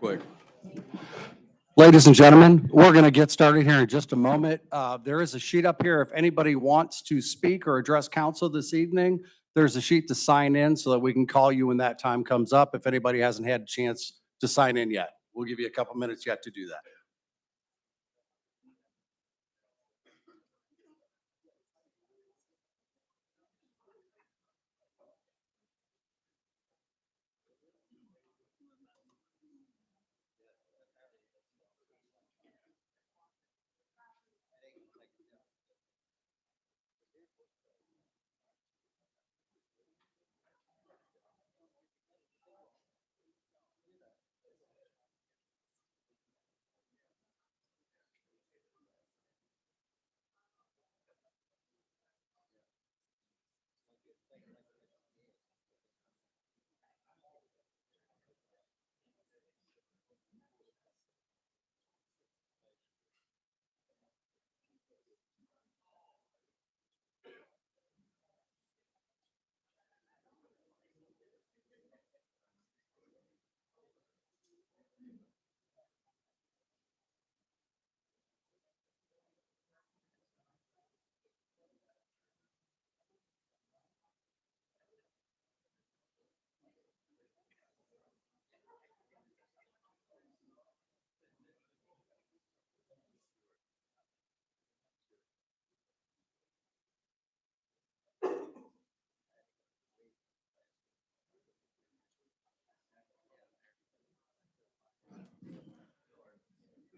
Quick. Ladies and gentlemen, we're going to get started here in just a moment. There is a sheet up here. If anybody wants to speak or address council this evening, there's a sheet to sign in so that we can call you when that time comes up. If anybody hasn't had a chance to sign in yet, we'll give you a couple minutes yet to do that.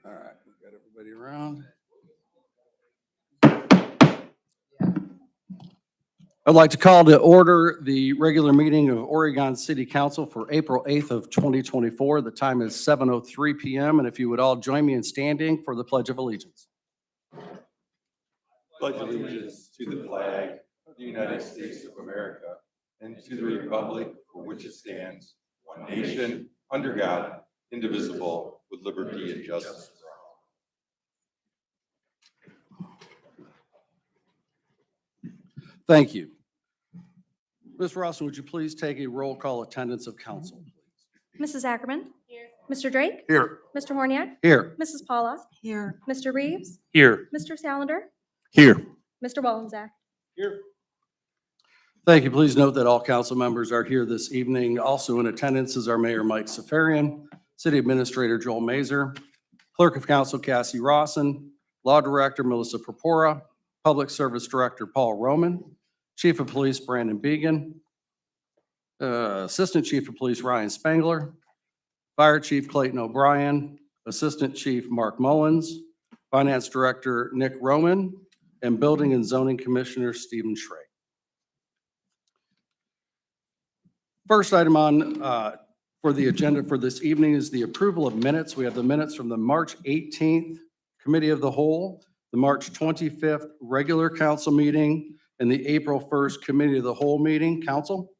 All right, we've got everybody around. I'd like to call to order the regular meeting of Oregon City Council for April 8th of 2024. The time is 7:03 p.m. And if you would all join me in standing for the Pledge of Allegiance. Pledge allegiance to the flag of the United States of America and to the republic for which it stands, one nation, under God, indivisible, with liberty and justice for all. Thank you. Ms. Rawson, would you please take a roll call attendance of council? Mrs. Ackerman? Here. Mr. Drake? Here. Mr. Horniak? Here. Mrs. Paula? Here. Mr. Reeves? Here. Mr. Salander? Here. Mr. Wallensack? Here. Thank you. Please note that all council members are here this evening. Also in attendance is our Mayor Mike Safarian, City Administrator Joel Mazer, Clerk of Council Cassie Rawson, Law Director Melissa Propora, Public Service Director Paul Roman, Chief of Police Brandon Began, Assistant Chief of Police Ryan Spangler, Fire Chief Clayton O'Brien, Assistant Chief Mark Mullins, Finance Director Nick Roman, and Building and Zoning Commissioner Stephen Schrey. First item on for the agenda for this evening is the approval of minutes. We have the minutes from the March 18th Committee of the Whole, the March 25th regular council meeting, and the April 1st Committee of the Whole meeting. Council?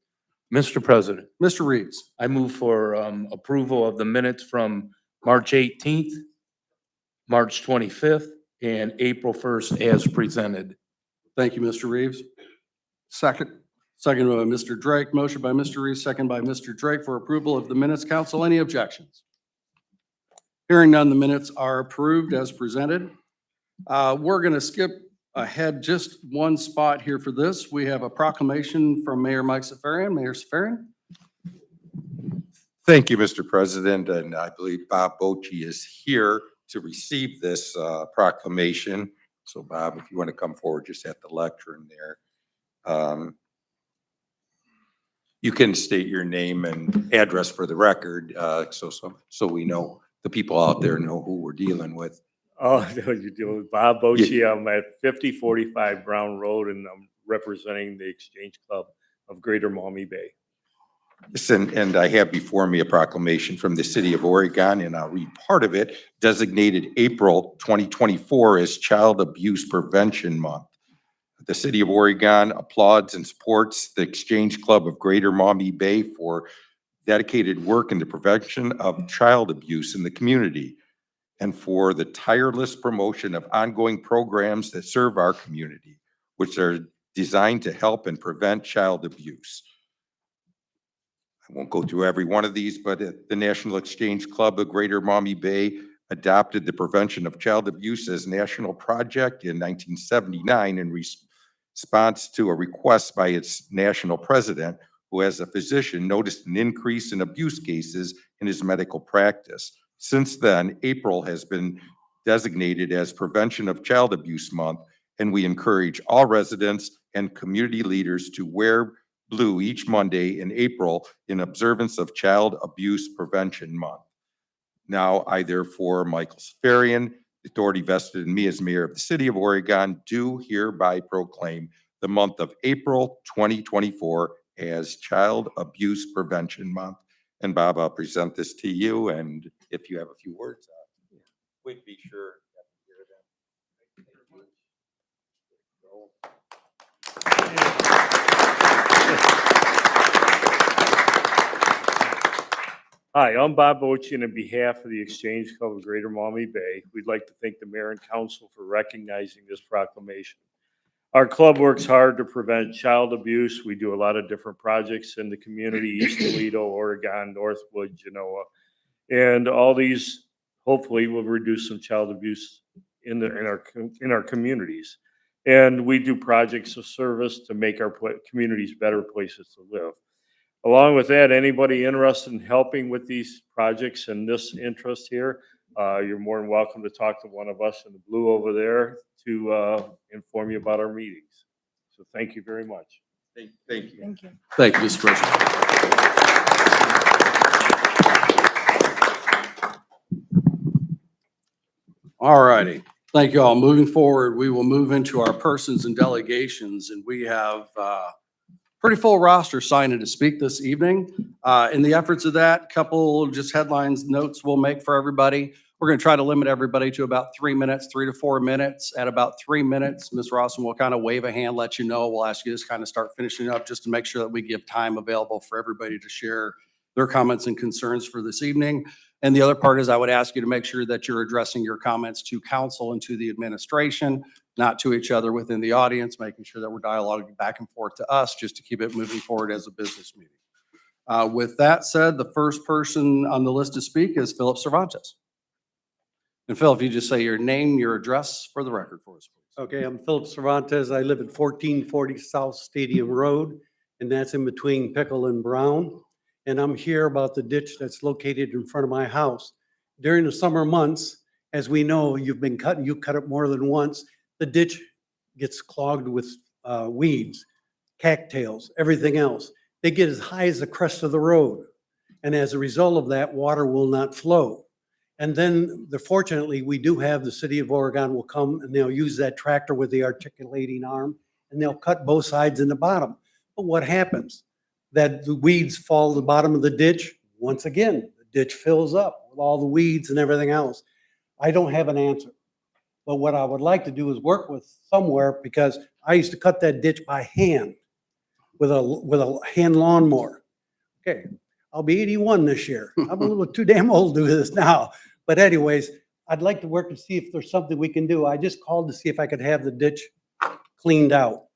Mr. President, Mr. Reeves. I move for approval of the minutes from March 18th, March 25th, and April 1st as presented. Thank you, Mr. Reeves. Second. Second by Mr. Drake. Motion by Mr. Reeves, second by Mr. Drake for approval of the minutes. Council, any objections? Hearing none, the minutes are approved as presented. We're going to skip ahead just one spot here for this. We have a proclamation from Mayor Mike Safarian. Mayor Safarian. Thank you, Mr. President, and I believe Bob Bocci is here to receive this proclamation. So Bob, if you want to come forward just at the lectern there. You can state your name and address for the record, so we know, the people out there know who we're dealing with. Oh, no, you do. Bob Bocci. I'm at 5045 Brown Road, and I'm representing the Exchange Club of Greater Maumee Bay. Listen, and I have before me a proclamation from the City of Oregon, and I'll read part of it, designated April 2024 as Child Abuse Prevention Month. The City of Oregon applauds and supports the Exchange Club of Greater Maumee Bay for dedicated work in the prevention of child abuse in the community and for the tireless promotion of ongoing programs that serve our community, which are designed to help and prevent child abuse. I won't go through every one of these, but the National Exchange Club of Greater Maumee Bay adopted the Prevention of Child Abuse as national project in 1979 in response to a request by its national president, who as a physician noticed an increase in abuse cases in his medical practice. Since then, April has been designated as Prevention of Child Abuse Month, and we encourage all residents and community leaders to wear blue each Monday in April in observance of Child Abuse Prevention Month. Now, I therefore, Michael Safarian, the authority vested in me as mayor of the city of Oregon, do hereby proclaim the month of April 2024 as Child Abuse Prevention Month. And Bob, I'll present this to you, and if you have a few words, we'd be sure. Hi, I'm Bob Bochy, and on behalf of the Exchange Club of Greater Maumee Bay, we'd like to thank the mayor and council for recognizing this proclamation. Our club works hard to prevent child abuse. We do a lot of different projects in the community, East Toledo, Oregon, Northwood, Genoa. And all these hopefully will reduce some child abuse in our communities. And we do projects of service to make our communities better places to live. Along with that, anybody interested in helping with these projects and this interest here, you're more than welcome to talk to one of us in the blue over there to inform you about our meetings. So thank you very much. Thank you. Thank you. Thank you, Mr. President. All righty. Thank you all. Moving forward, we will move into our persons and delegations, and we have pretty full roster signing to speak this evening. In the efforts of that, couple just headlines, notes we'll make for everybody. We're going to try to limit everybody to about 3 minutes, 3 to 4 minutes. At about 3 minutes, Ms. Rawson will kind of wave a hand, let you know. We'll ask you to kind of start finishing up just to make sure that we give time available for everybody to share their comments and concerns for this evening. And the other part is I would ask you to make sure that you're addressing your comments to council and to the administration, not to each other within the audience, making sure that we're dialoguing back and forth to us just to keep it moving forward as a business meeting. With that said, the first person on the list to speak is Philip Cervantes. And Phil, if you just say your name, your address for the record for us, please. Okay, I'm Philip Cervantes. I live at 1440 South Stadium Road, and that's in between Pickle and Brown. And I'm here about the ditch that's located in front of my house. During the summer months, as we know, you cut it more than once, the ditch gets clogged with weeds, cattails, everything else. They get as high as the crest of the road. And as a result of that, water will not flow. And then, fortunately, we do have the city of Oregon will come and they'll use that tractor with the articulating arm and they'll cut both sides in the bottom. But what happens? That the weeds fall to the bottom of the ditch. Once again, the ditch fills up with all the weeds and everything else. I don't have an answer. But what I would like to do is work with somewhere, because I used to cut that ditch by hand with a hand lawnmower. Okay, I'll be 81 this year. I'm a little too damn old to do this now. But anyways, I'd like to work to see if there's something we can do. I just called to see if I could have the ditch cleaned out.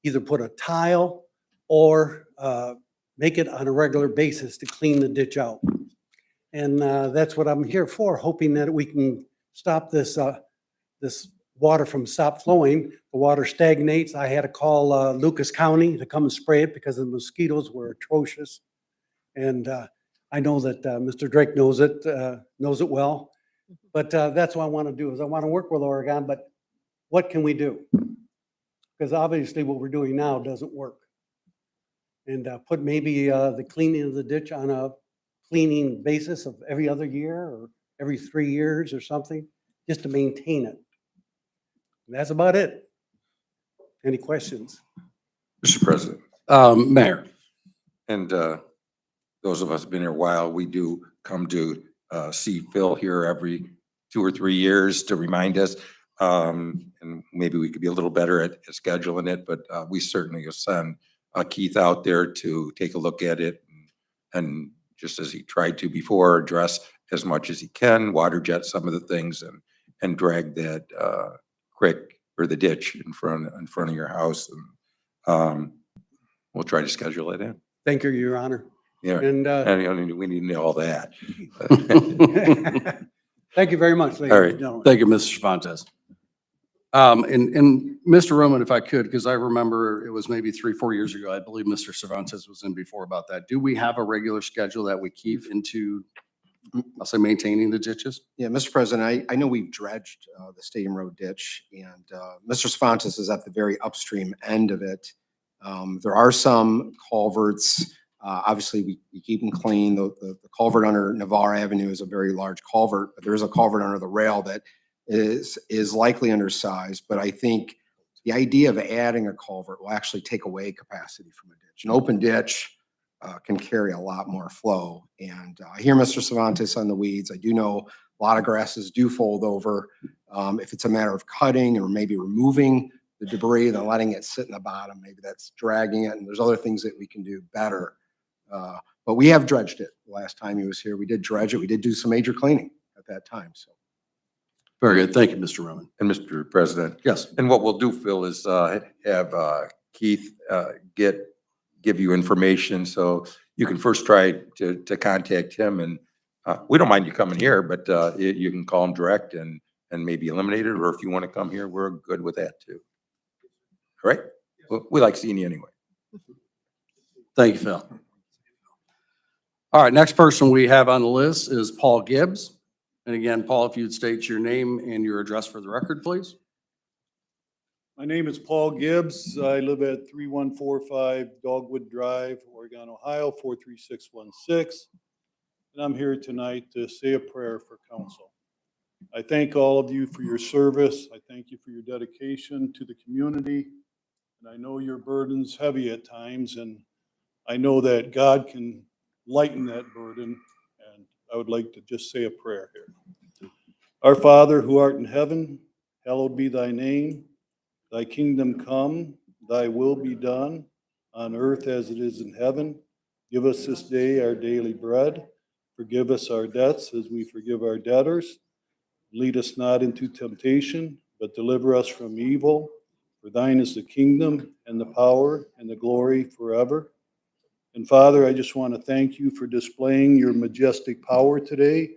Either put a tile or make it on a regular basis to clean the ditch out. And that's what I'm here for, hoping that we can stop this water from stop flowing. The water stagnates. I had to call Lucas County to come and spray it because the mosquitoes were atrocious. And I know that Mr. Drake knows it well. But that's what I want to do, is I want to work with Oregon, but what can we do? Because obviously what we're doing now doesn't work. And put maybe the cleaning of the ditch on a cleaning basis of every other year or every 3 years or something, just to maintain it. And that's about it. Any questions? Mr. President, Mayor. and those of us who've been here a while, we do come to see Phil here every 2 or 3 years to remind us. And maybe we could be a little better at scheduling it, but we certainly will send Keith out there to take a look at it and just as he tried to before, address as much as he can, water jet some of the things and drag that creek or the ditch in front of your house. And we'll try to schedule it in. Thank you, Your Honor. Yeah, And we need to know all that. thank you very much, ladies All right. and gentlemen. Thank you, Mr. Cervantes. And Mr. Roman, if I could, because I remember it was maybe 3-4 years ago, I believe Mr. Cervantes was in before about that. Do we have a regular schedule that we keep into, I'll say, maintaining the ditches? Yeah, Mr. President, I know we've dredged the Stadium Road ditch, and Mr. Spontus is at the very upstream end of it. There are some culverts. Obviously, we keep them clean. The culvert under Navarre Avenue is a very large culvert, but there is a culvert under the rail that is likely undersized. But I think the idea of adding a culvert will actually take away capacity from a ditch. An open ditch can carry a lot more flow. And I hear Mr. Cervantes on the weeds. I do know a lot of grasses do fold over. If it's a matter of cutting or maybe removing the debris and then letting it sit in the bottom, maybe that's dragging it. And there's other things that we can do better. But we have dredged it. The last time he was here, we did dredge it. We did do some major cleaning at that time. So. Very good. Thank you, Mr. Roman. And Mr. President, Yes. and what we'll do, Phil, is have Keith give you information so you can first try to contact him. And we don't mind you coming here, but you can call him direct and maybe eliminate it. Or if you want to come here, we're good with that too. All right? We like seeing you anyway. Thank you, Phil. All right, next person we have on the list is Paul Gibbs. And again, Paul, if you'd state your name and your address for the record, please. My name is Paul Gibbs. I live at 3145 Dogwood Drive, Oregon, Ohio, 43616. And I'm here tonight to say a prayer for council. I thank all of you for your service. I thank you for your dedication to the community. And I know your burden's heavy at times, and I know that God can lighten that burden. And I would like to just say a prayer here. Our Father, who art in heaven, hallowed be thy name. Thy kingdom come, thy will be done on earth as it is in heaven. Give us this day our daily bread. Forgive us our debts as we forgive our debtors. Lead us not into temptation, but deliver us from evil. For thine is the kingdom and the power and the glory forever. And Father, I just want to thank you for displaying your majestic power today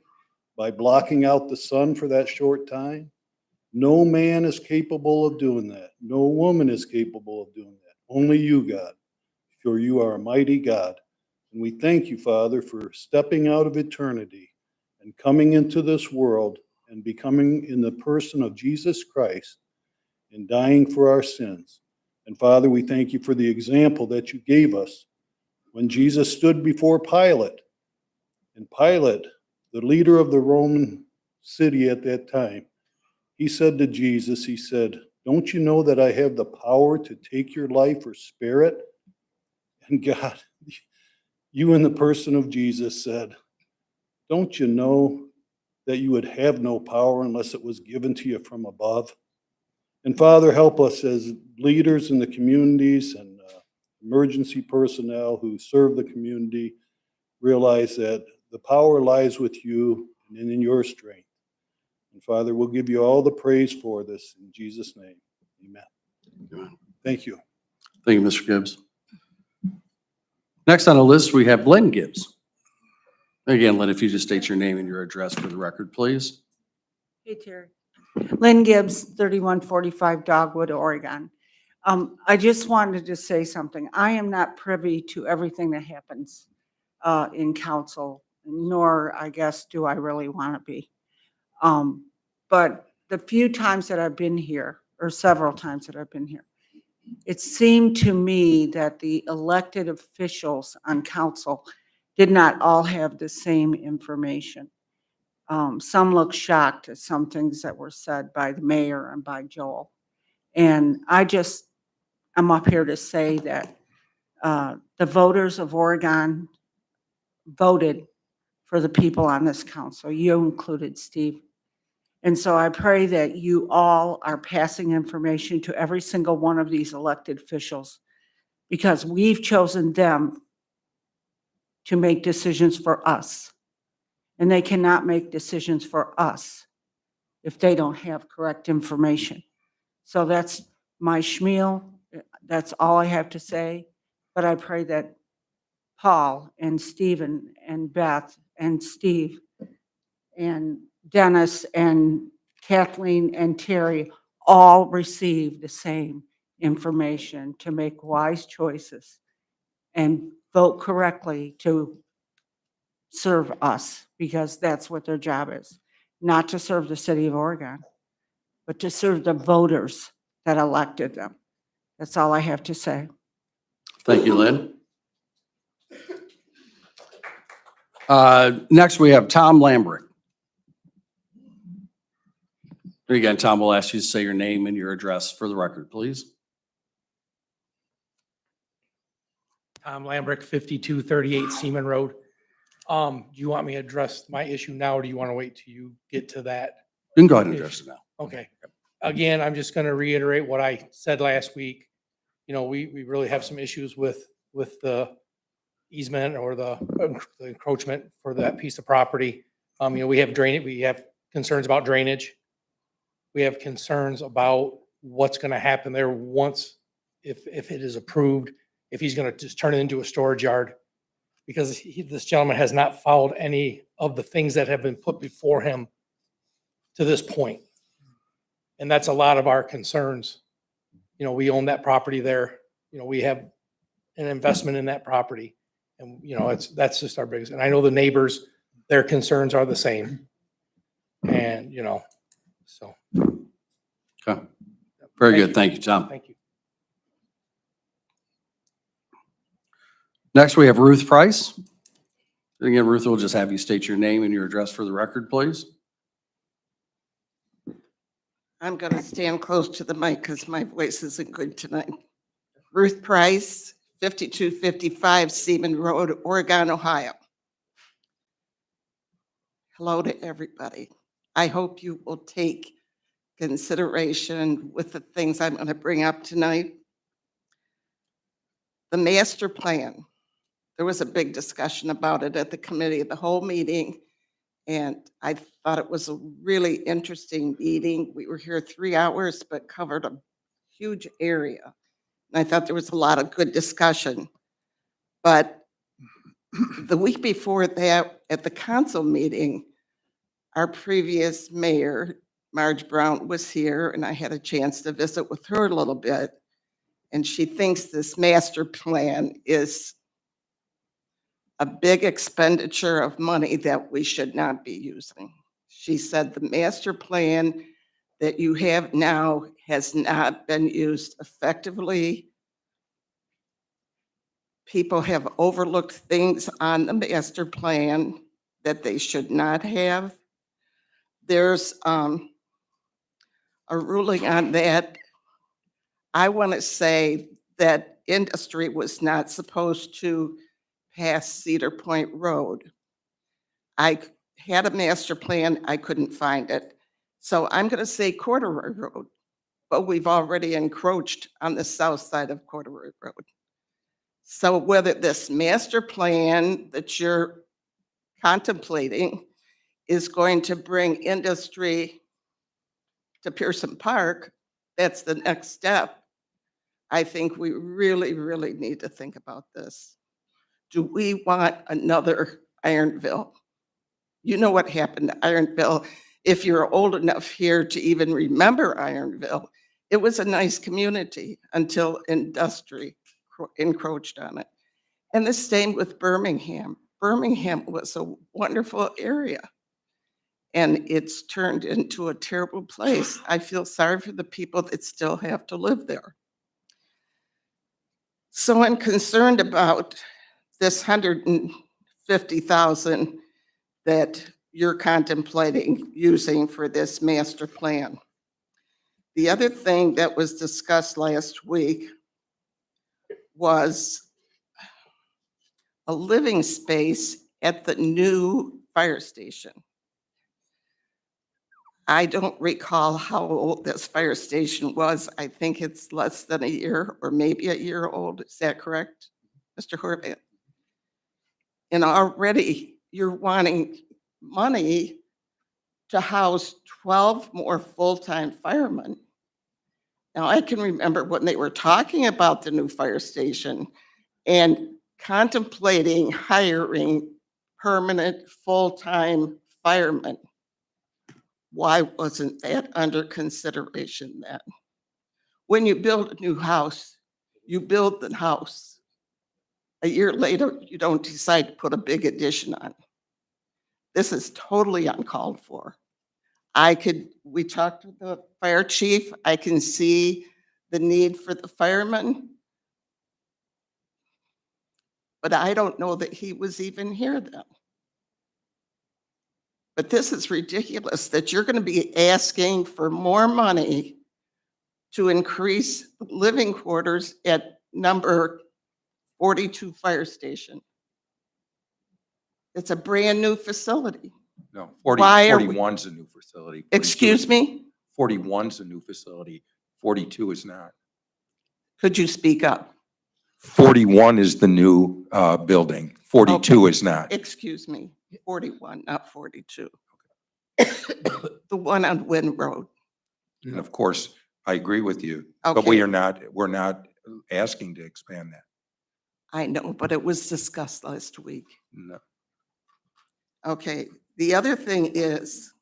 by blocking out the sun for that short time. No man is capable of doing that. No woman is capable of doing that. Only you, God, for you are a mighty God. And we thank you, Father, for stepping out of eternity and coming into this world and becoming in the person of Jesus Christ and dying for our sins. And Father, we thank you for the example that you gave us when Jesus stood before Pilate. And Pilate, the leader of the Roman city at that time, he said to Jesus, he said, don't you know that I have the power to take your life or spare it? And God, you in the person of Jesus said, don't you know that you would have no power unless it was given to you from above? And Father, help us as leaders in the communities and emergency personnel who serve the community realize that the power lies with you and in your strength. And Father, we'll give you all the praise for this in Jesus' name. Amen. Thank you. Thank you, Mr. Gibbs. Next on the list, we have Lynn Gibbs. Again, Lynn, if you just state your name and your address for the record, please. Hey, Terry. Lynn Gibbs, 3145 Dogwood, Oregon. I just wanted to say something. I am not privy to everything that happens in council, nor, I guess, do I really want to be. But the few times that I've been here, or several times that I've been here, it seemed to me that the elected officials on council did not all have the same information. Some look shocked at some things that were said by the mayor and by Joel. And I'm up here to say that the voters of Oregon voted for the people on this council. You included, Steve. And so I pray that you all are passing information to every single one of these elected officials, because we've chosen them to make decisions for us. And they cannot make decisions for us if they don't have correct information. So that's my schmeal. That's all I have to say. But I pray that Paul and Stephen and Beth and Steve and Dennis and Kathleen and Terry all receive the same information to make wise choices and vote correctly to serve us, because that's what their job is. Not to serve the city of Oregon, but to serve the voters that elected them. That's all I have to say. Thank you, Lynn. Next, we have Tom Lambert. Again, Tom, we'll ask you to say your name and your address for the record, please. Tom Lambrick, 5238 Seaman Road. Do you want me to address my issue now, or do you want to wait till you get to that? You can go ahead and address it now. Okay. Again, I'm just going to reiterate what I said last week. You know, we really have some issues with the easement or the encroachment for that piece of property. You know, we have concerns about drainage. We have concerns about what's going to happen there once, if it is approved, if he's going to just turn it into a storage yard. Because this gentleman has not followed any of the things that have been put before him to this point. And that's a lot of our concerns. You know, we own that property there. You know, we have an investment in that property. And, you know, that's just our biggest, and I know the neighbors, their concerns are the same. And, you know, so. Okay. Very good. Thank you, Tom. Thank you. Next, we have Ruth Price. Again, Ruth, we'll just have you state your name and your address for the record, please. I'm going to stand close to the mic because my voice isn't good tonight. Ruth Price, 5255 Seaman Road, Oregon, Ohio. Hello to everybody. I hope you will take consideration with the things I'm going to bring up tonight. The master plan. There was a big discussion about it at the committee, the whole meeting. And I thought it was a really interesting meeting. We were here 3 hours, but covered a huge area. And I thought there was a lot of good discussion. But the week before that, at the council meeting, our previous mayor, Marge Brown, was here, and I had a chance to visit with her a little bit. And she thinks this master plan is a big expenditure of money that we should not be using. She said the master plan that you have now has not been used effectively. People have overlooked things on the master plan that they should not have. There's a ruling on that. I want to say that industry was not supposed to pass Cedar Point Road. I had a master plan, I couldn't find it. So I'm going to say Corduroy Road, but we've already encroached on the south side of Corduroy Road. So whether this master plan that you're contemplating is going to bring industry to Pearson Park, that's the next step. I think we really, really need to think about this. Do we want another Ironville? You know what happened to Ironville. If you're old enough here to even remember Ironville, it was a nice community until industry encroached on it. And the same with Birmingham. Birmingham was a wonderful area, and it's turned into a terrible place. I feel sorry for the people that still have to live there. So I'm concerned about this 150,000 that you're contemplating using for this master plan. The other thing that was discussed last week was a living space at the new fire station. I don't recall how old this fire station was. I think it's less than a year or maybe a year old. Is that correct, Mr. Horvath? And already you're wanting money to house 12 more full-time firemen. Now, I can remember when they were talking about the new fire station, and contemplating hiring permanent full-time firemen. Why wasn't that under consideration then? When you build a new house, you build the house. A year later, you don't decide to put a big addition on. This is totally uncalled for. We talked to the fire chief, I can see the need for the firemen. But I don't know that he was even here then. But this is ridiculous that you're going to be asking for more money to increase living quarters at number 42 fire station. It's a brand new facility. No, Why are we- 41's a new facility. 42 Excuse me? 41's a new facility. 42 is not. Could you speak up? 41 is the new building. 42 is not. Excuse me, 41, not 42. The one on Wynn Road. And of course, I agree with you, but we're not asking to expand that. I know, but it was discussed last week. No. Okay, the other thing is,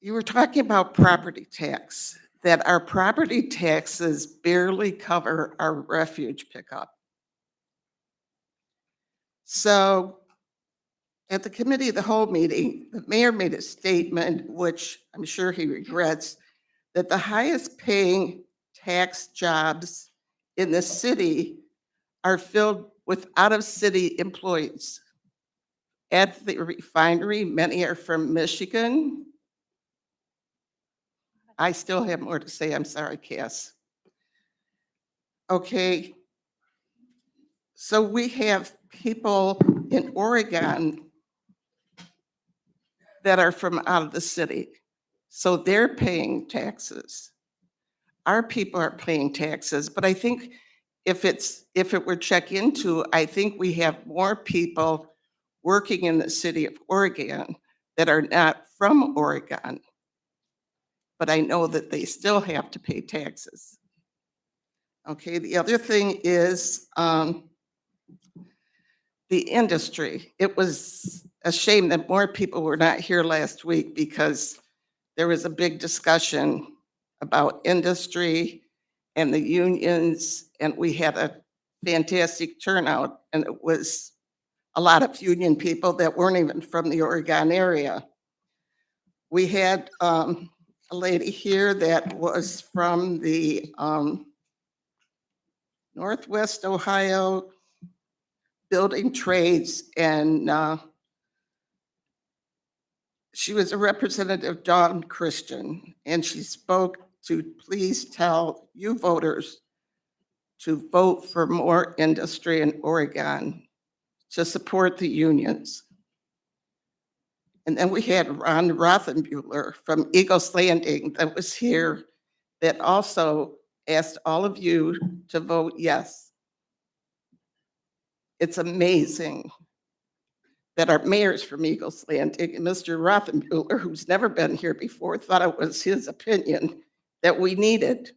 you were talking about property tax, that our property taxes barely cover our refuge pickup. So at the committee of the whole meeting, the mayor made a statement, which I'm sure he regrets, that the highest paying tax jobs in the city are filled with out-of-city employees. At the refinery, many are from Michigan. I still have more to say. I'm sorry, Cass. Okay. So we have people in Oregon that are from out of the city. So they're paying taxes. Our people are paying taxes, but I think if it were checked into, I think we have more people working in the city of Oregon that are not from Oregon. But I know that they still have to pay taxes. Okay, the other thing is the industry. It was a shame that more people were not here last week because there was a big discussion about industry and the unions, and we had a fantastic turnout, and it was a lot of union people that weren't even from the Oregon area. We had a lady here that was from the Northwest Ohio building trades, and she was a representative, Dawn Christian, and she spoke to please tell you voters to vote for more industry in Oregon to support the unions. And then we had Ron Rothenbuehler from Eagles Landing that was here that also asked all of you to vote yes. It's amazing that our mayor's from Eagles Landing and Mr. Rothenbuehler, who's never been here before, thought it was his opinion that we needed.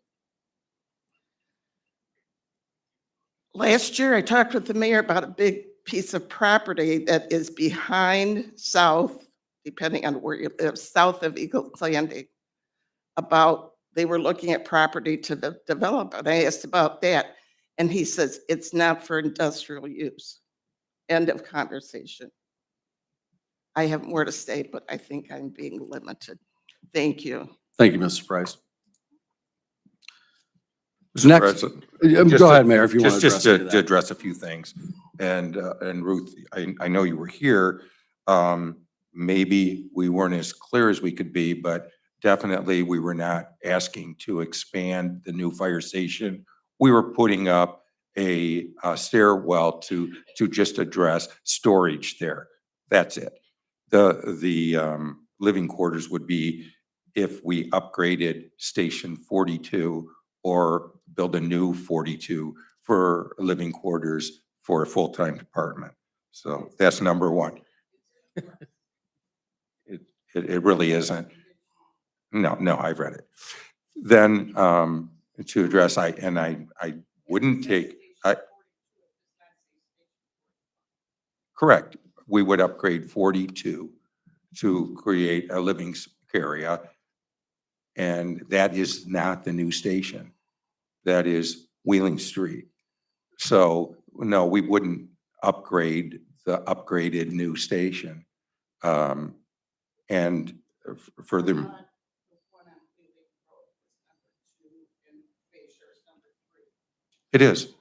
Last year, I talked with the mayor about a big piece of property that is behind south, depending on where you live, south of Eagles Landing. They were looking at property to develop, and I asked about that. And he says, it's not for industrial use. End of conversation. I have more to say, but I think I'm being limited. Thank you. Thank you, Mrs. Price. Mr. Next, President, just go to- ahead, Mayor, if you want to Just address any of to that. address a few things. And Ruth, I know you were here. Maybe we weren't as clear as we could be, but definitely we were not asking to expand the new fire station. We were putting up a stairwell to just address storage there. That's it. The living quarters would be if we upgraded Station 42 or build a new 42 for living quarters for a full-time department. So that's number one. It really isn't. No, I've read it. Then to address, I wouldn't take, correct, we would upgrade 42 to create a living area. And that is not the new station. That is Wheeling Street. So, no, we wouldn't upgrade the upgraded new station. And further, it is.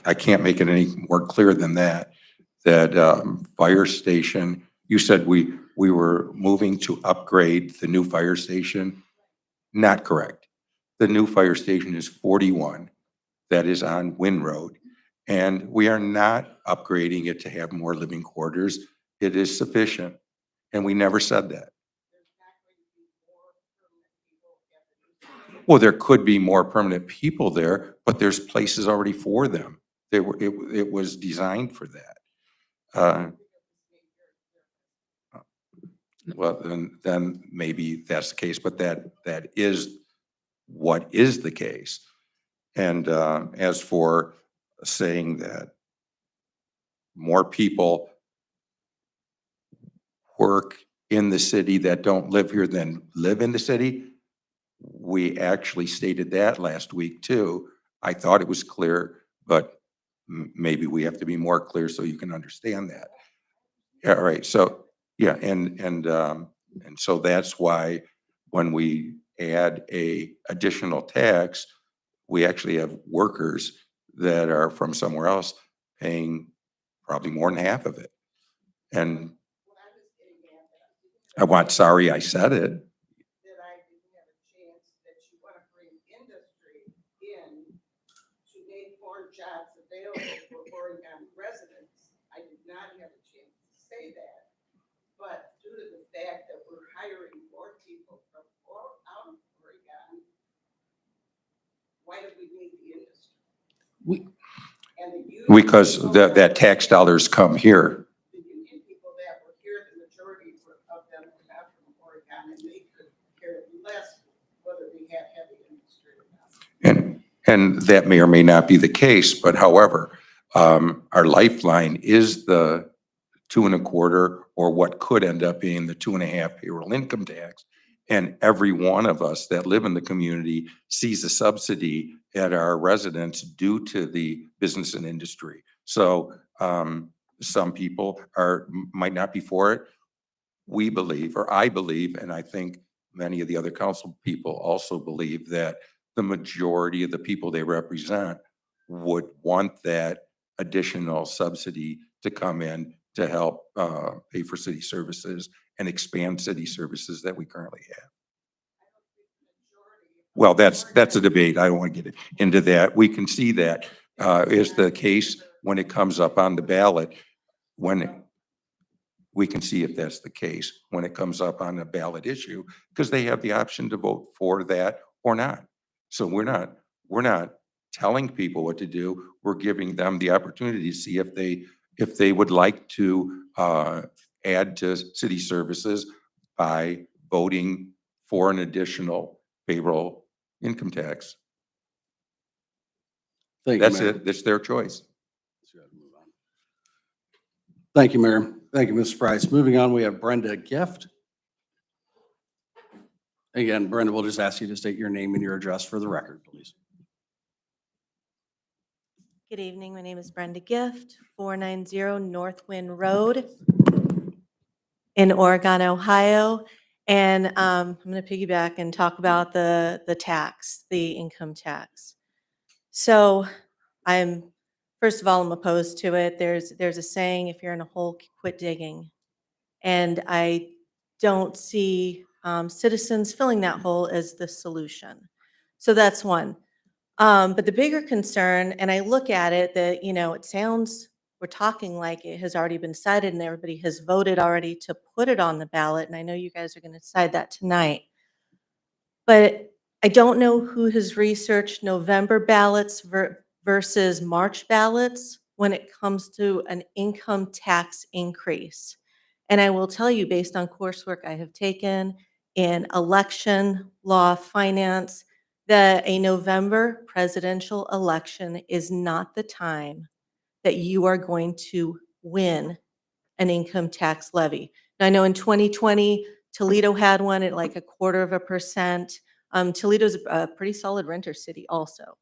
I can't make it any more clear than that. That fire station, you said we were moving to upgrade the new fire station. Not correct. The new fire station is 41. That is on Wynn Road. And we are not upgrading it to have more living quarters. It is sufficient. And we never said that. Well, there could be more permanent people there, but there's places already for them. It was designed for that. Well, then maybe that's the case, but that is what is the case. And as for saying that more people work in the city that don't live here than live in the city, we actually stated that last week too. I thought it was clear, but maybe we have to be more clear so you can understand that. Yeah, all right. So yeah, and so that's why when we add a additional tax, we actually have workers that are from somewhere else paying probably more than half of it. And sorry I said it. That I didn't have a chance that you want to bring industry in to make more jobs available for Oregon residents. I did not have a chance to say that. But due to the fact that we're hiring more people from out of Oregon, why do we need the industry? And the union Because people that tax dollars come here. The union people that were here, the majority of them were not from Oregon, and they could care less whether we had heavy industry or not. And that may or may not be the case, but however, our lifeline is the 2.25%, or what could end up being the 2.5% payroll income tax. And every one of us that live in the community sees a subsidy at our residence due to the business and industry. So some people might not be for it. We believe, or I believe, and I think many of the other council people also believe, that the majority of the people they represent would want that additional subsidy to come in to help pay for city services and expand city services that we currently have. Well, that's a debate. I don't want to get into that. We can see that is the case when it comes up on the ballot. We can see if that's the case when it comes up on the ballot issue, because they have the option to vote for that or not. So we're not telling people what to do. We're giving them the opportunity to see if they would like to add to city services by voting for an additional payroll income tax. Thank you, That's Mayor. it. That's their choice. Thank you, Mayor. Thank you, Mr. Price. Moving on, we have Brenda Gift. Again, Brenda, we'll just ask you to state your name and your address for the record, please. Good evening. My name is Brenda Gift, 490 North Wind Road in Oregon, Ohio. And I'm going to piggyback and talk about the tax, the income tax. So first of all, I'm opposed to it. There's a saying, if you're in a hole, quit digging. And I don't see citizens filling that hole as the solution. So that's one. But the bigger concern, and I look at it, that, it sounds, we're talking like it has already been decided and everybody has voted already to put it on the ballot. And I know you guys are going to decide that tonight. But I don't know who has researched November ballots versus March ballots when it comes to an income tax increase. And I will tell you, based on coursework I have taken in election law, finance, that a November presidential election is not the time that you are going to win an income tax levy. Now, I know in 2020, Toledo had one at like 1/4%. Toledo's a pretty solid renter city also.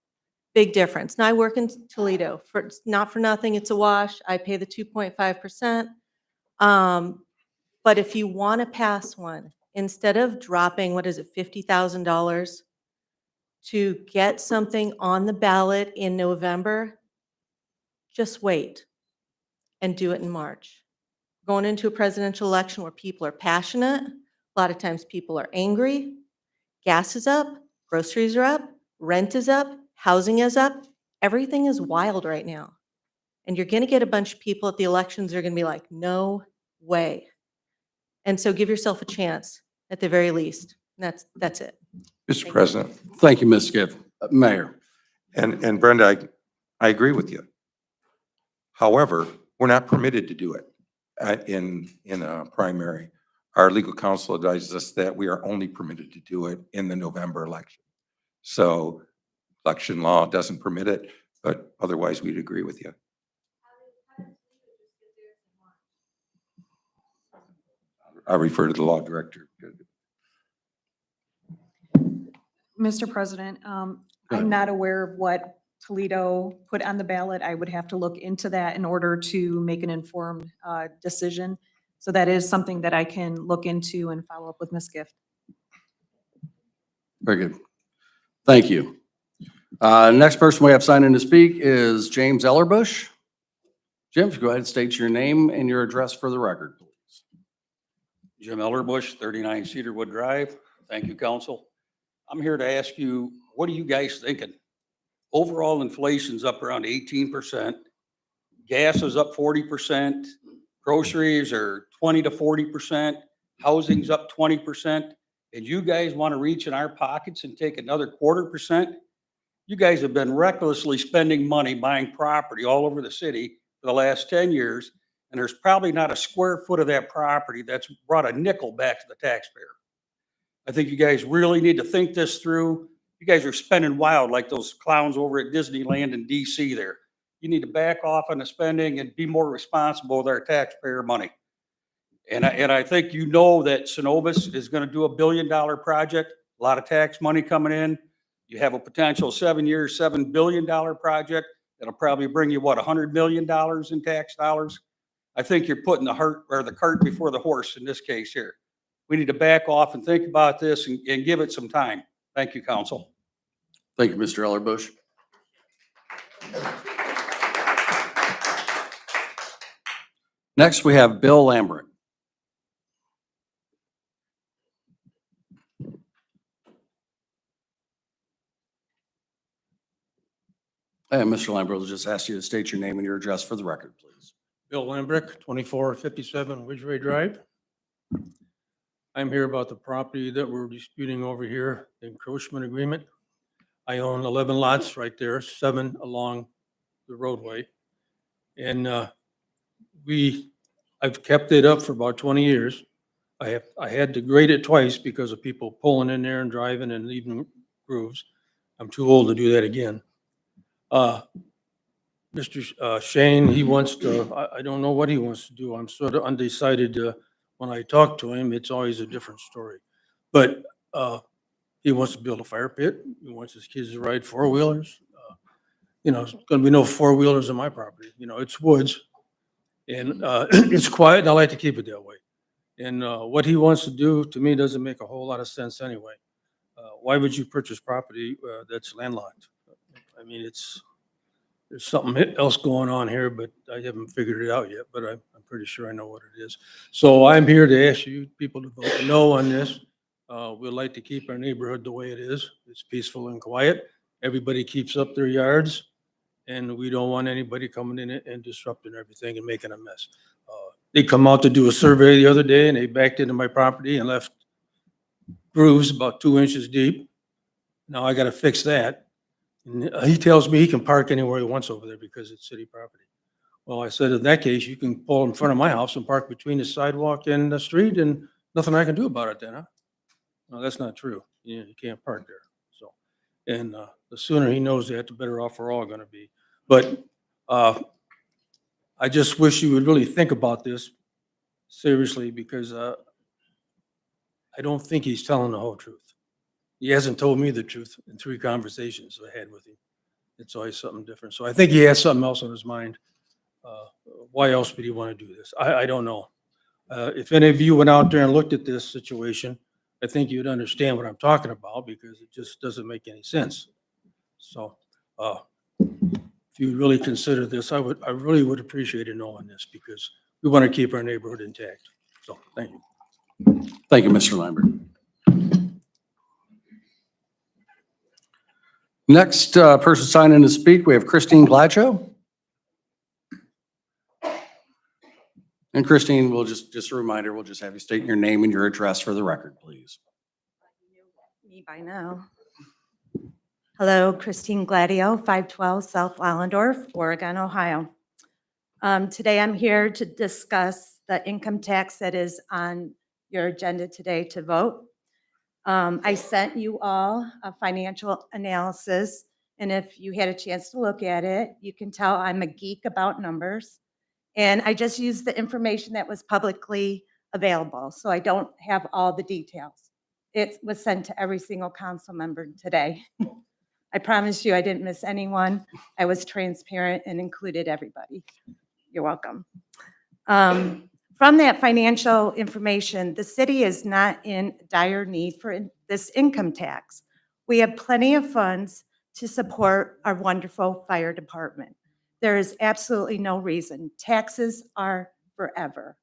Big difference. Now I work in Toledo. Not for nothing, it's a wash. I pay the 2.5%. But if you want to pass one, instead of dropping, what is it, $50,000 to get something on the ballot in November, just wait and do it in March. Going into a presidential election where people are passionate, a lot of times people are angry, gas is up, groceries are up, rent is up, housing is up, everything is wild right now. And you're gonna get a bunch of people at the elections that are gonna be like, no way. And so give yourself a chance at the very least. That's it. Mr. President, Thank you, Ms. Gift. Mayor. and Brenda, I agree with you. However, we're not permitted to do it in a primary. Our legal counsel advises us that we are only permitted to do it in the November election. So election law doesn't permit it, but otherwise we'd agree with you. I refer to the law director. Mr. President, Go ahead. I'm not aware of what Toledo put on the ballot. I would have to look into that in order to make an informed decision. So that is something that I can look into and follow up with Ms. Gift. Very good. Thank you. Next person we have signed in to speak is James Ellerbush. Jim, if you go ahead and state your name and your address for the record, please. Jim Ellerbush, 39 Cedarwood Drive. Thank you, council. I'm here to ask you, what are you guys thinking? Overall inflation's up around 18%. Gas is up 40%. Groceries are 20 to 40%. Housing's up 20%. And you guys want to reach in our pockets and take another 1/4%? You guys have been recklessly spending money buying property all over the city for the last 10 years. And there's probably not a square foot of that property that's brought a nickel back to the taxpayer. I think you guys really need to think this through. You guys are spending wild like those clowns over at Disneyland in DC there. You need to back off on the spending and be more responsible with our taxpayer money. And I think you know that Synovus is going to do $1 billion project, a lot of tax money coming in. You have a potential 7-year, $7 billion project that'll probably bring you, what, $100 million in tax dollars? I think you're putting the cart before the horse in this case here. We need to back off and think about this and give it some time. Thank you, council. Thank you, Mr. Ellerbush. Next, we have Bill Lambert. And Mr. Lambert will just ask you to state your name and your address for the record, please. Bill Lambrick, 2457 Ridgeway Drive. I'm here about the property that we're disputing over here, the encroachment agreement. I own 11 lots right there, 7 along the roadway. And I've kept it up for about 20 years. I had to grade it twice because of people pulling in there and driving and leaving grooves. I'm too old to do that again. Mr. Shane, he wants to, I don't know what he wants to do. I'm sort of undecided. When I talk to him, it's always a different story. But he wants to build a fire pit. He wants his kids to ride 4-wheelers. There's going to be no 4-wheelers on my property. It's woods. And it's quiet, and I like to keep it that way. And what he wants to do, to me, doesn't make a whole lot of sense anyway. Why would you purchase property that's landlocked? I mean, there's something else going on here, but I haven't figured it out yet, but I'm pretty sure I know what it is. So I'm here to ask you people to vote no on this. We'd like to keep our neighborhood the way it is. It's peaceful and quiet. Everybody keeps up their yards, and we don't want anybody coming in and disrupting everything and making a mess. They come out to do a survey the other day, and they backed into my property and left grooves about 2 inches deep. Now I got to fix that. And he tells me he can park anywhere he wants over there because it's city property. Well, I said, in that case, you can pull in front of my house and park between the sidewalk and the street, and nothing I can do about it then, huh? No, that's not true. You can't park there. So, and the sooner he knows that, the better off we're all gonna be. But I just wish you would really think about this seriously, because I don't think he's telling the whole truth. He hasn't told me the truth in 3 conversations I had with him. It's always something different. So I think he has something else on his mind. Why else would he want to do this? I don't know. If any of you went out there and looked at this situation, I think you'd understand what I'm talking about, because it just doesn't make any sense. So if you really consider this, I really would appreciate a no on this, because we want to keep our neighborhood intact. So, thank you. Thank you, Mr. Lambert. Next person signed in to speak, we have Christine Gladshow. And Christine, we'll just a reminder, we'll just have you state your name and your address for the record, please. Me by now. Hello, Christine Gladio, 512 South Wallendorf, Oregon, Ohio. Today I'm here to discuss the income tax that is on your agenda today to vote. I sent you all a financial analysis, and if you had a chance to look at it, you can tell I'm a geek about numbers. And I just used the information that was publicly available, so I don't have all the details. It was sent to every single council member today. I promise you I didn't miss anyone. I was transparent and included everybody. You're welcome. From that financial information, the city is not in dire need for this income tax. We have plenty of funds to support our wonderful fire department. There is absolutely no reason. Taxes are forever.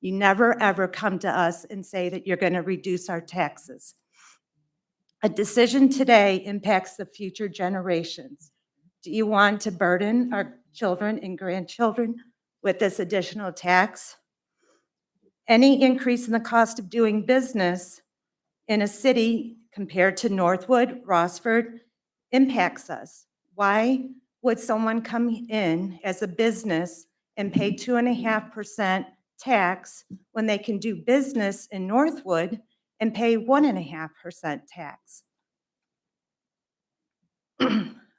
You never, ever come to us and say that you're going to reduce our taxes. A decision today impacts the future generations. Do you want to burden our children and grandchildren with this additional tax? Any increase in the cost of doing business in a city compared to Northwood, Rossford, impacts us. Why would someone come in as a business and pay 2.5% tax when they can do business in Northwood and pay 1.5% tax?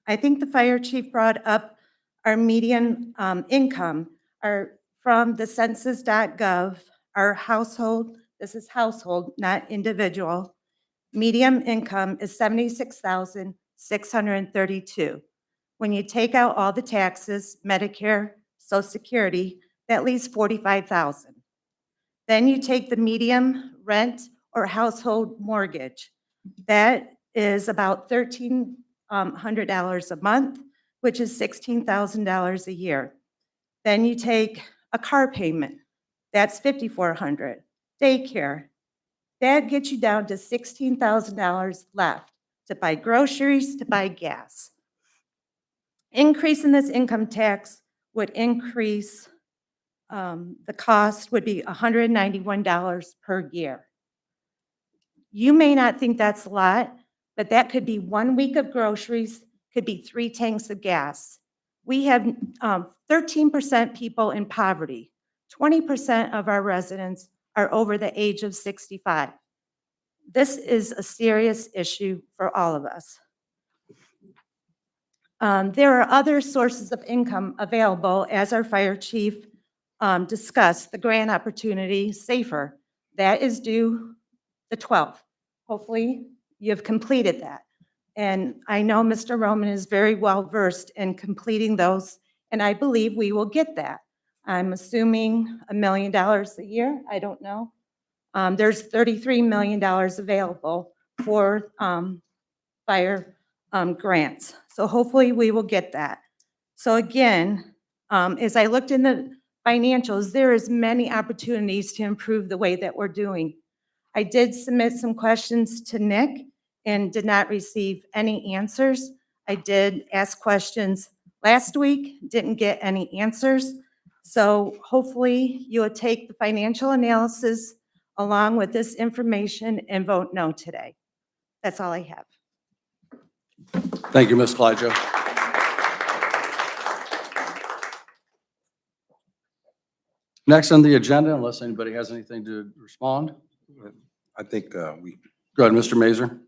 I think the fire chief brought up our median income. From the census.gov, our household, this is household, not individual, median income is $76,632. When you take out all the taxes, Medicare, Social Security, that leaves $45,000. Then you take the median rent or household mortgage. That is about $1,300 a month, which is $16,000 a year. Then you take a car payment. That's $5,400. Daycare. That gets you down to $16,000 left to buy groceries, to buy gas. Increase in this income tax would increase, the cost would be $191 per year. You may not think that's a lot, but that could be 1 week of groceries, could be 3 tanks of gas. We have 13% people in poverty. 20% of our residents are over the age of 65. This is a serious issue for all of us. There are other sources of income available, as our fire chief discussed, the grant opportunity, SAFER. That is due the 12th. Hopefully, you've completed that. And I know Mr. Roman is very well versed in completing those, and I believe we will get that. I'm assuming $1 million a year, I don't know. There's $33 million available for fire grants. So hopefully we will get that. So again, as I looked in the financials, there is many opportunities to improve the way that we're doing. I did submit some questions to Nick and did not receive any answers. I did ask questions last week, didn't get any answers. So hopefully you'll take the financial analysis along with this information and vote no today. That's all I have. Thank you, Ms. Gladshow. Next on the agenda, unless anybody has anything to respond. I think we Go ahead, Mr. Mazer.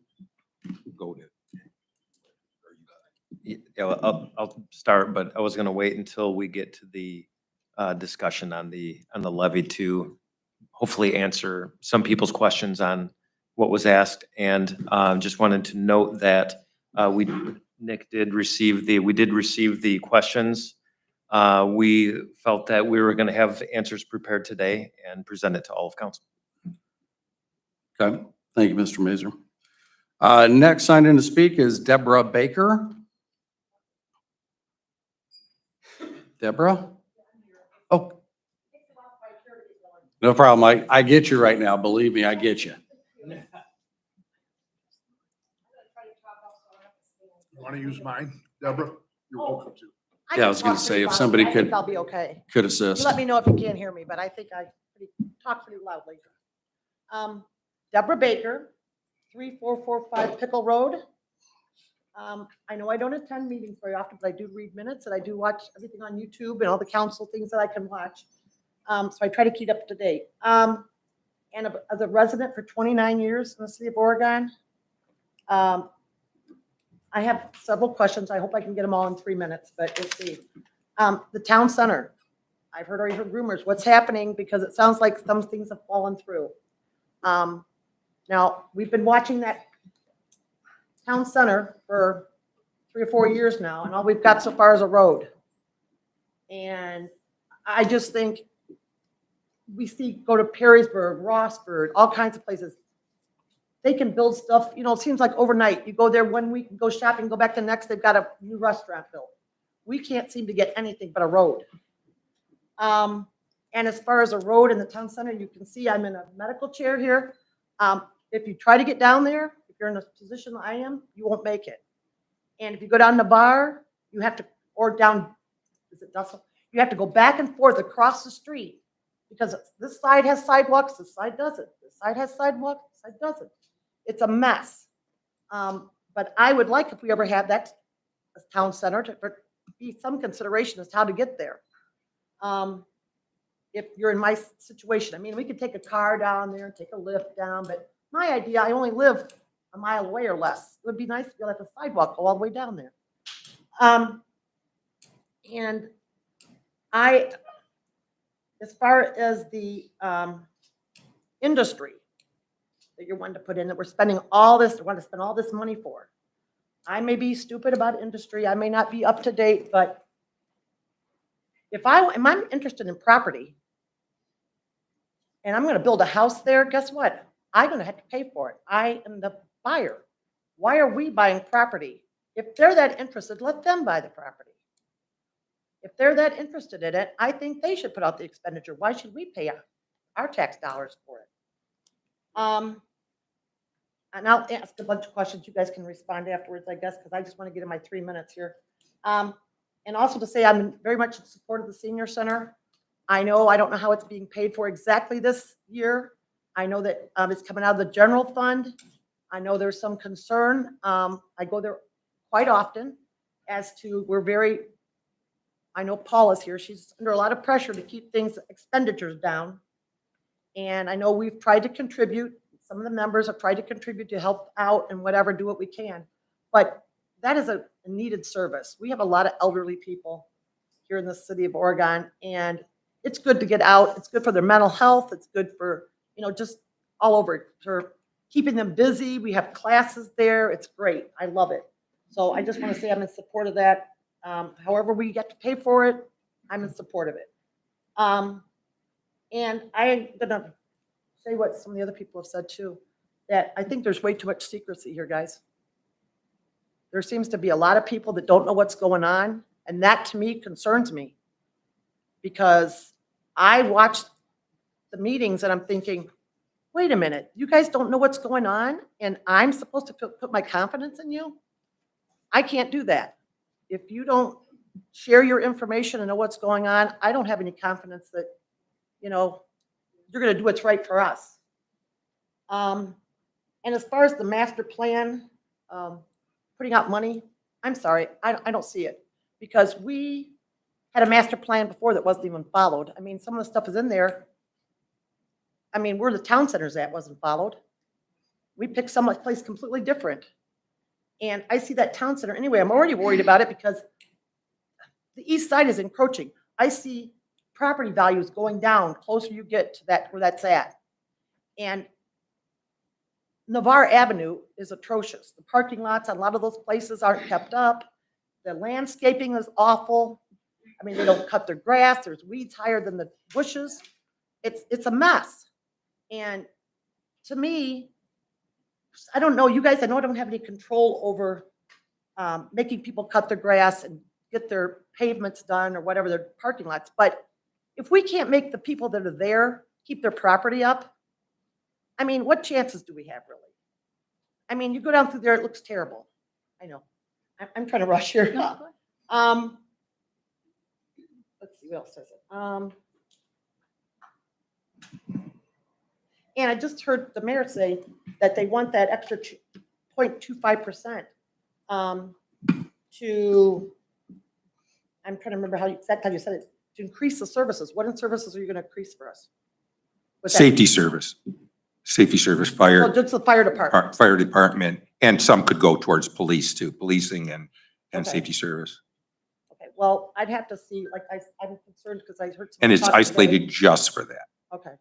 Go to. Yeah, well, I'll start, but I was gonna wait until we get to the discussion on the levy to hopefully answer some people's questions on what was asked. And just wanted to note that Nick did receive we did receive the questions. We felt that we were gonna have answers prepared today and present it to all of council. Okay, thank you, Mr. Mazer. Next signed in to speak is Deborah Baker. Deborah? Oh. No problem. I get you right now. Believe me, I get you. You want to use mine, Deborah? You're welcome to. Yeah, I was gonna say if somebody could, I'll be okay. could You assist. let me know if you can't hear me, but I think I talk pretty loudly. Deborah Baker, 3445 Pickle Road. I know I don't attend meetings very often, but I do read minutes and I do watch everything on YouTube and all the council things that I can watch. So I try to keep up to date. And as a resident for 29 years in the city of Oregon, I have several questions. I hope I can get them all in 3 minutes, but we'll see. The town center. I've already heard rumors. What's happening? Because it sounds like some things have fallen through. Now, we've been watching that town center for 3 or 4 years now, and all we've got so far is a road. And I just think we go to Perrysburg, Rossburg, all kinds of places. They can build stuff, it seems like overnight. You go there 1 week, go shopping, go back the next, they've got a new restaurant built. We can't seem to get anything but a road. And as far as a road in the town center, you can see I'm in a medical chair here. If you try to get down there, if you're in a position I am, you won't make it. And if you go down Navarre, you have to, or down, is it Dussel? You have to go back and forth across the street because this side has sidewalks, this side doesn't. This side has sidewalks, this side doesn't. It's a mess. But I would like, if we ever have that town center, to be some consideration as to how to get there. If you're in my situation, I mean, we could take a car down there, take a lift down, but my idea, I only live a mile away or less. It would be nice to be like a sidewalk, go all the way down there. And as far as the industry that you're wanting to put in, that we're spending all this, want to spend all this money for. I may be stupid about industry. I may not be up to date, but if I'm interested in property and I'm going to build a house there, guess what? I'm going to have to pay for it. I am the buyer. Why are we buying property? If they're that interested, let them buy the property. If they're that interested in it, I think they should put out the expenditure. Why should we pay our tax dollars for it? And I'll ask a bunch of questions. You guys can respond afterwards, I guess, because I just want to get in my 3 minutes here. And also to say I'm very much in support of the senior center. I don't know how it's being paid for exactly this year. I know that it's coming out of the general fund. I know there's some concern. I go there quite often as to I know Paula's here. She's under a lot of pressure to keep expenditures down. And I know we've tried to contribute. Some of the members have tried to contribute to help out and whatever, do what we can. But that is a needed service. We have a lot of elderly people here in the city of Oregon, and it's good to get out. It's good for their mental health. It's good for, just all over, for keeping them busy. We have classes there. It's great. I love it. So I just want to say I'm in support of that. However we get to pay for it, I'm in support of it. And I'm going to say what some of the other people have said too, that I think there's way too much secrecy here, guys. There seems to be a lot of people that don't know what's going on, and that to me concerns me because I watch the meetings and I'm thinking, wait a minute, you guys don't know what's going on and I'm supposed to put my confidence in you? I can't do that. If you don't share your information and know what's going on, I don't have any confidence that, you're going to do what's right for us. And as far as the master plan, putting out money, I'm sorry, I don't see it because we had a master plan before that wasn't even followed. I mean, some of the stuff is in there. I mean, where the town center's at wasn't followed. we pick some place completely different. And I see that town center anyway. I'm already worried about it because the east side is encroaching. I see property values going down closer you get to that, where that's at. And Navarre Avenue is atrocious. The parking lots on a lot of those places aren't kept up. The landscaping is awful. I mean, they don't cut their grass. There's weeds higher than the bushes. It's a mess. And to me, I don't know, you guys, I know I don't have any control over making people cut their grass and get their pavements done or whatever, their parking lots. But if we can't make the people that are there keep their property up, I mean, what chances do we have really? I mean, you go down through there, it looks terrible. I know. I'm trying to rush here. Let's see, what else says it? And I just heard the mayor say that they want that extra 0.25% to, I'm trying to remember how you said it, to increase the services. What in services are you going to increase for us? with that? Safety service, fire. Well, just the fire department. Fire department, and some could go towards police too, policing and Okay. safety service. Okay, well, I'd have to see, like, I'm concerned because I heard. And someone it's talk today. isolated just for that. Okay.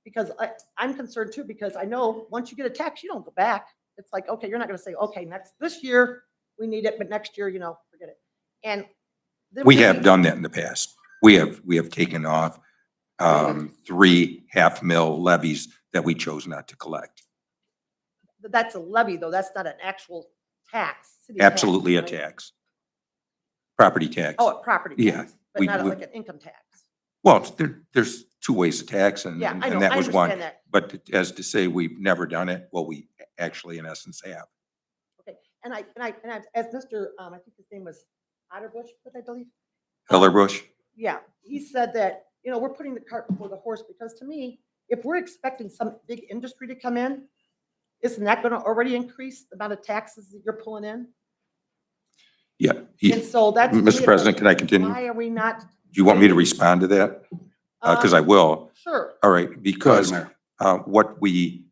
Because I'm concerned too, because I know once you get a tax, you don't go back. It's like, okay, you're not gonna say, okay, this year, we need it, but next year, forget it. And. then We have done that in the past. We have taken off 3 half-mil levies that we chose not to collect. That's a levy, though. That's not an actual tax. city tax, Absolutely a right? tax. Property tax. Oh, a property Yeah, tax, but we- not we- like an income tax. Well, there's 2 ways to tax and Yeah, I know, and that I was one. understand that. But as to say we've never done it, well, we actually in essence have. Okay, and as Mr., I think his name was Otterbush, I believe. Hellerbush? Yeah, he said that, we're putting the cart before the horse, because to me, if we're expecting some big industry to come in, isn't that gonna already increase the amount of taxes that you're pulling in? Yeah. And so that's. to me, Mr. it's President, like, can I continue? Why are we not? Do you want me to respond to that? Because I Um, will. Sure. All right, because Mayor. what we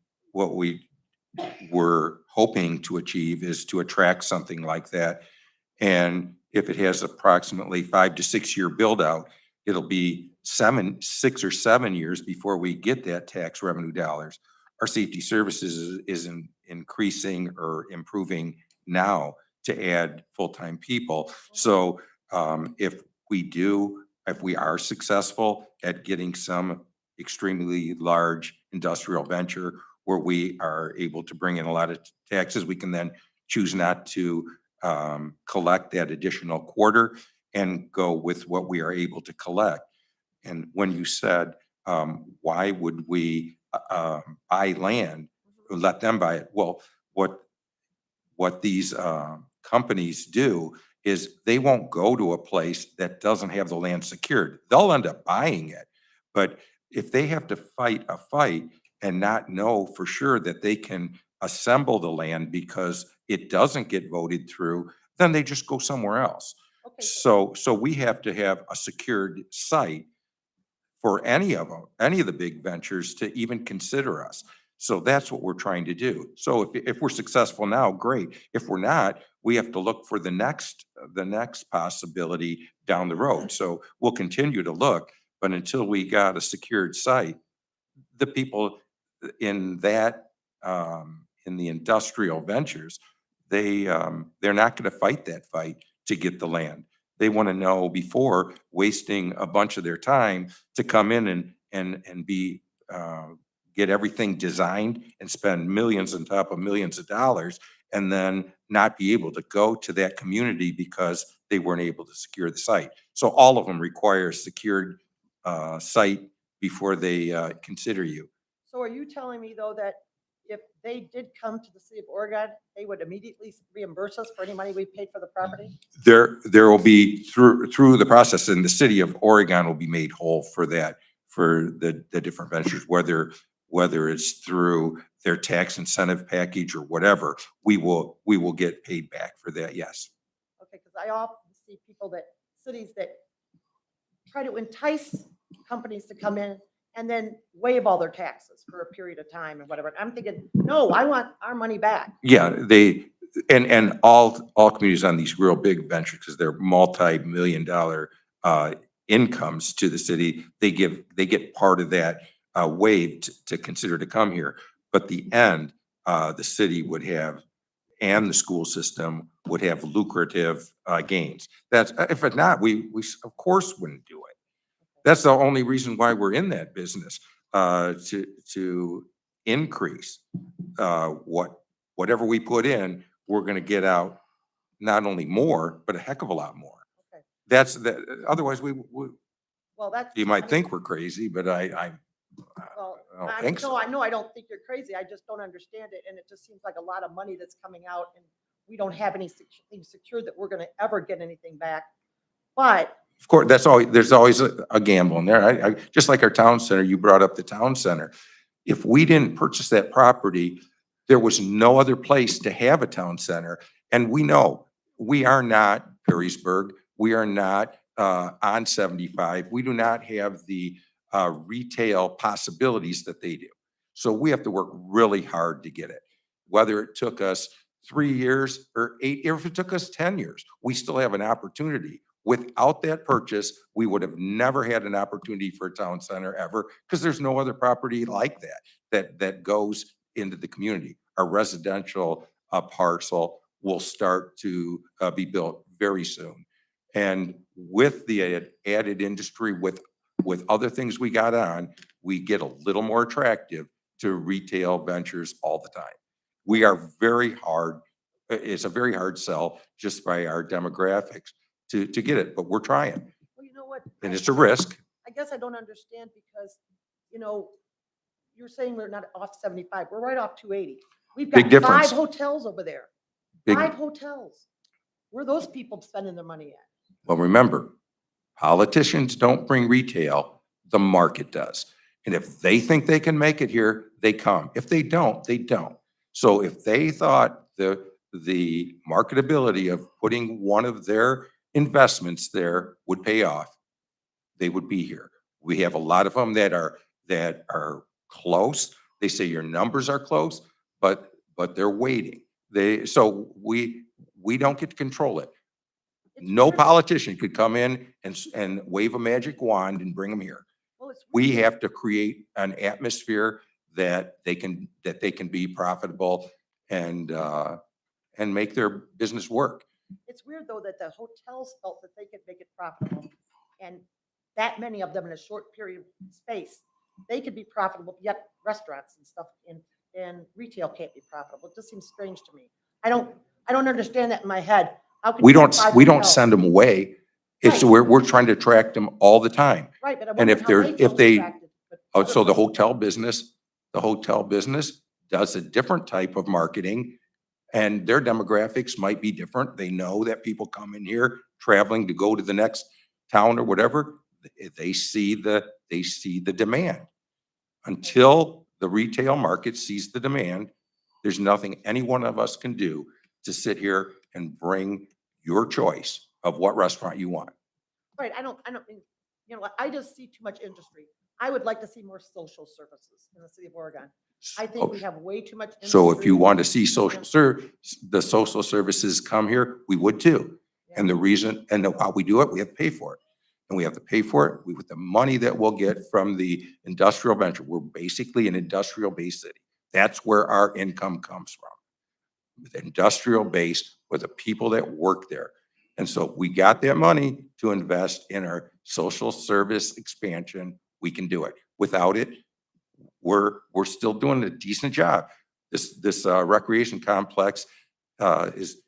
were hoping to achieve is to attract something like that. And if it has approximately 5 to 6 year build out, it'll be 6 or 7 years before we get that tax revenue dollars. Our safety services is increasing or improving now to add full-time people. So if we are successful at getting some extremely large industrial venture where we are able to bring in a lot of taxes, we can then choose not to collect that additional quarter and go with what we are able to collect. And when you said, why would we buy land, let them buy it? Well, what these companies do is they won't go to a place that doesn't have the land secured. They'll end up buying it. But if they have to fight a fight and not know for sure that they can assemble the land because it doesn't get voted through, then they just go somewhere else. Okay, So we have to have a secured site for any of them, any of the big ventures to even consider us. So that's what we're trying to do. So if we're successful now, great. If we're not, we have to look for the next possibility down the road. So we'll continue to look, but until we got a secured site, the people in that, in the industrial ventures, they're not going to fight that fight to get the land. They want to know before wasting a bunch of their time to come in and be, get everything designed and spend millions on top of millions of dollars and then not be able to go to that community because they weren't able to secure the site. So all of them require a secured site before they consider you. So are you telling me, though, that if they did come to the city of Oregon, they would immediately reimburse us for any money we paid for the property? There will be through the process, and the city of Oregon will be made whole for that, for the different ventures, whether it's through their tax incentive package or whatever, we will get paid back for that, yes. Okay, because I often see cities that try to entice companies to come in and then waive all their taxes for a period of time and whatever. I'm thinking, no, I want our money back. Yeah, and all communities on these real big ventures, because they're multi-million-dollar incomes to the city, they get part of that waived to consider to come here. But the end, the city would have, and the school system would have lucrative gains. That's, if it not, we of course wouldn't do it. That's the only reason why we're in that business, to increase whatever we put in, we're gonna get out not only more, but a heck of a lot more. Okay. That's otherwise Well, that's. you might I- think we're crazy, but I Well, don't think so. I know I don't think you're crazy. I just don't understand it. And it just seems like a lot of money that's coming out and we don't have anything secured that we're gonna ever get anything back. But Of course, there's always a gamble in there. I just like our town center, you brought up the town center. If we didn't purchase that property, there was no other place to have a town center. And we know, we are not Perrysburg. We are not on 75. We do not have the retail possibilities that they do. So we have to work really hard to get it. Whether it took us 3 years or 8, or if it took us 10 years, we still have an opportunity. Without that purchase, we would have never had an opportunity for a town center ever, because there's no other property like that goes into the community. Our residential parcel will start to be built very soon. And with the added industry, with other things we got on, we get a little more attractive to retail ventures all the time. We are very hard, it's a very hard sell just by our demographics to get it, but we're trying. well, you know what? And it's a risk. I guess I don't understand because, you're saying we're not off 75. We're right off 280. We've Big got difference. 5 hotels over there. Big- 5 hotels. Where are those people spending their money at? Well, remember, politicians don't bring retail, the market does. And if they think they can make it here, they come. If they don't, they don't. So if they thought the marketability of putting one of their investments there would pay off, they would be here. We have a lot of them that are close. They say your numbers are close, but they're waiting. So we don't get to control it. No weird. politician could come in and wave a magic wand and bring them here. Well, it's We weird. have to create an atmosphere that they can be profitable and make their business work. It's weird though that the hotels felt that they could make it profitable. And that many of them in a short period of space, they could be profitable, yet restaurants and stuff and retail can't be profitable. It just seems strange to me. I don't understand that in my head. How can We you have don't, 5 we don't hotels? send them away. It's, Right. we're trying to attract them all the time. Right, but I And wonder if how they're, they if felt they, attracted, but oh, other so the places- hotel business does a different type of marketing, and their demographics might be different. They know that people come in here traveling to go to the next town or whatever. They see the demand. Until the retail market sees the demand, there's nothing any one of us can do to sit here and bring your choice of what restaurant you want. Right, I don't mean, I just see too much industry. I would like to see more social services in the city of Oregon. I think we have way too much. So if you industry. want to see the social services come here, we would too. And the reason, and how we do it, we have to pay for it. And we have to pay for it with the money that we'll get from the industrial venture. We're basically an industrial based city. That's where our income comes from. The industrial base with the people that work there. And so we got that money to invest in our social service expansion. We can do it. Without it, we're still doing a decent job. This recreation complex is,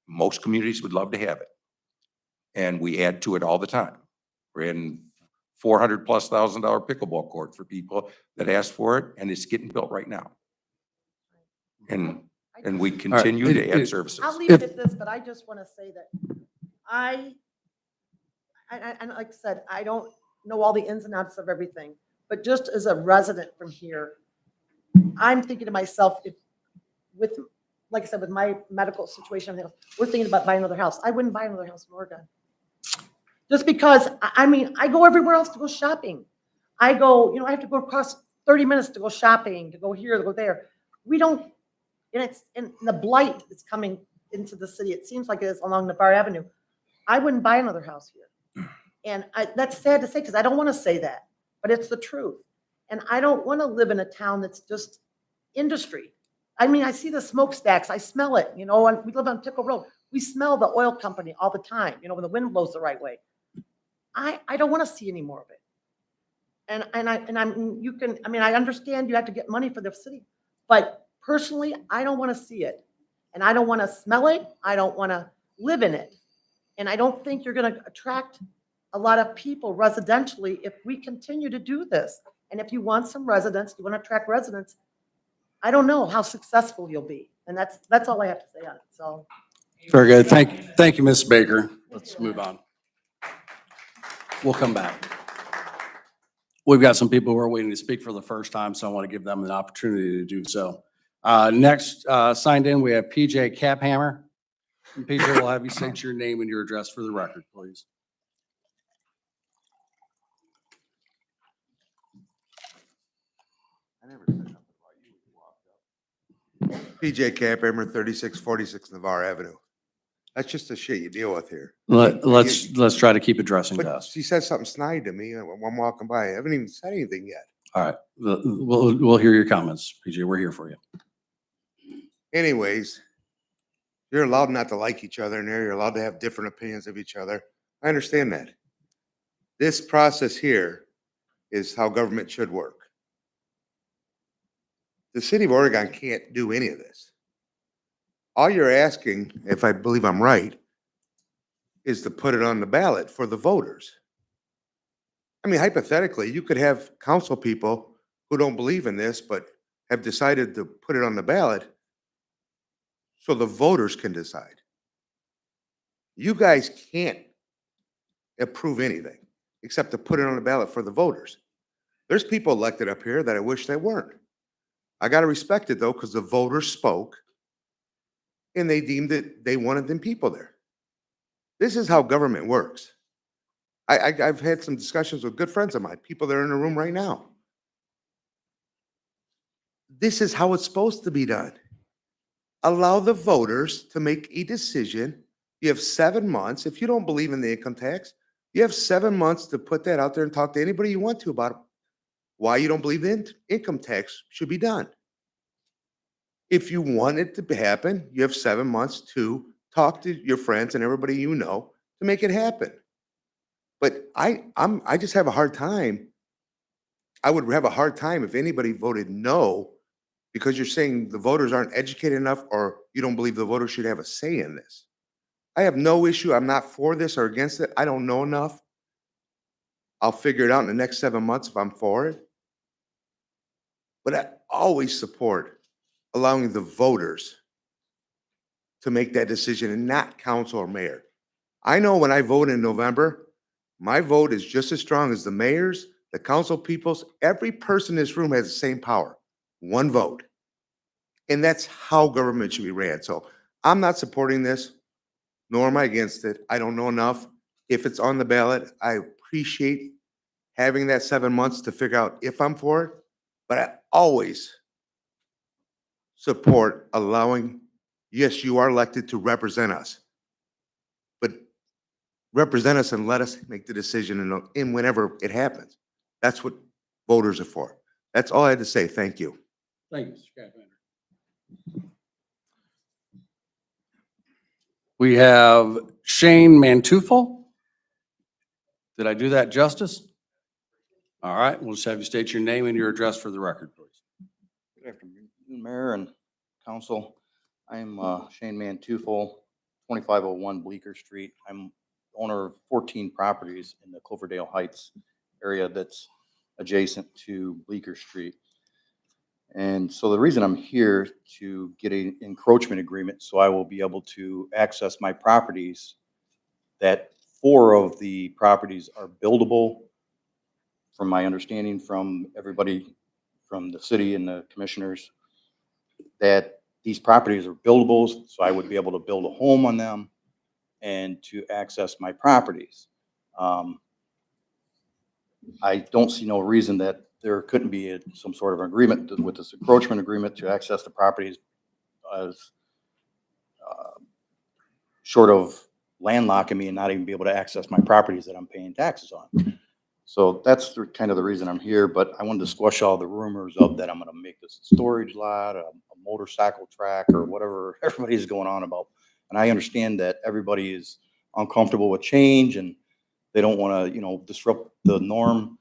most communities would love to have it. And we add to it all the time. We're adding $400+ thousand pickleball court for people that ask for it, and it's getting built right now. And we continue to add services. I'll leave it at this, but I just want to say that and like I said, I don't know all the ins and outs of everything, but just as a resident from here, I'm thinking to myself, like I said, with my medical situation, we're thinking about buying another house. I wouldn't buy another house in Oregon. Just because, I mean, I go everywhere else to go shopping. I go, I have to go across 30 minutes to go shopping, to go here, to go there. We don't, and the blight that's coming into the city, it seems like it is along Navarre Avenue. I wouldn't buy another house here. And that's sad to say, because I don't want to say that, but it's the truth. And I don't want to live in a town that's just industry. I mean, I see the smokestacks, I smell it, and we live on Pickle Road. We smell the oil company all the time, when the wind blows the right way. I don't want to see any more of it. I understand you have to get money for the city, but personally, I don't want to see it. And I don't want to smell it. I don't want to live in it. And I don't think you're going to attract a lot of people residentially if we continue to do this. And if you want some residents, you want to attract residents, I don't know how successful you'll be. And that's all I have to say on it. So. Very good. Thank you, Ms. Baker. Let's move on. We'll come back. We've got some people who are waiting to speak for the first time, so I want to give them an opportunity to do so. Next, signed in, we have PJ Caphammer. And PJ, we'll have you state your name and your address for the record, please. PJ Campham, 3646 Navarre Avenue. That's just the shit you deal with here. Let's try to keep addressing to But us. she said something snide to me when I'm walking by. I haven't even said anything yet. All right, we'll hear your comments, PJ. We're here for you. Anyways, you're allowed not to like each other in there. You're allowed to have different opinions of each other. I understand that. This process here is how government should work. The city of Oregon can't do any of this. All you're asking, if I believe I'm right, is to put it on the ballot for the voters. I mean, hypothetically, you could have council people who don't believe in this, but have decided to put it on the ballot so the voters can decide. You guys can't approve anything except to put it on the ballot for the voters. There's people elected up here that I wish they weren't. I got to respect it though, because the voters spoke and they deemed that they wanted them people there. This is how government works. I've had some discussions with good friends of mine, people that are in the room right now. This is how it's supposed to be done. Allow the voters to make a decision. You have 7 months. If you don't believe in the income tax, you have 7 months to put that out there and talk to anybody you want to about why you don't believe the income tax should be done. If you want it to happen, you have 7 months to talk to your friends and everybody you know to make it happen. But I just have a hard time. I would have a hard time if anybody voted no, because you're saying the voters aren't educated enough or you don't believe the voters should have a say in this. I have no issue. I'm not for this or against it. I don't know enough. I'll figure it out in the next 7 months if I'm for it. But I always support allowing the voters to make that decision and not council or mayor. I know when I vote in November, my vote is just as strong as the mayor's, the council people's. Every person in this room has the same power, one vote. And that's how government should be ran. So I'm not supporting this, nor am I against it. I don't know enough. If it's on the ballot, I appreciate having that 7 months to figure out if I'm for it, but I always support allowing, yes, you are elected to represent us, but represent us and let us make the decision in whenever it happens. That's what voters are for. That's all I had to say. Thank you. Thank you, Mr. Caphammer. We have Shane Mantufel. Did I do that justice? All right, we'll just have you state your name and your address for the record, please. Good afternoon, Mayor and Council. I'm Shane Mantufel, 2501 Bleecker Street. I'm owner of 14 properties in the Cloverdale Heights area that's adjacent to Bleecker Street. And so the reason I'm here to get an encroachment agreement so I will be able to access my properties, that 4 of the properties are buildable. From my understanding from everybody from the city and the commissioners, that these properties are buildables, so I would be able to build a home on them and to access my properties. I don't see no reason that there couldn't be some sort of agreement with this encroachment agreement to access the properties as short of landlocking me and not even be able to access my properties that I'm paying taxes on. So that's kind of the reason I'm here, but I wanted to squash all the rumors of that I'm gonna make this a storage lot, a motorcycle track, or whatever everybody's going on about. And I understand that everybody is uncomfortable with change and they don't wanna, disrupt the norm.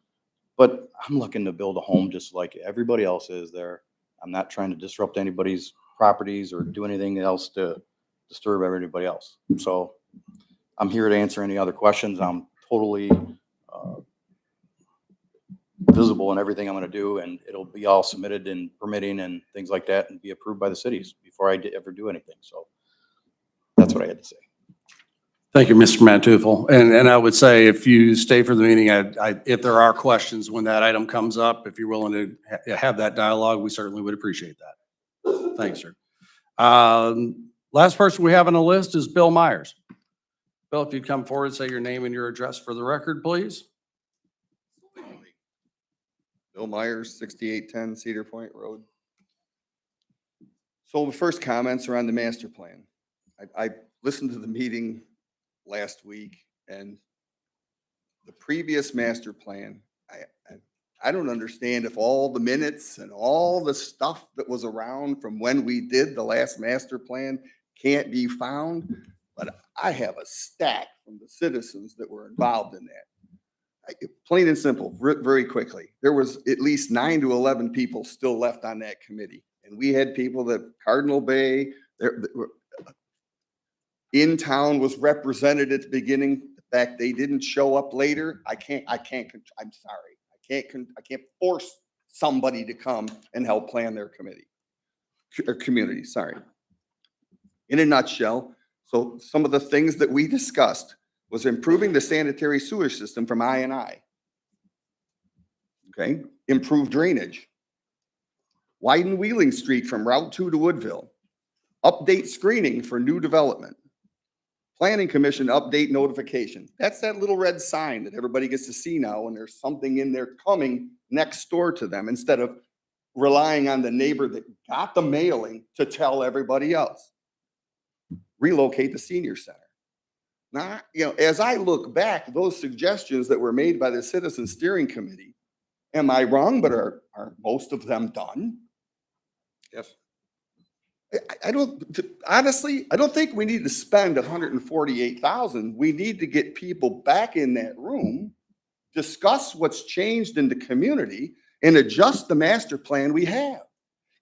But I'm looking to build a home just like everybody else is there. I'm not trying to disrupt anybody's properties or do anything else to disturb everybody else. So I'm here to answer any other questions. I'm totally visible in everything I'm going to do, and it'll be all submitted and permitting and things like that and be approved by the cities before I ever do anything. So that's what I had to say. Thank you, Mr. Mantufel. And I would say if you stay for the meeting, if there are questions when that item comes up, if you're willing to have that dialogue, we certainly would appreciate that. Thanks, sir. Last person we have on the list is Bill Myers. Bill, if you'd come forward, say your name and your address for the record, please. Bill Myers, 6810 Cedar Point Road. So the first comments are on the master plan. I listened to the meeting last week, and the previous master plan, I don't understand if all the minutes and all the stuff that was around from when we did the last master plan can't be found, but I have a stack from the citizens that were involved in that. Plain and simple, very quickly. There was at least 9 to 11 people still left on that committee. And we had people that Cardinal Bay, in town was represented at the beginning. The fact they didn't show up later, I'm sorry. I can't force somebody to come and help plan their community, sorry. In a nutshell, so some of the things that we discussed was improving the sanitary sewer system from I&I. Okay, improve drainage. Widen Wheeling Street from Route 2 to Woodville. Update screening for new development. Planning Commission update notification. That's that little red sign that everybody gets to see now when there's something in there coming next door to them instead of relying on the neighbor that got the mailing to tell everybody else. Relocate the senior center. Now, as I look back, those suggestions that were made by the Citizen Steering Committee, am I wrong, but are most of them done? Yes. Honestly, I don't think we need to spend $148,000. We need to get people back in that room, discuss what's changed in the community, and adjust the master plan we have.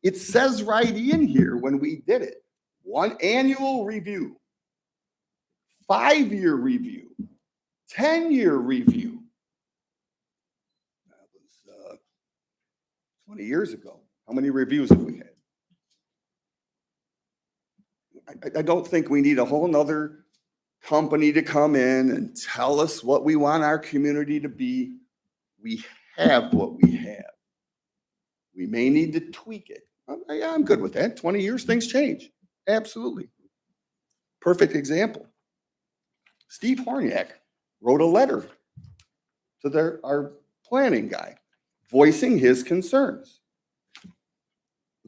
It says right in here when we did it, 1 annual review, 5-year review, 10-year review. That was 20 years ago. How many reviews have we had? I don't think we need a whole nother company to come in and tell us what we want our community to be. We have what we have. We may need to tweak it. I'm good with that. 20 years, things change. Absolutely. Perfect example. Steve Horniak wrote a letter to our planning guy voicing his concerns.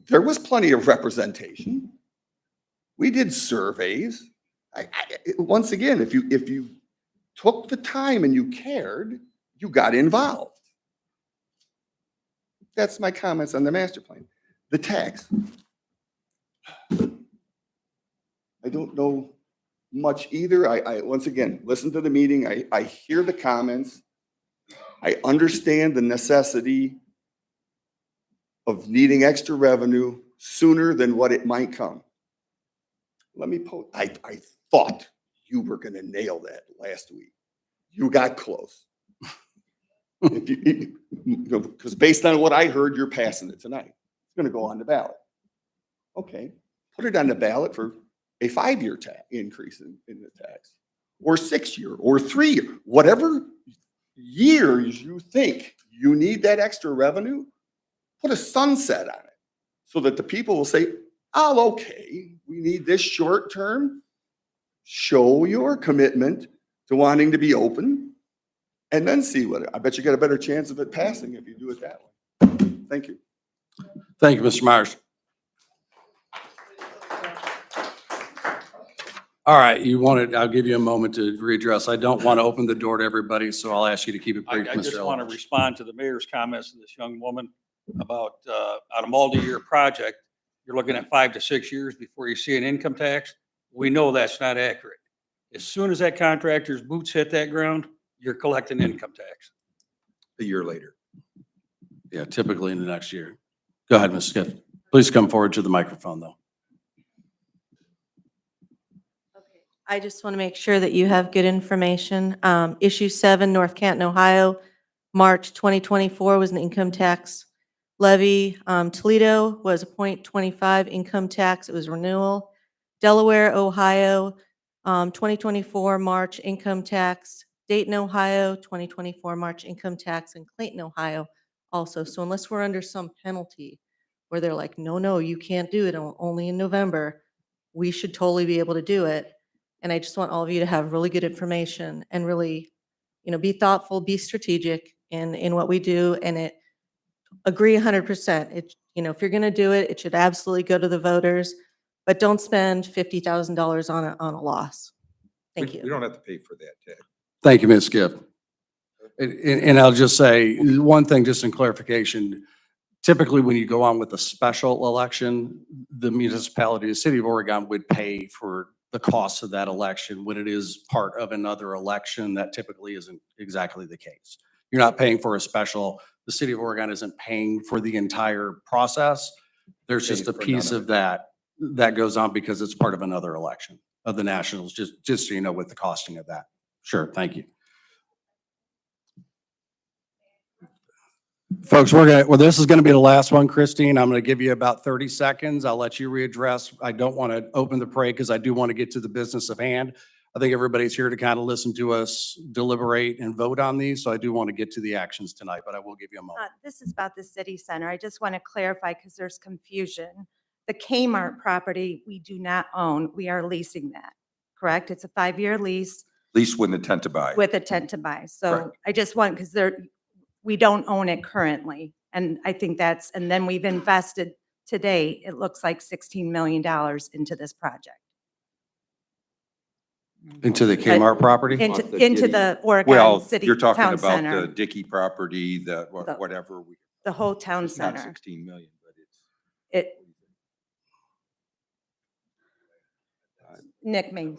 There was plenty of representation. We did surveys. Once again, if you took the time and you cared, you got involved. That's my comments on the master plan. The tax. I don't know much either. I once again, listen to the meeting. I hear the comments. I understand the necessity of needing extra revenue sooner than what it might come. Let me post. I thought you were going to nail that last week. You got close. Because based on what I heard, you're passing it tonight. It's going to go on the ballot. Okay, put it on the ballot for a 5-year increase in the tax, or 6-year, or 3-year, whatever years you think you need that extra revenue. Put a sunset on it so that the people will say, "Oh, okay, we need this short term. Show your commitment to wanting to be open and then see what, I bet you got a better chance of it passing if you do it that way. Thank you. Thank you, Mr. Myers. All right, I'll give you a moment to readdress. I don't want to open the door to everybody, so I'll ask you to keep it brief, I Mr. just want to Elbridge. respond to the mayor's comments to this young woman about, on a multi-year project, you're looking at 5 to 6 years before you see an income tax. We know that's not accurate. As soon as that contractor's boots hit that ground, you're collecting income tax. A year later. Yeah, typically in the next year. Go ahead, Ms. Skiff. Please come forward to the microphone, though. I just want to make sure that you have good information. Issue 7, North Canton, Ohio, March 2024 was an income tax levy. Toledo was a .25 income tax. It was renewal. Delaware, Ohio, 2024 March income tax. Dayton, Ohio, 2024 March income tax, and Clayton, Ohio also. So unless we're under some penalty where they're like, no, you can't do it only in November, we should totally be able to do it. And I just want all of you to have really good information and really, be thoughtful, be strategic in what we do, and agree 100%. If you're going to do it, it should absolutely go to the voters, but don't spend $50,000 on a loss. Thank We you. don't have to pay for that, Ted. Thank you, Ms. Skiff. And I'll just say one thing, just in clarification. Typically, when you go on with a special election, the municipality, the city of Oregon would pay for the cost of that election. When it is part of another election, that typically isn't exactly the case. You're not paying for a special, the city of Oregon isn't paying for the entire process. There's just a Paying for none piece of of that goes on because it's part of another election of the nationals, just so you know, with the costing of that. Sure, thank you. Folks, this is gonna be the last one, Christine. I'm gonna give you about 30 seconds. I'll let you readdress. I don't want to open the parade because I do want to get to the business of hand. I think everybody's here to kind of listen to us deliberate and vote on these, so I do want to get to the actions tonight, but I will give you a moment. This is about the city center. I just want to clarify because there's confusion. The Kmart property, we do not own. We are leasing that, correct? It's a 5-year lease Lease with intent to buy. with intent to buy. So Correct. I just want, because we don't own it currently. And I think and then we've invested today, it looks like $16 million into this project. Into the Kmart property? Into the Oregon Well, City you're talking Town about the Center, Dickey property, the The- whatever. the whole town It's not center. 16 million, but it's. Nick Main.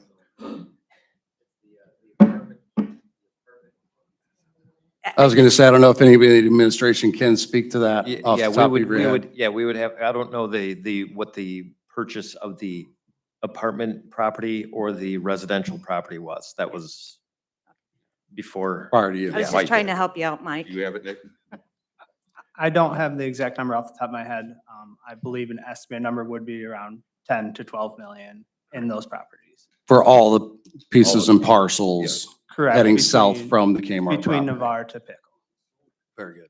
I was gonna say, I don't know if anybody in the administration can speak to that off the Yeah, top of we your head. would, we would have, I don't know what the purchase of the apartment property or the residential property was. That was before. Prior to you. I was just trying to help you out, Mike. You have it, Nick? I don't have the exact number off the top of my head. I believe an estimated number would be around 10 to 12 million in those properties. For all the pieces and parcels Correct. heading south between- from the Kmart Between property. Navarre to Pickle. Very good.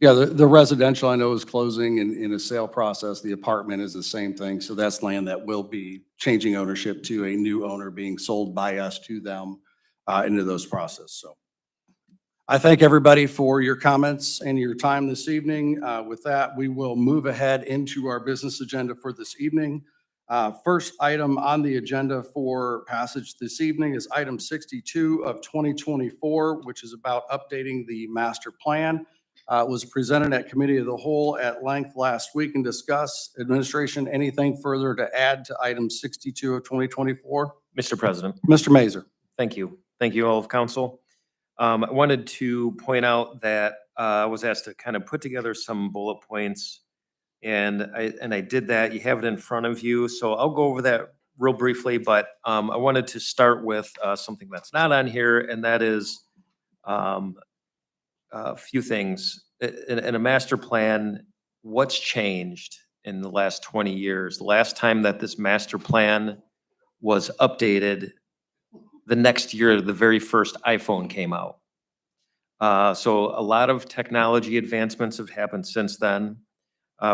Yeah, the residential I know is closing in a sale process. The apartment is the same thing. So that's land that will be changing ownership to a new owner being sold by us to them into those process. So I thank everybody for your comments and your time this evening. With that, we will move ahead into our business agenda for this evening. First item on the agenda for passage this evening is item 62 of 2024, which is about updating the master plan. It was presented at Committee of the Whole at length last week and discussed. Administration, anything further to add to item 62 of 2024? Mr. President. Mr. Mazer. Thank you. Thank you, all of council. I wanted to point out that I was asked to kind of put together some bullet points, and I did that. You have it in front of you, so I'll go over that real briefly, but I wanted to start with something that's not on here, and that is a few things. In a master plan, what's changed in the last 20 years? The last time that this master plan was updated, the next year, the very first iPhone came out. So a lot of technology advancements have happened since then.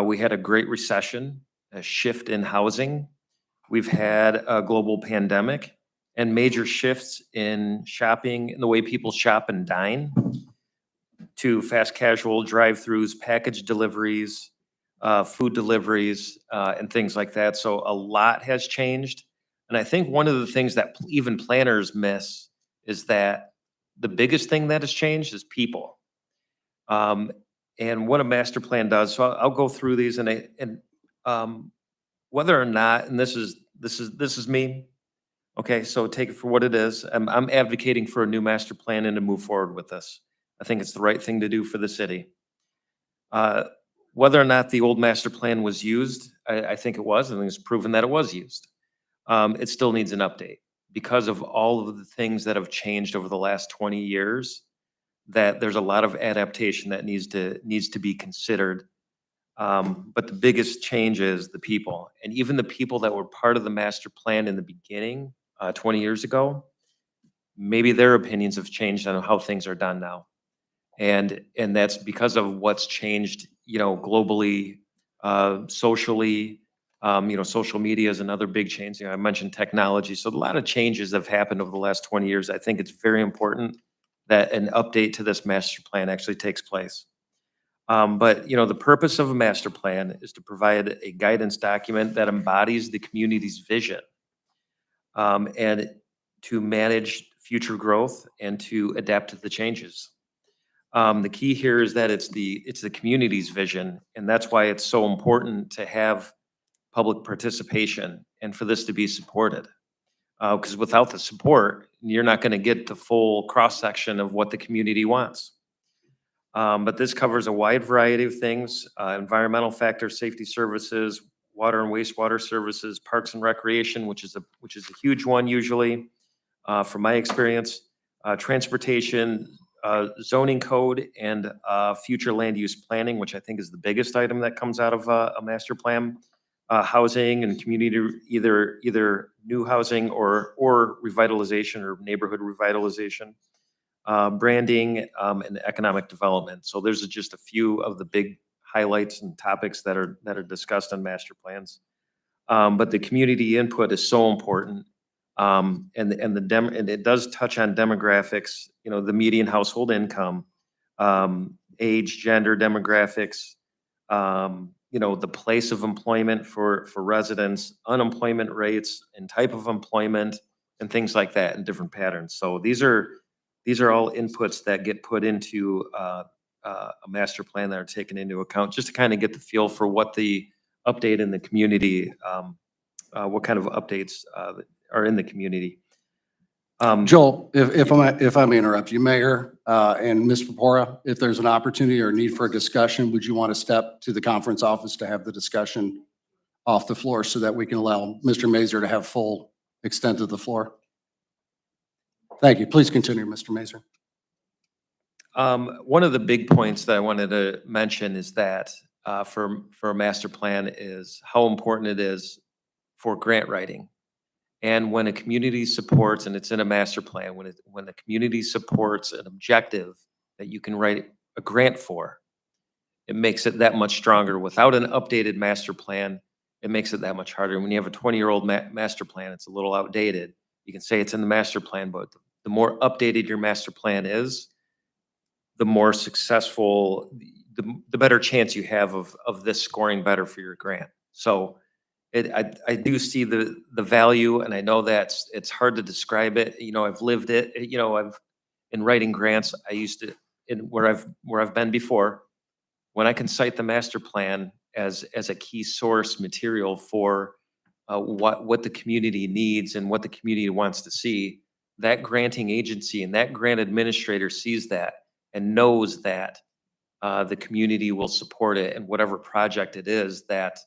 We had a great recession, a shift in housing. We've had a global pandemic, and major shifts in shopping, in the way people shop and dine, to fast casual drive-throughs, package deliveries, food deliveries, and things like that. So a lot has changed. And I think one of the things that even planners miss is that the biggest thing that has changed is people. And what a master plan does, so I'll go through these and whether or not, and this is me, okay, so take it for what it is. I'm advocating for a new master plan and to move forward with this. I think it's the right thing to do for the city. Whether or not the old master plan was used, I think it was. I think it's proven that it was used. It still needs an update because of all of the things that have changed over the last 20 years, that there's a lot of adaptation that needs to be considered. But the biggest change is the people. And even the people that were part of the master plan in the beginning, 20 years ago, maybe their opinions have changed on how things are done now. And that's because of what's changed, globally, socially. Social media is another big change. I mentioned technology. So a lot of changes have happened over the last 20 years. I think it's very important that an update to this master plan actually takes place. But the purpose of a master plan is to provide a guidance document that embodies the community's vision, and to manage future growth and to adapt to the changes. The key here is that it's the community's vision, and that's why it's so important to have public participation and for this to be supported. Because without the support, you're not going to get the full cross-section of what the community wants. But this covers a wide variety of things: environmental factors, safety services, water and wastewater services, parks and recreation, which is a huge one usually, from my experience, transportation, zoning code, and future land use planning, which I think is the biggest item that comes out of a master plan. Housing and community, either new housing or revitalization or neighborhood revitalization. Branding, and economic development. So there's just a few of the big highlights and topics that are discussed on master plans. But the community input is so important. And it does touch on demographics, the median household income, age, gender demographics, the place of employment for residents, unemployment rates and type of employment, and things like that, and different patterns. So these are all inputs that get put into a master plan that are taken into account, just to kind of get the feel for what the update in the community, what kind of updates are in the community. Joel, if I may interrupt you, Mayor, and Ms. Purpura, if there's an opportunity or need for a discussion, would you want to step to the conference office to have the discussion off the floor so that we can allow Mr. Mazur to have full extent of the floor? Thank you. Please continue, Mr. Mazur. One of the big points that I wanted to mention is that for a master plan is how important it is for grant writing. And when a community supports, and it's in a master plan, when the community supports an objective that you can write a grant for, it makes it that much stronger. Without an updated master plan, it makes it that much harder. When you have a 20-year-old master plan, it's a little outdated. You can say it's in the master plan, but the more updated your master plan is, the more successful, the better chance you have of this scoring better for your grant. So I do see the value, and I know that it's hard to describe it. I've lived it. I've in writing grants. I used to where I've been before. When I can cite the master plan as a key source material for what the community needs and what the community wants to see, that granting agency and that grant administrator sees that and knows that the community will support it, and whatever project it is that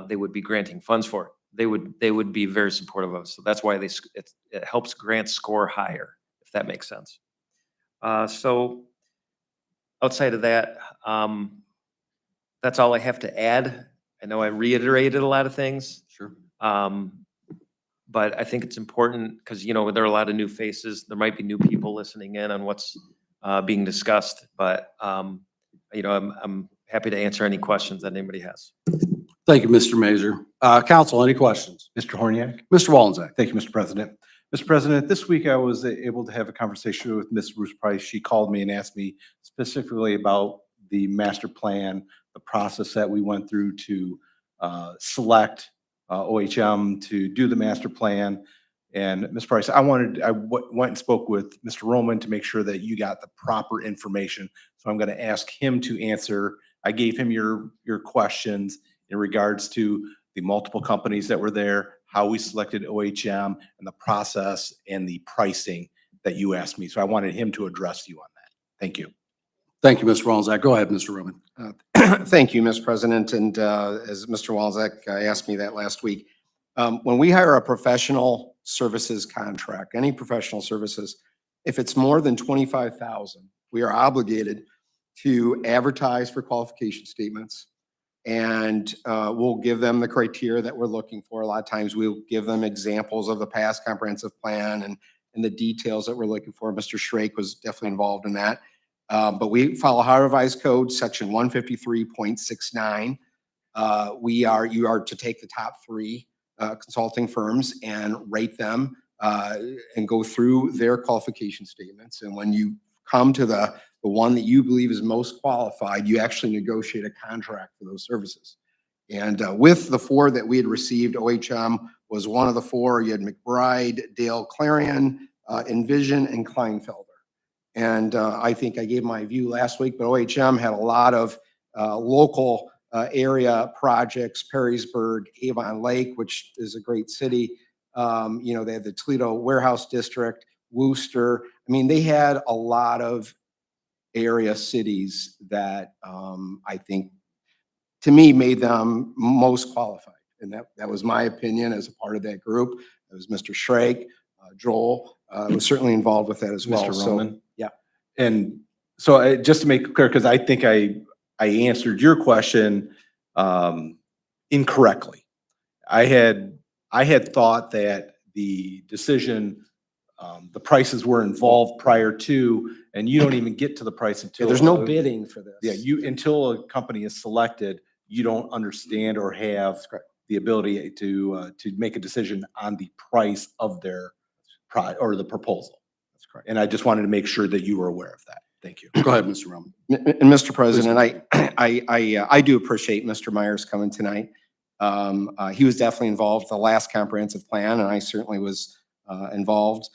they would be granting funds for, they would be very supportive of. So that's why it helps grants score higher, if that makes sense. So outside of that, that's all I have to add. I know I reiterated a lot of things. Sure. But I think it's important because, there are a lot of new faces. There might be new people listening in on what's being discussed, but, I'm happy to answer any questions that anybody has. Thank you, Mr. Mazur. Council, any questions? Mr. Horniak? Mr. Wallenzeck? Thank you, Mr. President. Mr. President, this week I was able to have a conversation with Ms. Bruce Price. She called me and asked me specifically about the master plan, the process that we went through to select OHM to do the master plan. And Ms. Price, I went and spoke with Mr. Roman to make sure that you got the proper information. So I'm going to ask him to answer. I gave him your questions in regards to the multiple companies that were there, how we selected OHM, and the process and the pricing that you asked me. So I wanted him to address you on that. Thank you. Thank you, Mr. Walzak. Go ahead, Mr. Roman. Thank you, Mr. President. And as Mr. Walzak asked me that last week, when we hire a professional services contract, any professional services, if it's more than 25,000, we are obligated to advertise for qualification statements. And we'll give them the criteria that we're looking for. A lot of times we'll give them examples of the past comprehensive plan and the details that we're looking for. Mr. Schrake was definitely involved in that. But we follow Ohio Revised Code, section 153.69. You are to take the top 3 consulting firms and rate them and go through their qualification statements. And when you come to the one that you believe is most qualified, you actually negotiate a contract for those services. And with the 4 that we had received, OHM was one of the 4. You had McBride, Dale Clarion, Envision, and Kleinfelder. And I think I gave my view last week, but OHM had a lot of local area projects, Perrysburg, Avon Lake, which is a great city. You know, they had the Toledo Warehouse District, Worcester. I mean, they had a lot of area cities that I think, to me, made them most qualified. And that was my opinion as a part of that group. It was Mr. Schrake, Joel was certainly involved with that as well. Mr. So, Roman? yeah. And so just to make it clear, because I think I answered your question incorrectly. I had thought that the decision, the prices were involved prior to, and you don't even get to the price until. There's no bidding for this. Yeah, until a company is selected, you don't understand or have the ability to make a decision on the price of their or the proposal. That's correct. And I just wanted to make sure that you were aware of that. Thank you. Go ahead, Mr. Roman. And Mr. President, I do appreciate Mr. Myers coming tonight. He was definitely involved with the last comprehensive plan, and I certainly was involved.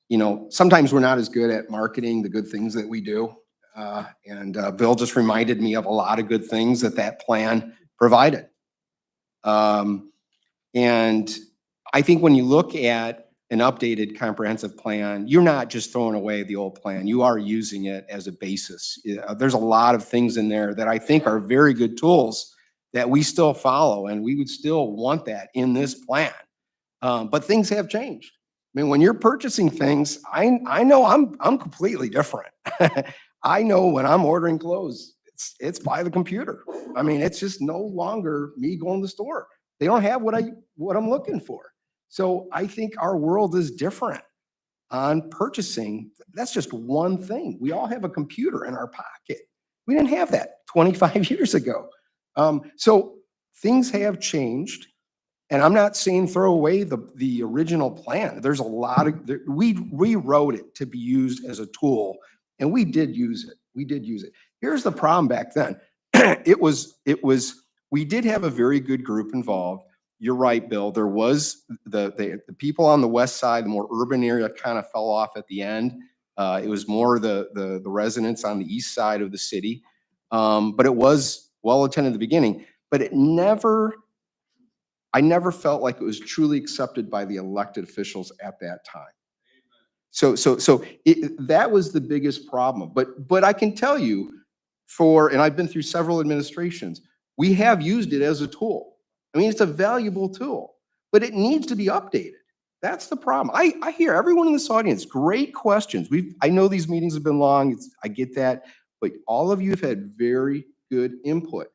You know, sometimes we're not as good at marketing the good things that we do. Bill just reminded me of a lot of good things that plan provided. And I think when you look at an updated comprehensive plan, you're not just throwing away the old plan. You are using it as a basis. There's a lot of things in there that I think are very good tools that we still follow, and we would still want that in this plan. But things have changed. I mean, when you're purchasing things, I know I'm completely different. I know when I'm ordering clothes, it's by the computer. I mean, it's just no longer me going to the store. They don't have what I'm looking for. So I think our world is different on purchasing. That's just one thing. We all have a computer in our pocket. We didn't have that 25 years ago. So things have changed. And I'm not saying throw away the original plan. There's a lot of, we rewrote it to be used as a tool, and we did use it. We did use it. Here's the problem back then. We did have a very good group involved. You're right, Bill. There was the people on the west side, the more urban area kind of fell off at the end. It was more the residents on the east side of the city. But it was well attended at the beginning, but I never felt like it was truly accepted by the elected officials at that time. So that was the biggest problem. But I can tell you and I've been through several administrations, we have used it as a tool. I mean, it's a valuable tool, but it needs to be updated. That's the problem. I hear everyone in this audience, great questions. I know these meetings have been long. I get that, but all of you have had very good input.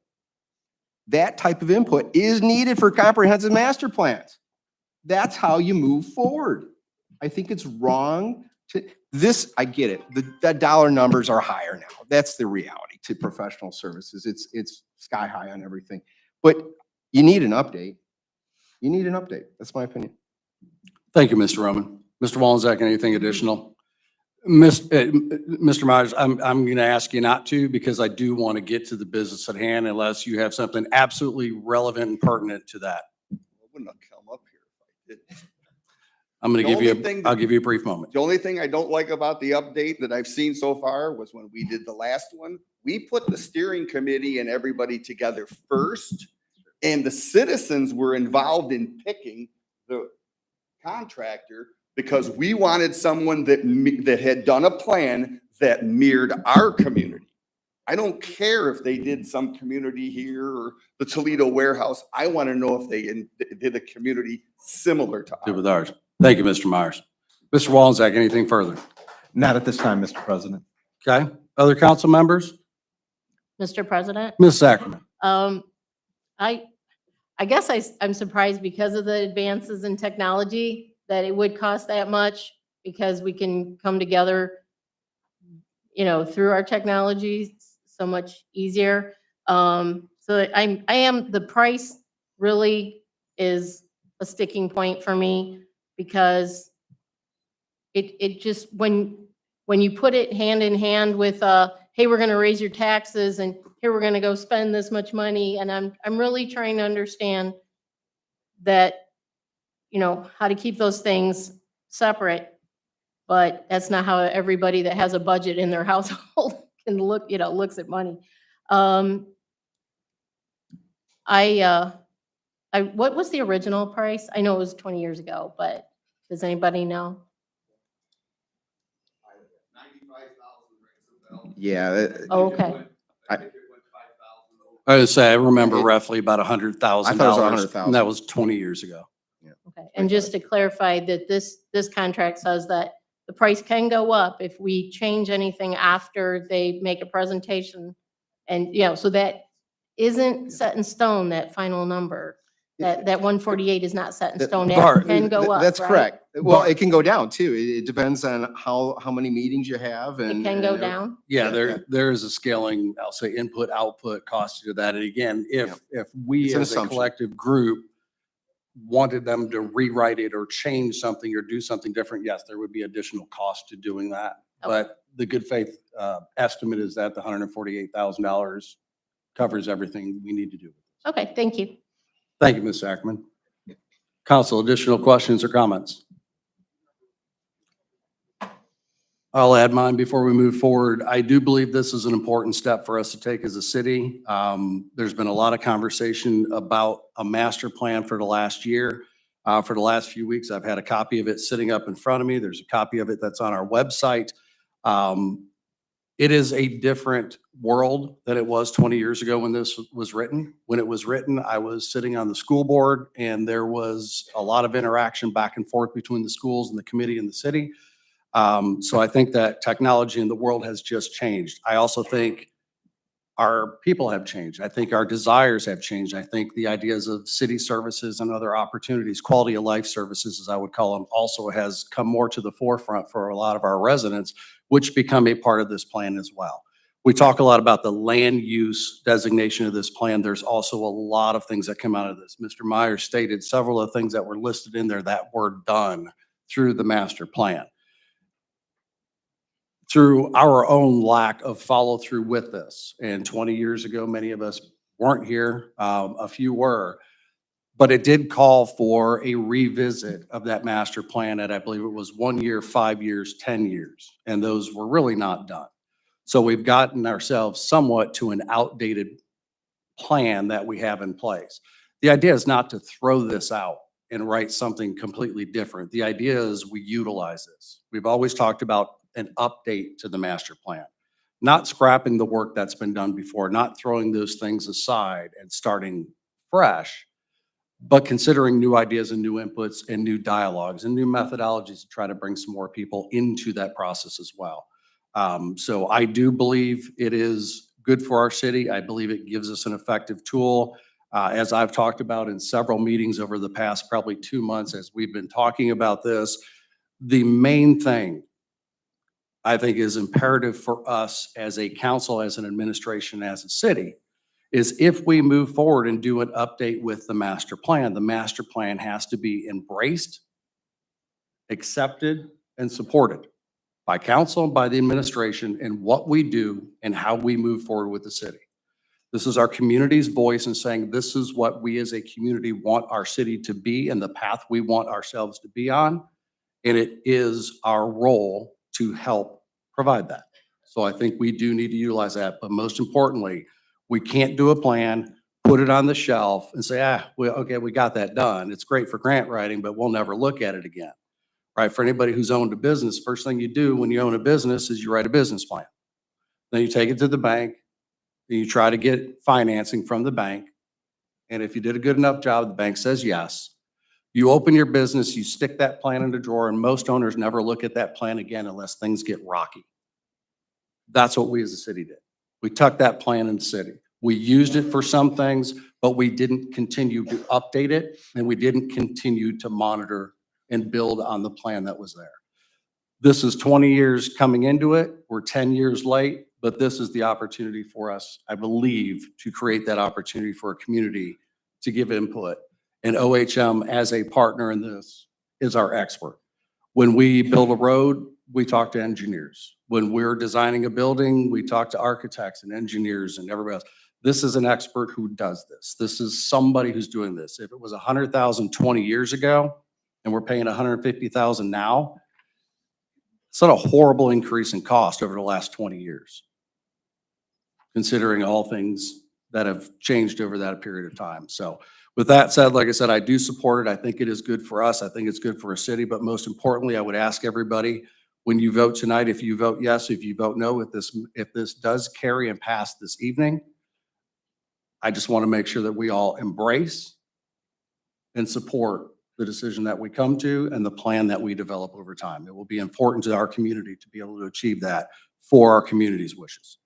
That type of input is needed for comprehensive master plans. That's how you move forward. I think it's wrong I get it. The dollar numbers are higher now. That's the reality to professional services. It's sky high on everything, but you need an update. You need an update. That's my opinion. Thank you, Mr. Roman. Mr. Wallenstein, anything additional? Mr. Myers, I'm going to ask you not to because I do want to get to the business at hand unless you have something absolutely relevant and pertinent to that. I wouldn't have come up here if I did. I'm going to The give you, only thing I'll that- give you a brief moment. The only thing I don't like about the update that I've seen so far was when we did the last one, we put the steering committee and everybody together first. And the citizens were involved in picking the contractor because we wanted someone that had done a plan that mirrored our community. I don't care if they did some community here or the Toledo warehouse. I want to know if they did a community similar to Good ours. with ours. Thank you, Mr. Myers. Mr. Wallenstein, anything further? Not at this time, Mr. President. Okay. Other council members? Mr. President, Ms. Sacrament? I guess I'm surprised because of the advances in technology that it would cost that much because we can come together, through our technology so much easier. So the price really is a sticking point for me because it just, when you put it hand in hand with, hey, we're going to raise your taxes and here we're going to go spend this much money. And I'm really trying to understand that, how to keep those things separate. But that's not how everybody that has a budget in their household can look, looks at money. What was the original price? I know it was 20 years ago, but does anybody know? Yeah. Oh, okay. I would say I remember roughly about $100,000. I thought it was $100,000. And that was 20 years ago. Okay, and just to clarify that this contract says that the price can go up if we change anything after they make a presentation. And, so that isn't set in stone, that final number. That 148 is not set in stone. Bart, It can go up, That's right? correct. Well, it can go down too. It depends on how many meetings you have and. It can go and- down? Yeah, there is a scaling, I'll say input, output cost to that. And again, if we It's an as a assumption. collective group wanted them to rewrite it or change something or do something different, yes, there would be additional cost to doing that. Okay. But the good faith estimate is that the $148,000 covers everything we need to do. Okay, thank you. Thank you, Ms. Ackerman. Council, additional questions or comments? I'll add mine before we move forward. I do believe this is an important step for us to take as a city. There's been a lot of conversation about a master plan for the last year. For the last few weeks, I've had a copy of it sitting up in front of me. There's a copy of it that's on our website. It is a different world than it was 20 years ago when this was written. When it was written, I was sitting on the school board and there was a lot of interaction back and forth between the schools and the committee and the city. So I think that technology in the world has just changed. I also think our people have changed. I think our desires have changed. I think the ideas of city services and other opportunities, quality of life services, as I would call them, also has come more to the forefront for a lot of our residents, which become a part of this plan as well. We talk a lot about the land use designation of this plan. There's also a lot of things that come out of this. Mr. Myers stated several of the things that were listed in there that were done through the master plan. Through our own lack of follow through with this. And 20 years ago, many of us weren't here. A few were. But it did call for a revisit of that master plan at, I believe it was 1 year, 5 years, 10 years. And those were really not done. So we've gotten ourselves somewhat to an outdated plan that we have in place. The idea is not to throw this out and write something completely different. The idea is we utilize this. We've always talked about an update to the master plan, not scrapping the work that's been done before, not throwing those things aside and starting fresh, but considering new ideas and new inputs and new dialogues and new methodologies to try to bring some more people into that process as well. So I do believe it is good for our city. I believe it gives us an effective tool. As I've talked about in several meetings over the past probably 2 months as we've been talking about this, the main thing I think is imperative for us as a council, as an administration, as a city, is if we move forward and do an update with the master plan has to be embraced, accepted, and supported by council and by the administration in what we do and how we move forward with the city. This is our community's voice in saying this is what we as a community want our city to be and the path we want ourselves to be on. And it is our role to help provide that. So I think we do need to utilize that. But most importantly, we can't do a plan, put it on the shelf and say, okay, we got that done. It's great for grant writing, but we'll never look at it again. Right? For anybody who's owned a business, first thing you do when you own a business is you write a business plan. Then you take it to the bank, and you try to get financing from the bank. And if you did a good enough job, the bank says yes. You open your business, you stick that plan in the drawer, and most owners never look at that plan again unless things get rocky. That's what we as a city did. We tucked that plan in the city. We used it for some things, but we didn't continue to update it, and we didn't continue to monitor and build on the plan that was there. This is 20 years coming into it. We're 10 years late, but this is the opportunity for us, I believe, to create that opportunity for a community to give input. And OHM as a partner in this is our expert. When we build a road, we talk to engineers. When we're designing a building, we talk to architects and engineers and everybody else. This is an expert who does this. This is somebody who's doing this. If it was 100,000 20 years ago and we're paying 150,000 now, it's not a horrible increase in cost over the last 20 years, considering all things that have changed over that period of time. So with that said, like I said, I do support it. I think it is good for us. I think it's good for a city, but most importantly, I would ask everybody, when you vote tonight, if you vote yes, if you vote no, if this does carry and pass this evening, I just want to make sure that we all embrace and support the decision that we come to and the plan that we develop over time. It will be important to our community to be able to achieve that for our community's wishes.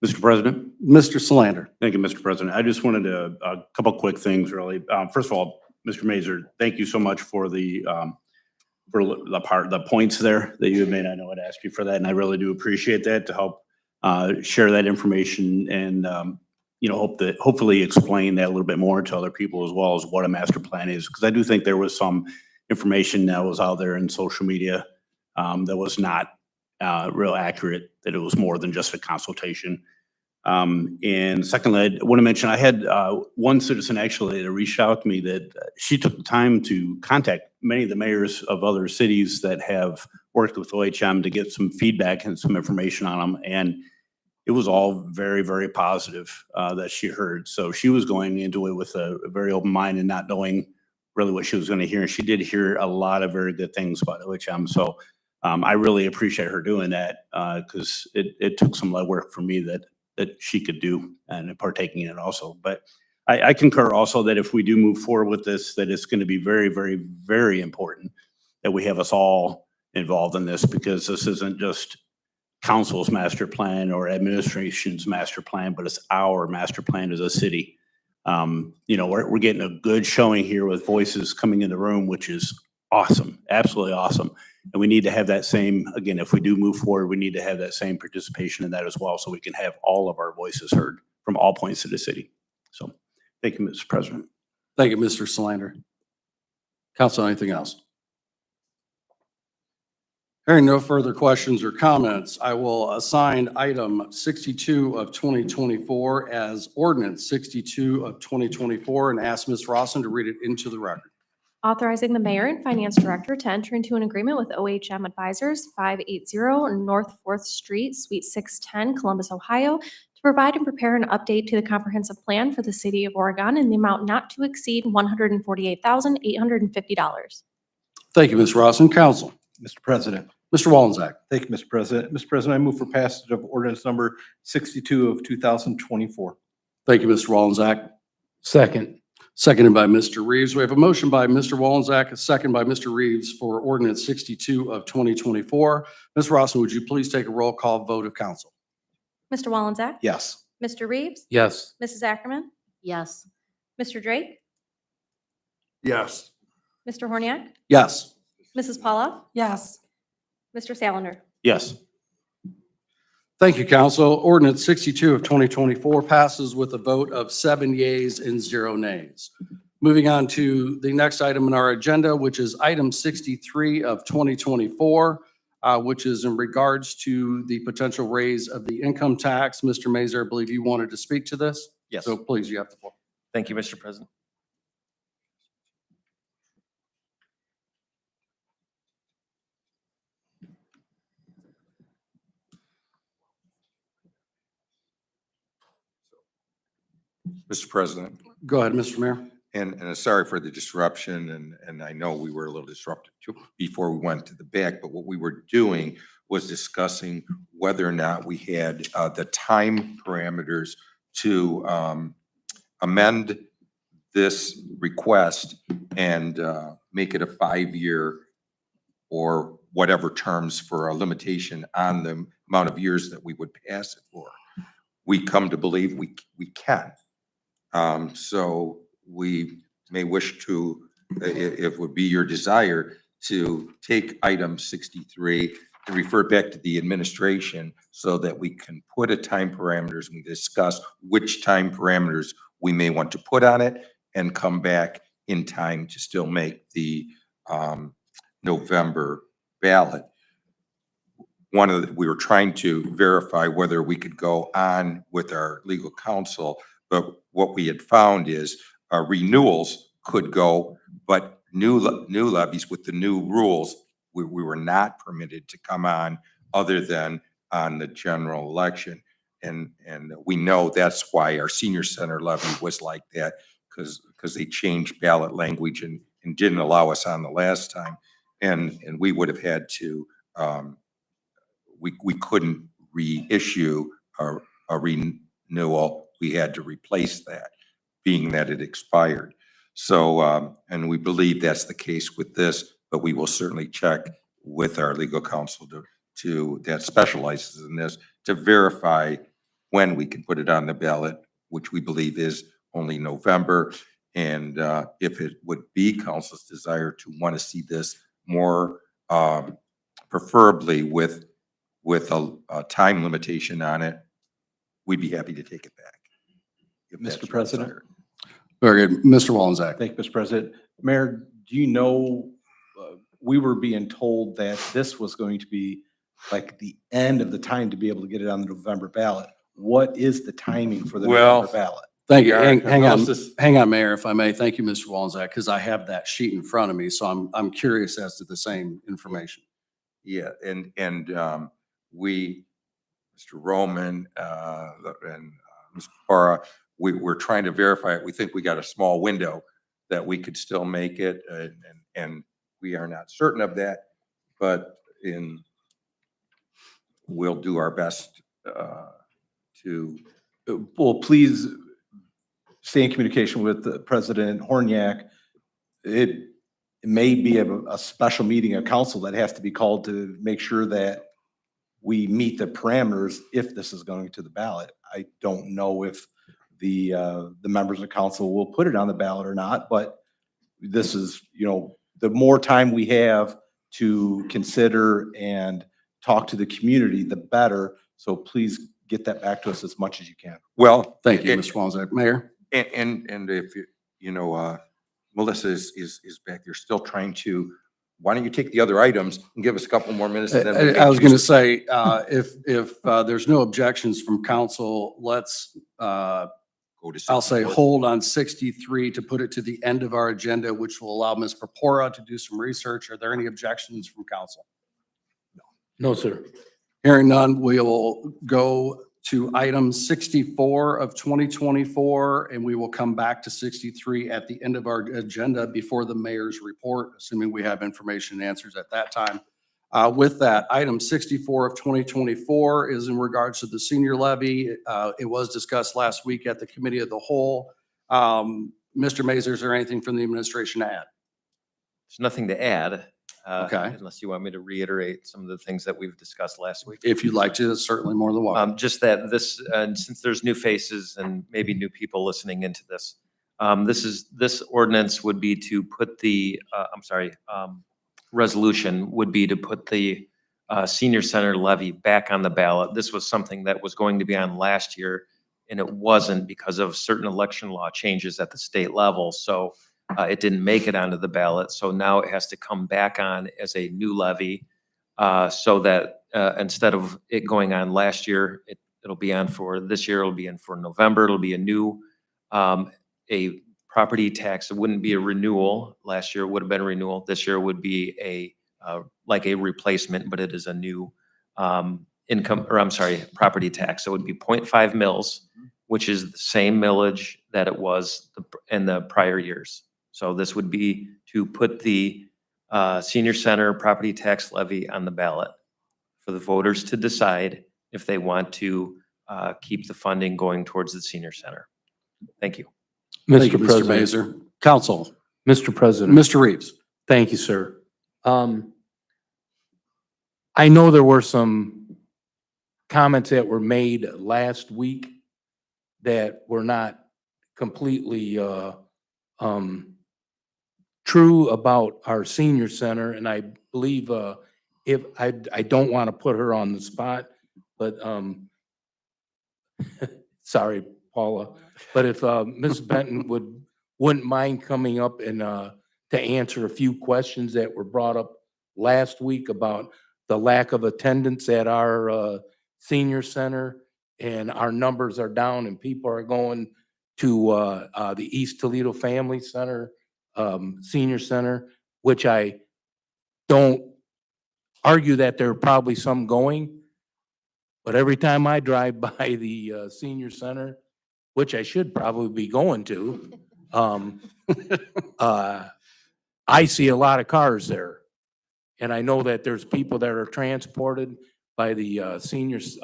Mr. President. Mr. Solander. Thank you, Mr. President. I just wanted to, a couple quick things really. First of all, Mr. Mazur, thank you so much for the points there that you have made. I know I'd ask you for that, and I really do appreciate that to help share that information and hopefully explain that a little bit more to other people as well as what a master plan is. Because I do think there was some information that was out there in social media that was not real accurate, that it was more than just a consultation. And secondly, I want to mention, I had one citizen actually that reached out to me that she took the time to contact many of the mayors of other cities that have worked with OHM to get some feedback and some information on them. And it was all very, very positive that she heard. So she was going into it with a very open mind and not knowing really what she was going to hear. And she did hear a lot of very good things about OHM. So I really appreciate her doing that because it took some legwork for me that she could do and partaking in it also. But I concur also that if we do move forward with this, that it's going to be very, very, very important that we have us all involved in this, because this isn't just council's master plan or administration's master plan, but it's our master plan as a city. We're getting a good showing here with voices coming in the room, which is awesome, absolutely awesome. And we need to have that same, again, if we do move forward, we need to have that same participation in that as well, so we can have all of our voices heard from all points of the city. So thank you, Mr. President. Thank you, Mr. Solander. Council, anything else? Hearing no further questions or comments, I will assign item 62 of 2024 as ordinance 62 of 2024 and ask Ms. Rawson to read it into the record. Authorizing the mayor and finance director to enter into an agreement with OHM Advisors, 580 North 4th Street, Suite 610, Columbus, Ohio, to provide and prepare an update to the comprehensive plan for the city of Oregon in the amount not to exceed $148,850. Thank you, Ms. Rawson. Council. Mr. President. Mr. Wallenczak. Thank you, Mr. President. Mr. President, I move for passage of ordinance number 62 of 2024. Thank you, Mr. Wallenczak. Second. Seconded by Mr. Reeves. We have a motion by Mr. Wallenczak, a second by Mr. Reeves for ordinance 62 of 2024. Ms. Rawson, would you please take a roll call vote of council? Mr. Wallenczak? Yes. Mr. Reeves? Yes. Mrs. Ackerman? Yes. Mr. Drake? Yes. Mr. Horniak? Yes. Mrs. Paula? Yes. Mr. Salander? Yes. Thank you, council. Ordinance 62 of 2024 passes with a vote of 7 yeas and 0 nays. Moving on to the next item in our agenda, which is item 63 of 2024, which is in regards to the potential raise of the income tax. Mr. Mazer, I believe you wanted to speak to this? Yes. So please, you have the floor. Thank you, Mr. President. Mr. President, Go ahead, Mr. Mayor. and sorry for the disruption, and I know we were a little disruptive too before we went to the back, but what we were doing was discussing whether or not we had the time parameters to amend this request and make it a 5-year or whatever terms for a limitation on the amount of years that we would pass it for. We come to believe we can. So we may wish to, if it would be your desire, to take item 63 and refer it back to the administration so that we can put a time parameters and we discuss which time parameters we may want to put on it and come back in time to still make the November ballot. We were trying to verify whether we could go on with our legal counsel, but what we had found is renewals could go, but new levies with the new rules, we were not permitted to come on other than on the general election. And we know that's why our senior center levy was like that, because they changed ballot language and didn't allow us on the last time. And we would have had to, we couldn't reissue a renewal. We had to replace that, being that it expired. So, and we believe that's the case with this, but we will certainly check with our legal counsel that specializes in this to verify when we can put it on the ballot, which we believe is only November. And if it would be council's desire to want to see this more preferably with a time limitation on it, we'd be happy to take it back. if that's Mr. your President? desire. Very good. Mr. Wallenczak. Thank you, Mr. President. Mayor, do you know, we were being told that this was going to be like the end of the time to be able to get it on the November ballot. What is the timing for the Well, November ballot? Thank you. Yeah, Hang on, analysis- hang on, Mayor, if I may. Thank you, Mr. Wallenczak, because I have that sheet in front of me, so I'm curious as to the same information. Yeah, and we, Mr. Roman, and Ms. Parra, we're trying to verify it. We think we got a small window that we could still make it, and we are not certain of that, but we'll do our best to. Well, please stay in communication with President Horniak. It may be a special meeting of council that has to be called to make sure that we meet the parameters if this is going to the ballot. I don't know if the members of council will put it on the ballot or not, but this is, the more time we have to consider and talk to the community, the better. So please get that back to us as much as you can. Well, Thank you, Mr. Wallenczak. Mayor? And if Melissa is back there still trying to, why don't you take the other items and give us a couple more minutes? And then we'll I was make going to use say, if there's no objections from council, let's, of- go to I'll say 64. hold on 63 to put it to the end of our agenda, which will allow Ms. Purpura to do some research. Are there any objections from council? No, sir. Hearing none, we will go to item 64 of 2024, and we will come back to 63 at the end of our agenda before the mayor's report, assuming we have information and answers at that time. With that, item 64 of 2024 is in regards to the senior levy. It was discussed last week at the committee of the whole. Mr. Mazer, is there anything from the administration to add? There's nothing to add. Okay. Unless you want me to reiterate some of the things that we've discussed last week. If you'd like to, that's certainly more than welcome. Just that this, since there's new faces and maybe new people listening into this, this ordinance would be to put the, resolution would be to put the senior center levy back on the ballot. This was something that was going to be on last year, and it wasn't because of certain election law changes at the state level. So it didn't make it onto the ballot. So now it has to come back on as a new levy, so that instead of it going on last year, it'll be on for this year. It'll be in for November. It'll be a new a property tax. It wouldn't be a renewal. Last year would have been a renewal. This year would be a like a replacement, but it is a new income, or I'm sorry, property tax. So it would be 0.5 mils, which is the same millage that it was in the prior years. So this would be to put the senior center property tax levy on the ballot for the voters to decide if they want to keep the funding going towards the senior center. Thank you. Thank you, Mr. Mr. President. Mazer. Council, Mr. President. Mr. Reeves. Thank you, sir. I know there were some comments that were made last week that were not completely true about our senior center, and I believe if I don't want to put her on the spot, but sorry, Paula, but if Ms. Benton wouldn't mind coming up and to answer a few questions that were brought up last week about the lack of attendance at our senior center, and our numbers are down and people are going to the East Toledo Family Center, Senior Center, which I don't argue that there are probably some going, but every time I drive by the senior center, which I should probably be going to, I see a lot of cars there. And I know that there's people that are transported by the seniors,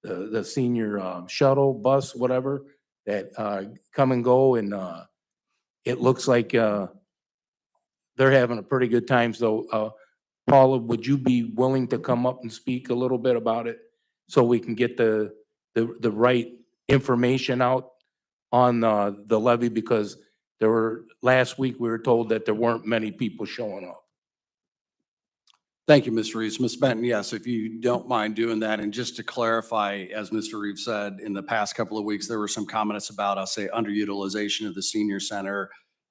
the senior shuttle bus, whatever, that come and go, and it looks like they're having a pretty good time. So Paula, would you be willing to come up and speak a little bit about it so we can get the right information out on the levy? Because last week we were told that there weren't many people showing up. Thank you, Mr. Reeves. Ms. Benton, yes, if you don't mind doing that. And just to clarify, as Mr. Reeves said, in the past couple of weeks, there were some comments about, I'll say, underutilization of the senior center,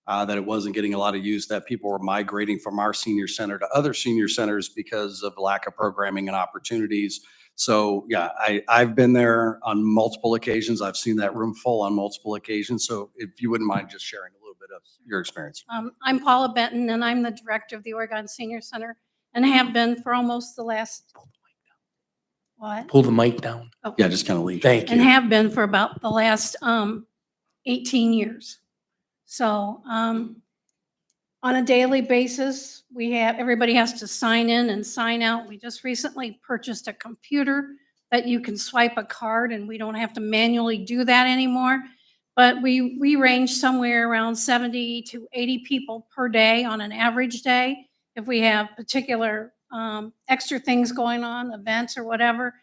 that it wasn't getting a lot of use, that people were migrating from our senior center to other senior centers because of lack of programming and opportunities. So yeah, I've been there on multiple occasions. I've seen that room full on multiple occasions. So if you wouldn't mind just sharing a little bit of your experience. I'm Paula Benton, and I'm the director of the Oregon Senior Center, and have been for almost the last, what? Pull the mic down. Oh. Yeah, just kind of leave. Thank And you. have been for about the last 18 years. So on a daily basis, everybody has to sign in and sign out. We just recently purchased a computer that you can swipe a card, and we don't have to manually do that anymore. But we range somewhere around 70 to 80 people per day on an average day. If we have particular extra things going on, events or whatever,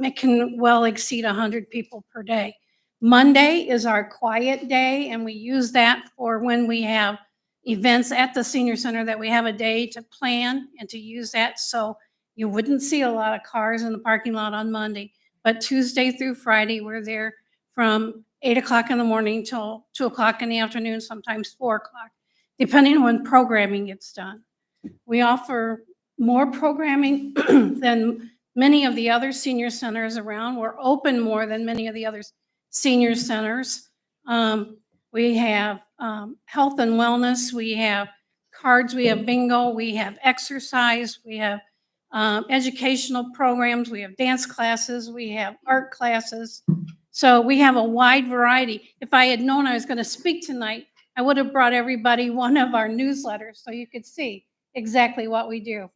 it can well exceed 100 people per day. Monday is our quiet day, and we use that for when we have events at the senior center, that we have a day to plan and to use that. So you wouldn't see a lot of cars in the parking lot on Monday. But Tuesday through Friday, we're there from 8 o'clock in the morning till 2 o'clock in the afternoon, sometimes 4 o'clock, depending on when programming gets done. We offer more programming than many of the other senior centers around. We're open more than many of the other senior centers. We have health and wellness. We have cards. We have bingo. We have exercise. We have educational programs. We have dance classes. We have art classes. So we have a wide variety. If I had known I was going to speak tonight, I would have brought everybody one of our newsletters so you could see exactly what we do.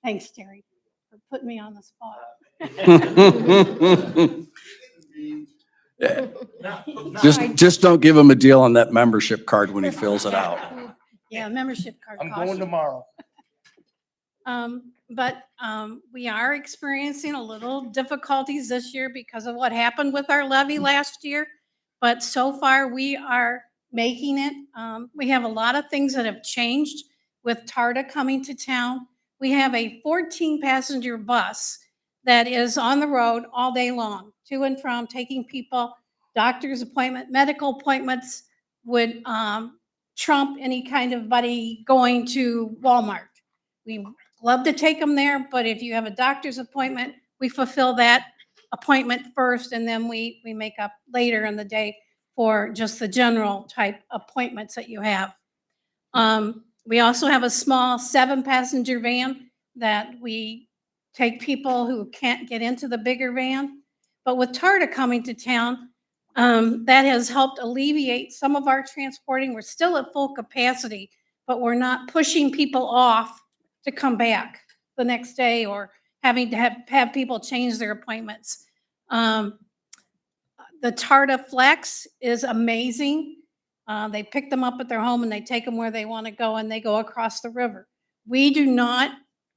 Thanks, Terry, for putting me on the spot. Just don't give him a deal on that membership card when he fills it out. Yeah, membership card. I'm costs going you. tomorrow. But we are experiencing a little difficulties this year because of what happened with our levy last year. But so far, we are making it. We have a lot of things that have changed with TARDA coming to town. we have a 14-passenger bus that is on the road all day long, to and from, taking people, doctor's appointment, medical appointments would trump any kind of buddy going to Walmart. We love to take them there, but if you have a doctor's appointment, we fulfill that appointment first, and then we make up later in the day for just the general type appointments that you have. We also have a small 7-passenger van that we take people who can't get into the bigger van. But with TARTA coming to town, that has helped alleviate some of our transporting. We're still at full capacity, but we're not pushing people off to come back the next day or having to have people change their appointments. The TARTA Flex is amazing. They pick them up at their home and they take them where they want to go, and they go across the river. We do not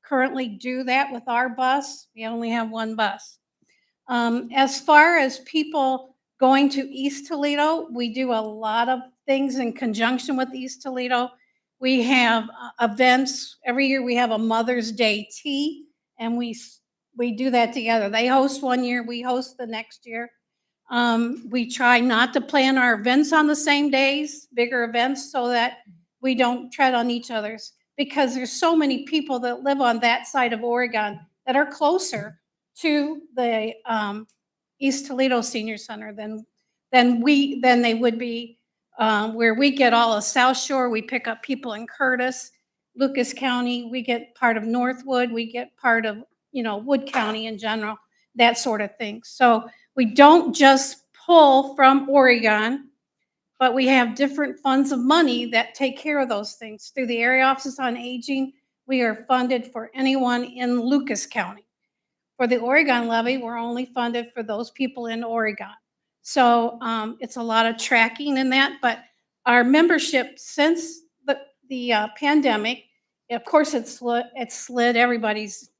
currently do that with our bus. We only have one bus. As far as people going to East Toledo, we do a lot of things in conjunction with East Toledo. We have events. Every year we have a Mother's Day tea, and we do that together. They host one year, we host the next year. We try not to plan our events on the same days, bigger events, so that we don't tread on each other's, because there's so many people that live on that side of Oregon that are closer to the East Toledo Senior Center than they would be where we get all of South Shore. We pick up people in Curtis, Lucas County. We get part of Northwood. We get part of, Wood County in general, that sort of thing. So we don't just pull from Oregon, but we have different funds of money that take care of those things. Through the Area Office on Aging, we are funded for anyone in Lucas County. For the Oregon levy, we're only funded for those people in Oregon. So it's a lot of tracking in that, but our membership since the pandemic, of course it slid, everybody's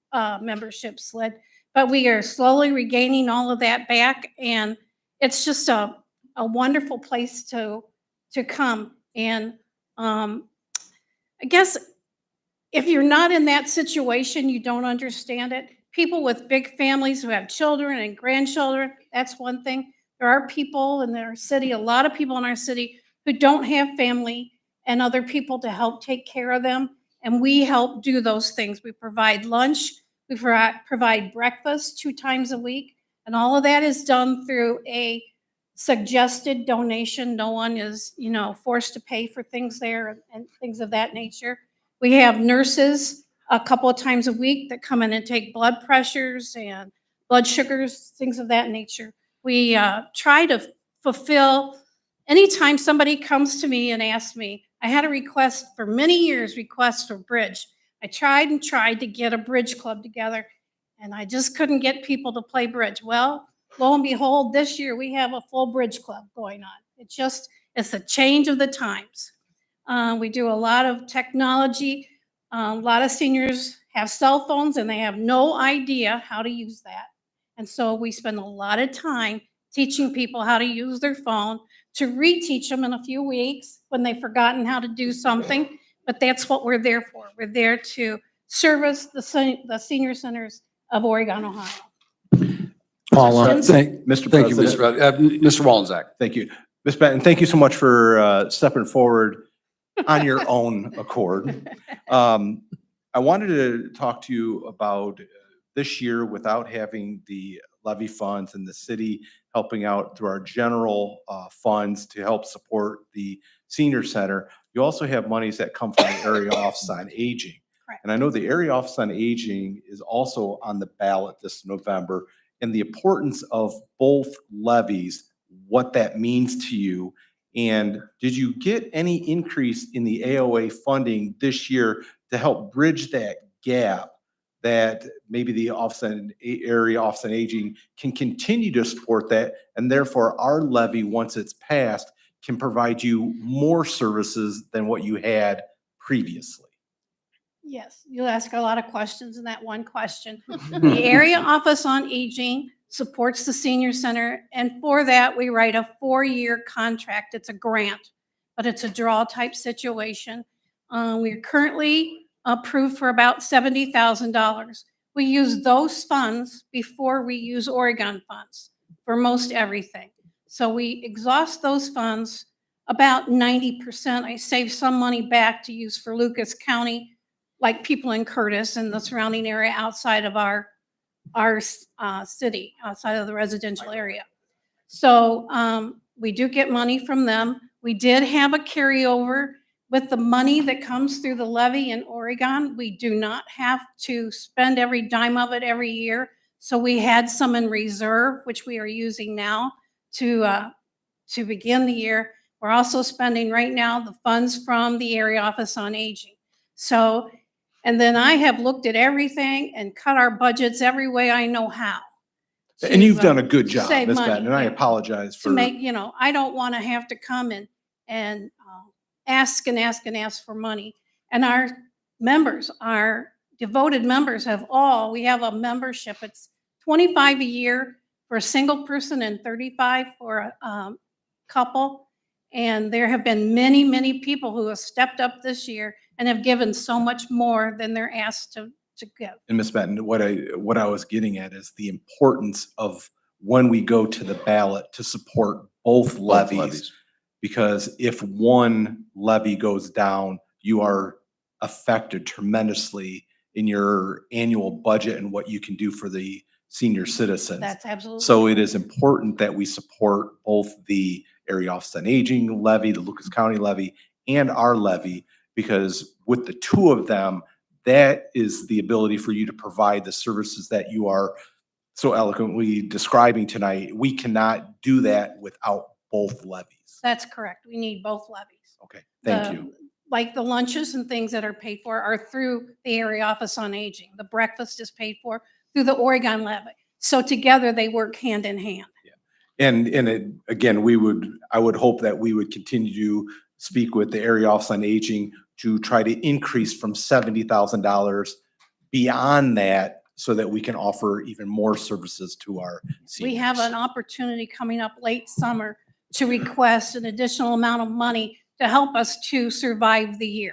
membership slid, but we are slowly regaining all of that back, and it's just a wonderful place to come. And I guess if you're not in that situation, you don't understand it. People with big families who have children and grandchildren, that's one thing. There are people in our city, a lot of people in our city, who don't have family and other people to help take care of them. And we help do those things. We provide lunch, we provide breakfast 2 times a week. And all of that is done through a suggested donation. No one is, forced to pay for things there and things of that nature. We have nurses a couple of times a week that come in and take blood pressures and blood sugars, things of that nature. We try to fulfill, anytime somebody comes to me and asks me, I had a request for many years, request for bridge. I tried and tried to get a bridge club together, and I just couldn't get people to play bridge. Well, lo and behold, this year we have a full bridge club going on. It's a change of the times. We do a lot of technology. A lot of seniors have cell phones and they have no idea how to use that. And so we spend a lot of time teaching people how to use their phone, to reteach them in a few weeks when they've forgotten how to do something. But that's what we're there for. We're there to service the senior centers of Oregon, Ohio. Paula, Mr. Thank you, Mr. Wallenczak. Thank you. Ms. Benton, thank you so much for stepping forward on your own accord. I wanted to talk to you about this year, without having the levy funds and the city helping out through our general funds to help support the senior center. You also have monies that come from the Area Office on Aging. Correct. And I know the Area Office on Aging is also on the ballot this November, and the importance of both levies, what that means to you. And did you get any increase in the AOA funding this year to help bridge that gap, that maybe the Area Office on Aging can continue to support that, and therefore our levy, once it's passed, can provide you more services than what you had previously? Yes, you ask a lot of questions in that one question. The Area Office on Aging supports the senior center, and for that we write a 4-year contract. It's a grant, but it's a draw type situation. We're currently approved for about $70,000. We use those funds before we use Oregon funds for most everything. So we exhaust those funds about 90%. I save some money back to use for Lucas County, like people in Curtis and the surrounding area outside of our city, outside of the residential area. So we do get money from them. We did have a carryover with the money that comes through the levy in Oregon. We do not have to spend every dime of it every year. So we had some in reserve, which we are using now to begin the year. We're also spending right now the funds from the Area Office on Aging. So, and then I have looked at everything and cut our budgets every way I know how. And you've to, done a good job, save Ms. money, Patton, and I yeah. apologize To for. make, I don't want to have to come and ask and ask and ask for money. And our members, our devoted members we have a membership. It's $25 a year for a single person and $35 for a couple. And there have been many, many people who have stepped up this year and have given so much more than they're asked to give. And Ms. Benton, what I was getting at is the importance of when we go to the ballot to support both levies. Because if one levy goes down, you are affected tremendously in your annual budget and what you can do for the senior citizens. That's absolutely. So it is important that we support both the Area Office on Aging levy, the Lucas County levy, and our levy, because with the two of them, that is the ability for you to provide the services that you are so eloquently describing tonight. We cannot do that without both levies. That's correct. We need both levies. Okay, thank you. Like the lunches and things that are paid for are through the Area Office on Aging. The breakfast is paid for through the Oregon levy. So together they work hand in hand. And again, I would hope that we would continue to speak with the Area Office on Aging to try to increase from $70,000 beyond that so that we can offer even more services to our seniors. We have an opportunity coming up late summer to request an additional amount of money to help us to survive the year.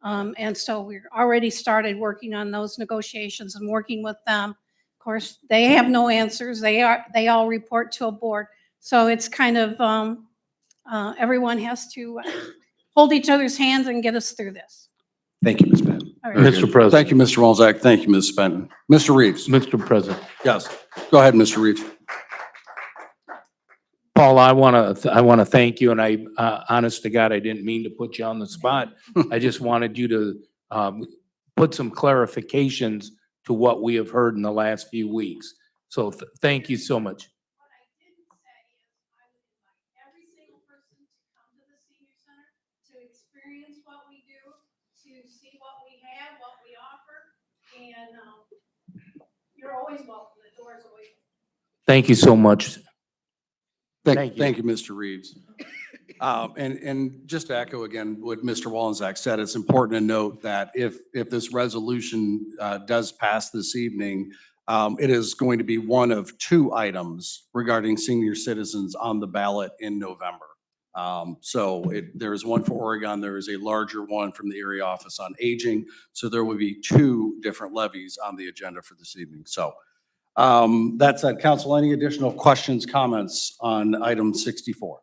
And so we're already started working on those negotiations and working with them. Of course, they have no answers. They all report to a board. So it's kind of, everyone has to hold each other's hands and get us through this. Thank you, Ms. Benton. All right. Mr. President. Thank you, Mr. Walzak. Thank you, Ms. Benton. Mr. Reeves. Mr. President. Yes. Go ahead, Mr. Reeves. Paul, I want to thank you, and honest to God, I didn't mean to put you on the spot. I just wanted you to put some clarifications to what we have heard in the last few weeks. So thank you so much. What I didn't say is I would invite every single person to come to the senior center to experience what we do, to see what we have, what we offer, and you're always welcome. The door is always open. Thank you so much. Thank you, Mr. Reeves. And just to echo again what Mr. Wallenczak said, it's important to note that if this resolution does pass this evening, it is going to be one of two items regarding senior citizens on the ballot in November. There is one for Oregon, there is a larger one from the Area Office on Aging. So there will be two different levies on the agenda for this evening. So that said, council, any additional questions, comments on item 64?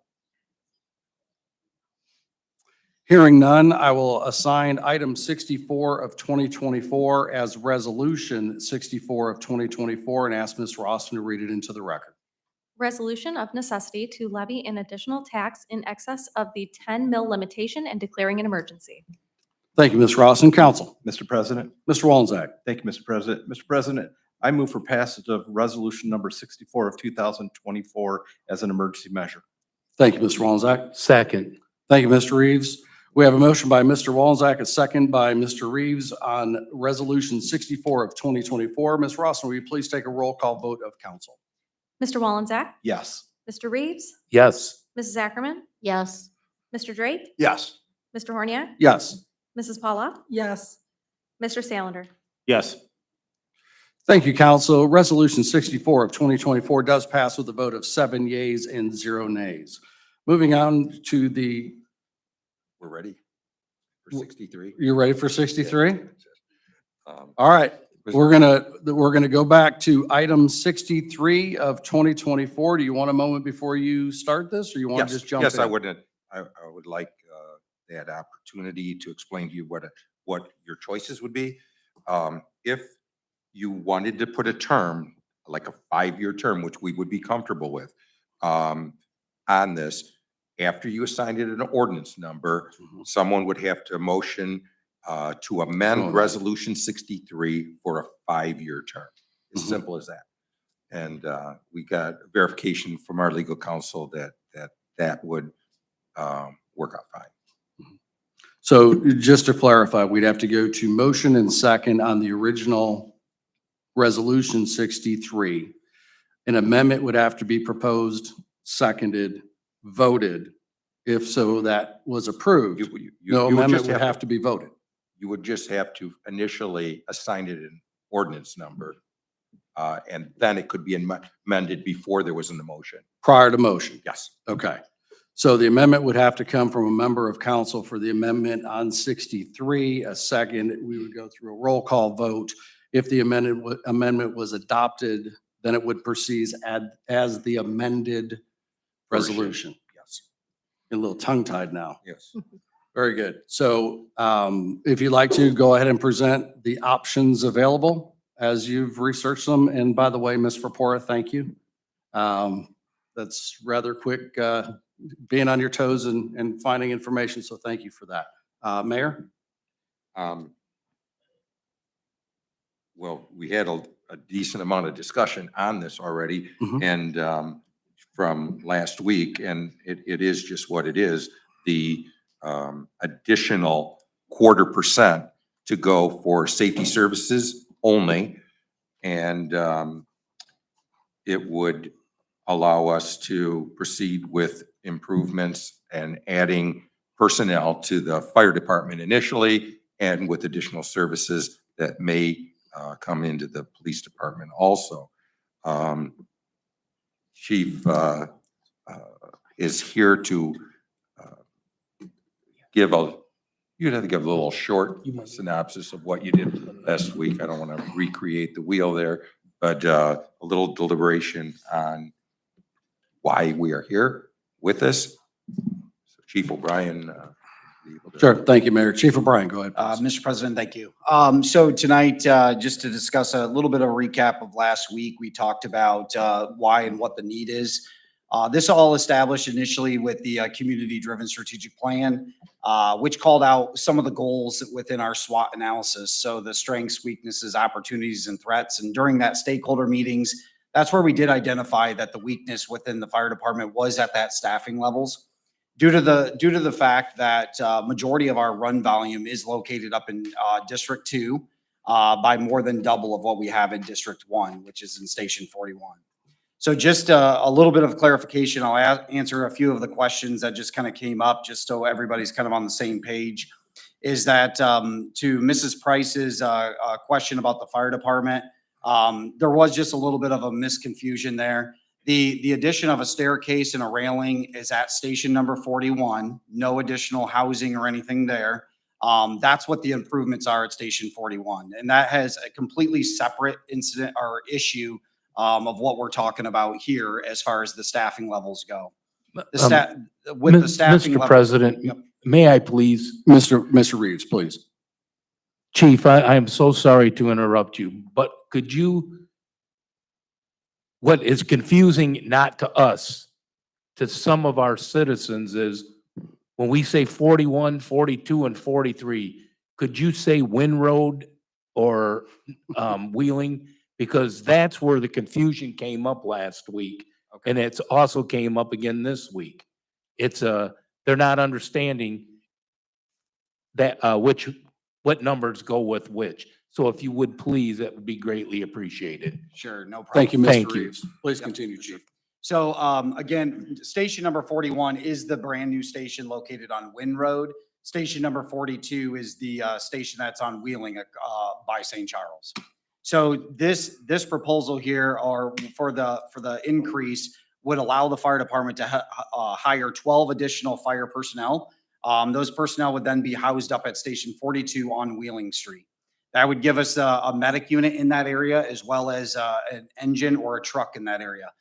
Hearing none, I will assign item 64 of 2024 as resolution 64 of 2024 and ask Ms. Roston to read it into the record. Resolution of necessity to levy an additional tax in excess of the 10 mil limitation and declaring an emergency. Thank you, Ms. Roston. Council. Mr. President. Mr. Wallenczak. Thank you, Mr. President. Mr. President, I move for passage of resolution number 64 of 2024 as an emergency measure. Thank you, Mr. Wallenczak. Second. Thank you, Mr. Reeves. We have a motion by Mr. Wallenczak, a second by Mr. Reeves on resolution 64 of 2024. Ms. Roston, will you please take a roll call vote of council? Mr. Wallenczak, Yes. Mr. Reeves, Yes. Mrs. Ackerman, Yes. Mr. Drake, Yes. Mr. Horniak, Yes. Mrs. Paula, Yes. Mr. Salander. Yes. Thank you, council. Resolution 64 of 2024 does pass with a vote of 7 yeas and 0 nays. Moving on to the, We're ready. 63. You ready for 63? Um, All right, we're gonna go back to item 63 of 2024. Do you want a moment before you start this, or you want Yes, to just jump in? yes, I would, I would like that opportunity to explain to you what your choices would be. If you wanted to put a term, like a 5-year term, which we would be comfortable with, on this, after you assigned it an ordinance number, someone would have to motion to amend Resolution 63 for a 5-year term. As simple as that. And we got verification from our legal counsel that would work out fine. So just to clarify, we'd have to go to motion and second on the original Resolution 63. An amendment would have to be proposed, seconded, voted. If so, that was approved. You No would amendment just would have to be voted. You would just have to initially assign it an ordinance number. And then it could be amended before there was an motion. Prior to motion. Yes. Okay. So the amendment would have to come from a member of council for the amendment on 63. A second, we would go through a roll call vote. If the amendment was adopted, then it would proceed as the amended resolution. Yes. A little tongue-tied now. Yes. Very good. So if you'd like to, go ahead and present the options available as you've researched them. And by the way, Ms. Rapora, thank you. That's rather quick, being on your toes and finding information, so thank you for that. Mayor? Well, we had a decent amount of discussion on this already and from last week, and it is just what it is. The additional 0.25% to go for safety services only. And it would allow us to proceed with improvements and adding personnel to the fire department initially, and with additional services that may come into the police department also. Chief is here to you'd have to give a little short synopsis of what you did last week. I don't want to recreate the wheel there, but a little deliberation on why we are here with this. So Chief O'Brien. Sure. Thank you, Mayor. Chief O'Brien, go ahead. Mr. President, thank you. So tonight, just to discuss a little bit of a recap of last week, we talked about why and what the need is. This all established initially with the community-driven strategic plan, which called out some of the goals within our SWOT analysis. So the strengths, weaknesses, opportunities, and threats. And during that stakeholder meetings, that's where we did identify that the weakness within the fire department was at that staffing levels. Due to the fact that majority of our run volume is located up in District 2 by more than double of what we have in District 1, which is in Station 41. So just a little bit of clarification. I'll answer a few of the questions that just kind of came up, just so everybody's kind of on the same page. Is that to Mrs. Price's question about the fire department, there was just a little bit of a misconfusion there. The addition of a staircase and a railing is at station number 41. No additional housing or anything there. That's what the improvements are at station 41. And that has a completely separate incident or issue of what we're talking about here as far as the staffing levels go. With the staffing Mr. level- President, Yep. may I please? Mr. Reeves, please. Chief, I am so sorry to interrupt you, but could you, what is confusing not to us, to some of our citizens is when we say 41, 42, and 43, could you say Wynn Road or Wheeling? Because that's where the confusion came up last week. And it's also came up again this week. They're not understanding that, what numbers go with which. So if you would please, that would be greatly appreciated. Sure, no problem. Thank you, Thank Mr. you. Reeves. Please continue, Chief. So again, station number 41 is the brand new station located on Wynn Road. Station number 42 is the station that's on Wheeling by St. Charles. So this proposal here, or for the increase, would allow the fire department to hire 12 additional fire personnel. Those personnel would then be housed up at Station 42 on Wheeling Street. That would give us a medic unit in that area as well as an engine or a truck in that area.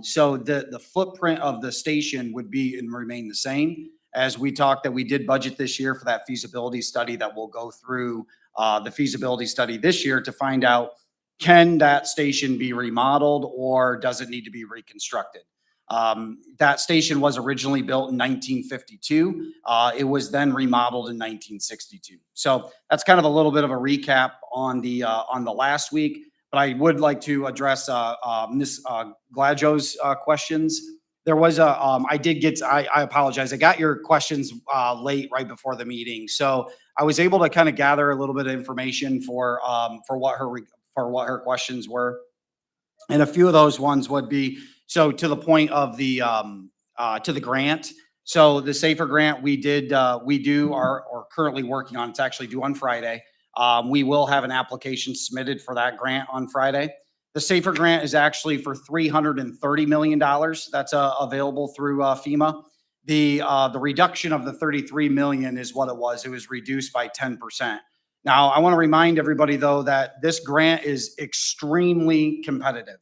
So the footprint of the station would be and remain the same. As we talked, that we did budget this year for that feasibility study that will go through the feasibility study this year to find out, can that station be remodeled or does it need to be reconstructed? That station was originally built in 1952. It was then remodeled in 1962. So that's kind of a little bit of a recap on the last week. But I would like to address Ms. Gladjo's questions. There was I apologize. I got your questions late right before the meeting. So I was able to kind of gather a little bit of information for what her questions were. And a few of those ones would be, so to the point of the to the grant. So the SAFER grant we are currently working on. It's actually due on Friday. We will have an application submitted for that grant on Friday. The SAFER grant is actually for $330 million. That's available through FEMA. The reduction of the 33 million is what it was. It was reduced by 10%. Now, I want to remind everybody though that this grant is extremely competitive.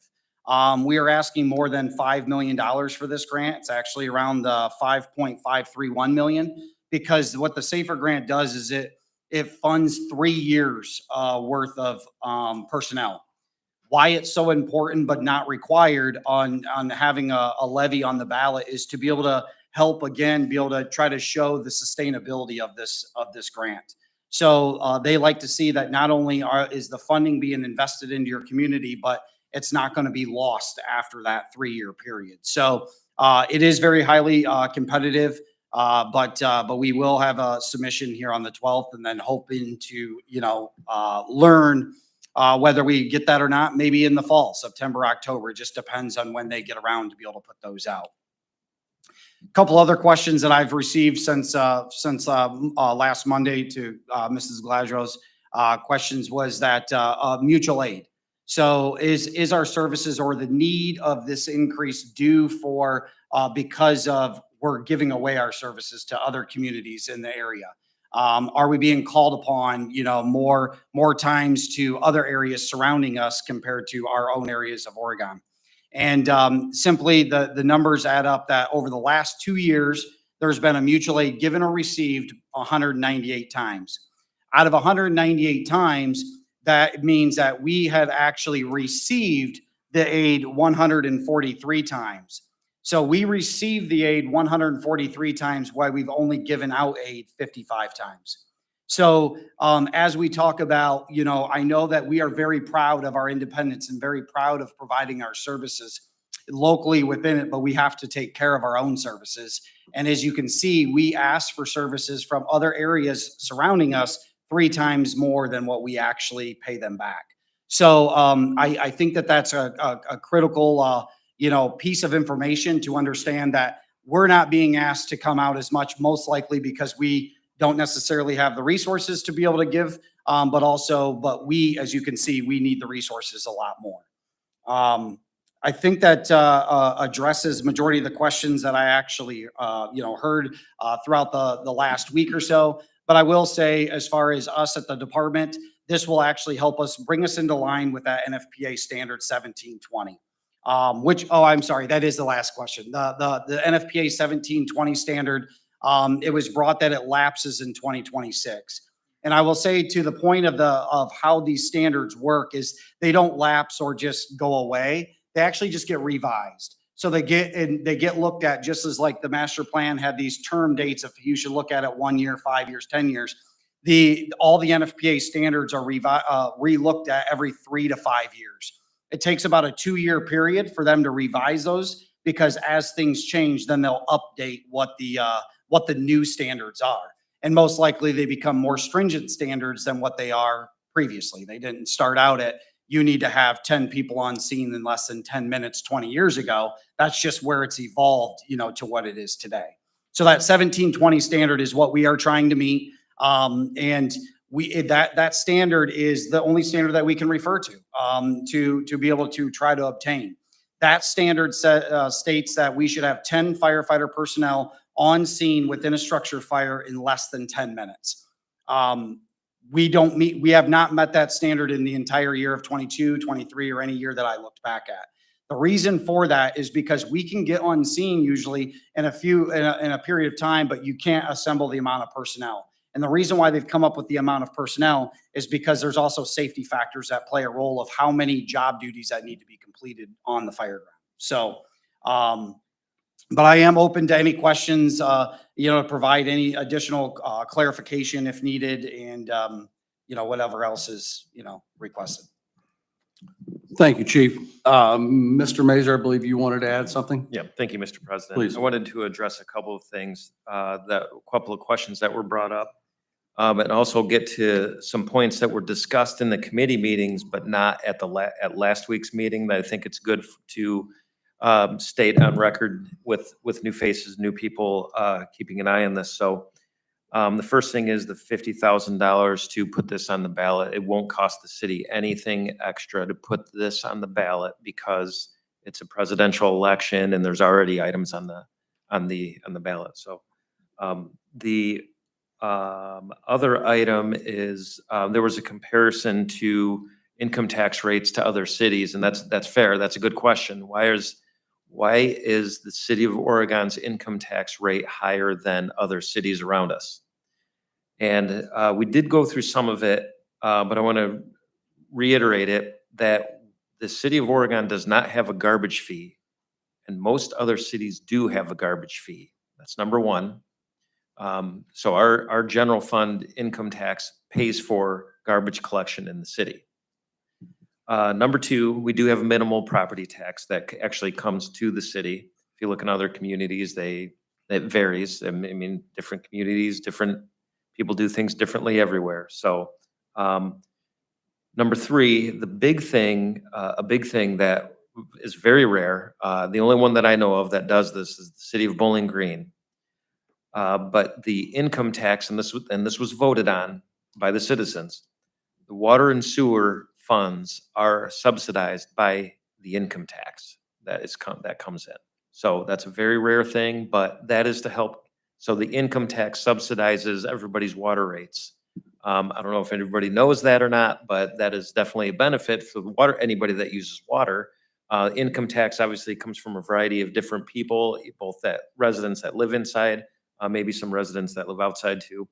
We are asking more than $5 million for this grant. It's actually around 5.531 million, because what the SAFER grant does is it funds 3 years worth of personnel. Why it's so important but not required on having a levy on the ballot is to be able to help, again, be able to try to show the sustainability of this grant. So they like to see that not only is the funding being invested into your community, but it's not going to be lost after that 3-year period. So it is very highly competitive, but we will have a submission here on the 12th, and then hoping to learn whether we get that or not, maybe in the fall, September, October. It just depends on when they get around to be able to put those out. A couple other questions that I've received since last Monday to Mrs. Gladro's questions was that mutual aid. So is our services or the need of this increase due for because of we're giving away our services to other communities in the area? Are we being called upon, more times to other areas surrounding us compared to our own areas of Oregon? And simply the numbers add up that over the last 2 years, there's been a mutual aid given or received 198 times. Out of 198 times, that means that we had actually received the aid 143 times. So we received the aid 143 times while we've only given out aid 55 times. So as we talk about, I know that we are very proud of our independence and very proud of providing our services locally within it, but we have to take care of our own services. And as you can see, we ask for services from other areas surrounding us 3 times more than what we actually pay them back. So I think that that's a critical piece of information to understand that we're not being asked to come out as much, most likely because we don't necessarily have the resources to be able to give, but we, as you can see, we need the resources a lot more. I think that addresses majority of the questions that I actually, heard throughout the last week or so. But I will say, as far as us at the department, this will actually help us bring us into line with that NFPA standard 1720. I'm sorry, that is the last question. The NFPA 1720 standard, it was brought that it lapses in 2026. And I will say, to the point of how these standards work, is they don't lapse or just go away. They actually just get revised. So they get looked at just as like the master plan had these term dates of you should look at it 1 year, 5 years, 10 years. All the NFPA standards are re-looked at every 3 to 5 years. It takes about a 2-year period for them to revise those, because as things change, then they'll update what the new standards are. And most likely they become more stringent standards than what they are previously. They didn't start out at, you need to have 10 people on scene in less than 10 minutes 20 years ago. That's just where it's evolved, to what it is today. So that 1720 standard is what we are trying to meet. And that standard is the only standard that we can refer to be able to try to obtain. That standard states that we should have 10 firefighter personnel on scene within a structure fire in less than 10 minutes. We have not met that standard in the entire year of 22, 23, or any year that I looked back at. The reason for that is because we can get on scene usually in a period of time, but you can't assemble the amount of personnel. And the reason why they've come up with the amount of personnel is because there's also safety factors that play a role of how many job duties that need to be completed on the fire ground. So, but I am open to any questions, to provide any additional clarification if needed, and, whatever else is, requested. Thank you, Chief. Mr. Mazur, I believe you wanted to add something? Yeah, thank you, Mr. President. Please. I wanted to address a couple of things, a couple of questions that were brought up. And also get to some points that were discussed in the committee meetings, but not at at last week's meeting, that I think it's good to state on record with new faces, new people, keeping an eye on this. So the first thing is the $50,000 to put this on the ballot. It won't cost the city anything extra to put this on the ballot because it's a presidential election and there's already items on the ballot. So the other item is there was a comparison to income tax rates to other cities, and that's fair. That's a good question. Why is the city of Oregon's income tax rate higher than other cities around us? And we did go through some of it, but I want to reiterate it that the city of Oregon does not have a garbage fee, and most other cities do have a garbage fee. That's number one. So our general fund income tax pays for garbage collection in the city. Number two, we do have a minimal property tax that actually comes to the city. If you look in other communities, it varies. I mean, different communities, different people do things differently everywhere. So number three, a big thing that is very rare, the only one that I know of that does this is the city of Bowling Green. But the income tax, and this was voted on by the citizens, the water and sewer funds are subsidized by the income tax that comes in. So that's a very rare thing, but that is to help. So the income tax subsidizes everybody's water rates. I don't know if anybody knows that or not, but that is definitely a benefit for the anybody that uses water. Income tax obviously comes from a variety of different people, both residents that live inside, maybe some residents that live outside too.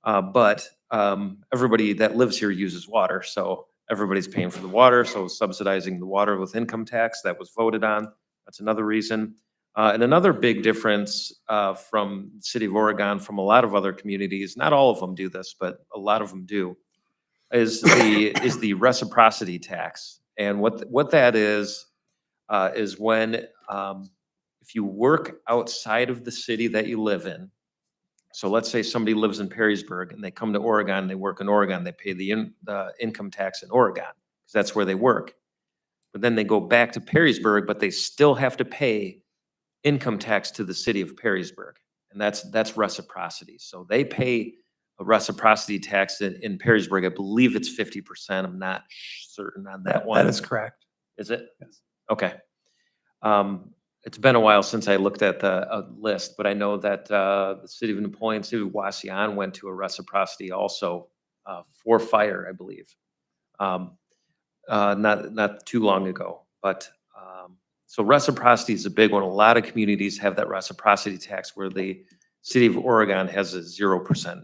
But everybody that lives here uses water, so everybody's paying for the water, so subsidizing the water with income tax, that was voted on. That's another reason. And another big difference from the city of Oregon, from a lot of other communities, not all of them do this, but a lot of them do, is the reciprocity tax. And what that is when if you work outside of the city that you live in, so let's say somebody lives in Perrysburg and they come to Oregon, they work in Oregon, they pay the income tax in Oregon because that's where they work. But then they go back to Perrysburg, but they still have to pay income tax to the city of Perrysburg, and that's reciprocity. So they pay a reciprocity tax in Perrysburg. I believe it's 50%. I'm not certain on that one. That is correct. Is it? Yes. Okay. It's been a while since I looked at the list, but I know that the city of Napoleon, city of Waseon went to a reciprocity also for fire, I believe. Not too long ago, but so reciprocity is a big one. A lot of communities have that reciprocity tax where the city of Oregon has a 0%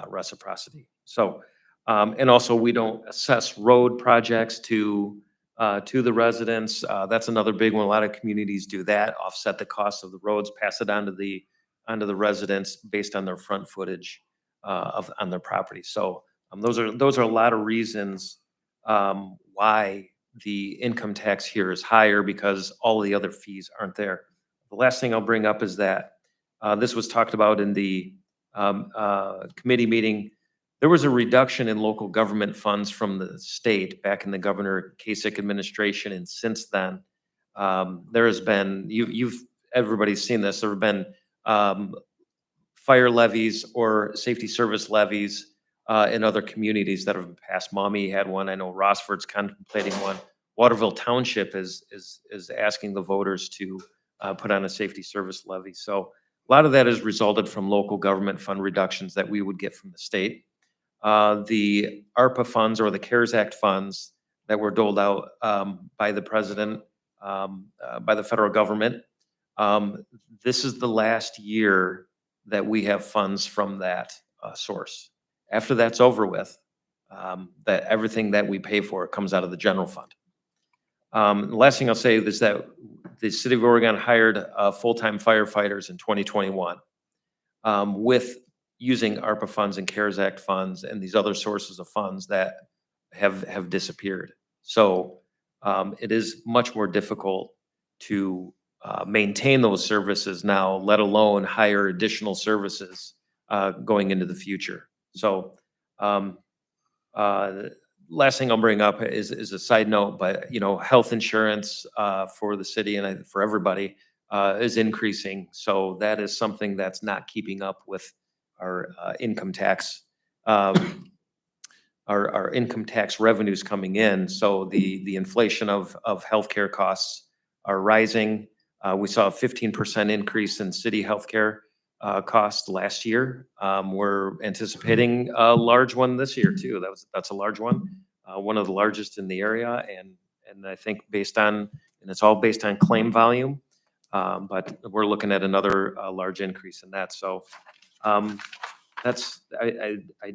reciprocity. So, and also we don't assess road projects to the residents. That's another big one. A lot of communities do that, offset the cost of the roads, pass it on to the residents based on their front footage on their property. So those are a lot of reasons why the income tax here is higher, because all the other fees aren't there. The last thing I'll bring up is that this was talked about in the committee meeting. There was a reduction in local government funds from the state back in the Governor Kasich administration, and since then, there has been, everybody's seen this, there have been fire levies or safety service levies in other communities that have been passed. Maumee had one. I know Rossford's contemplating one. Waterville Township is asking the voters to put on a safety service levy. So A lot of that has resulted from local government fund reductions that we would get from the state. The ARPA funds or the CARES Act funds that were doled out by the president, by the federal government. This is the last year that we have funds from that source. After that's over with, that everything that we pay for comes out of the general fund. The last thing I'll say is that the city of Oregon hired full-time firefighters in 2021 with using ARPA funds and CARES Act funds and these other sources of funds that have disappeared. So it is much more difficult to maintain those services now, let alone hire additional services going into the future. So last thing I'll bring up is a side note, but health insurance for the city and for everybody is increasing. So that is something that's not keeping up with our income tax, our income tax revenues coming in. So the inflation of healthcare costs are rising. We saw a 15% increase in city healthcare cost last year. We're anticipating a large one this year too. That's a large one of the largest in the area. And I think and it's all based on claim volume, but we're looking at another large increase in that. So I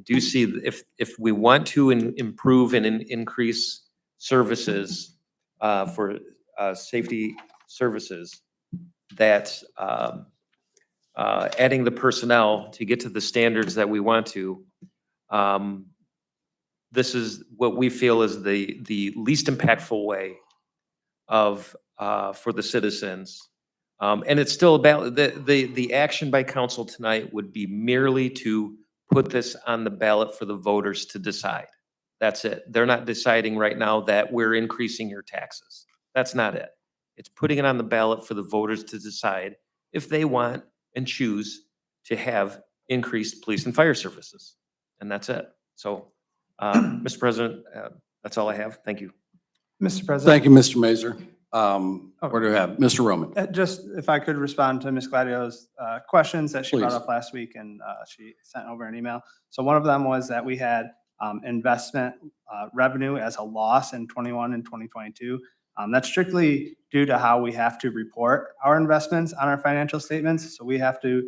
do see if we want to improve and increase services for safety services, that adding the personnel to get to the standards that we want to, this is what we feel is the least impactful way for the citizens. And it's still about the action by council tonight would be merely to put this on the ballot for the voters to decide. That's it. They're not deciding right now that we're increasing your taxes. That's not it. It's putting it on the ballot for the voters to decide if they want and choose to have increased police and fire services. And that's it. So, Mr. President, that's all I have. Thank you. Mr. President. Thank you, Mr. Mazer. Where do we have Mr. Roman? Just if I could respond to Ms. Gladio's questions that she brought Please. up last week and she sent over an email. So one of them was that we had investment revenue as a loss in 21 and 2022. That's strictly due to how we have to report our investments on our financial statements. So we have to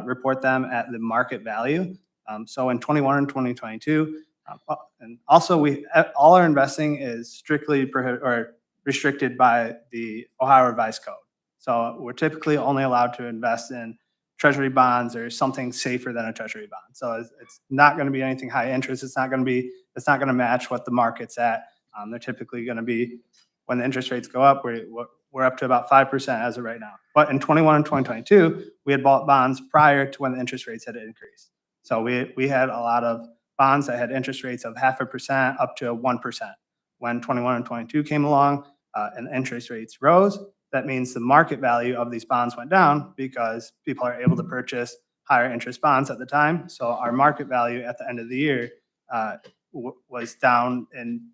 report them at the market value. So in 21 and 2022, and also all our investing is strictly restricted by the Ohio Revised Code. So we're typically only allowed to invest in treasury bonds or something safer than a treasury bond. So it's not going to be anything high interest. It's not going to match what the market's at. They're typically going to be, when the interest rates go up, we're up to about 5% as of right now. But in 21 and 2022, we had bought bonds prior to when the interest rates had increased. So we had a lot of bonds that had interest rates of 0.5% up to 1%. When 21 and 22 came along and interest rates rose, that means the market value of these bonds went down because people are able to purchase higher interest bonds at the time. So our market value at the end of the year was down in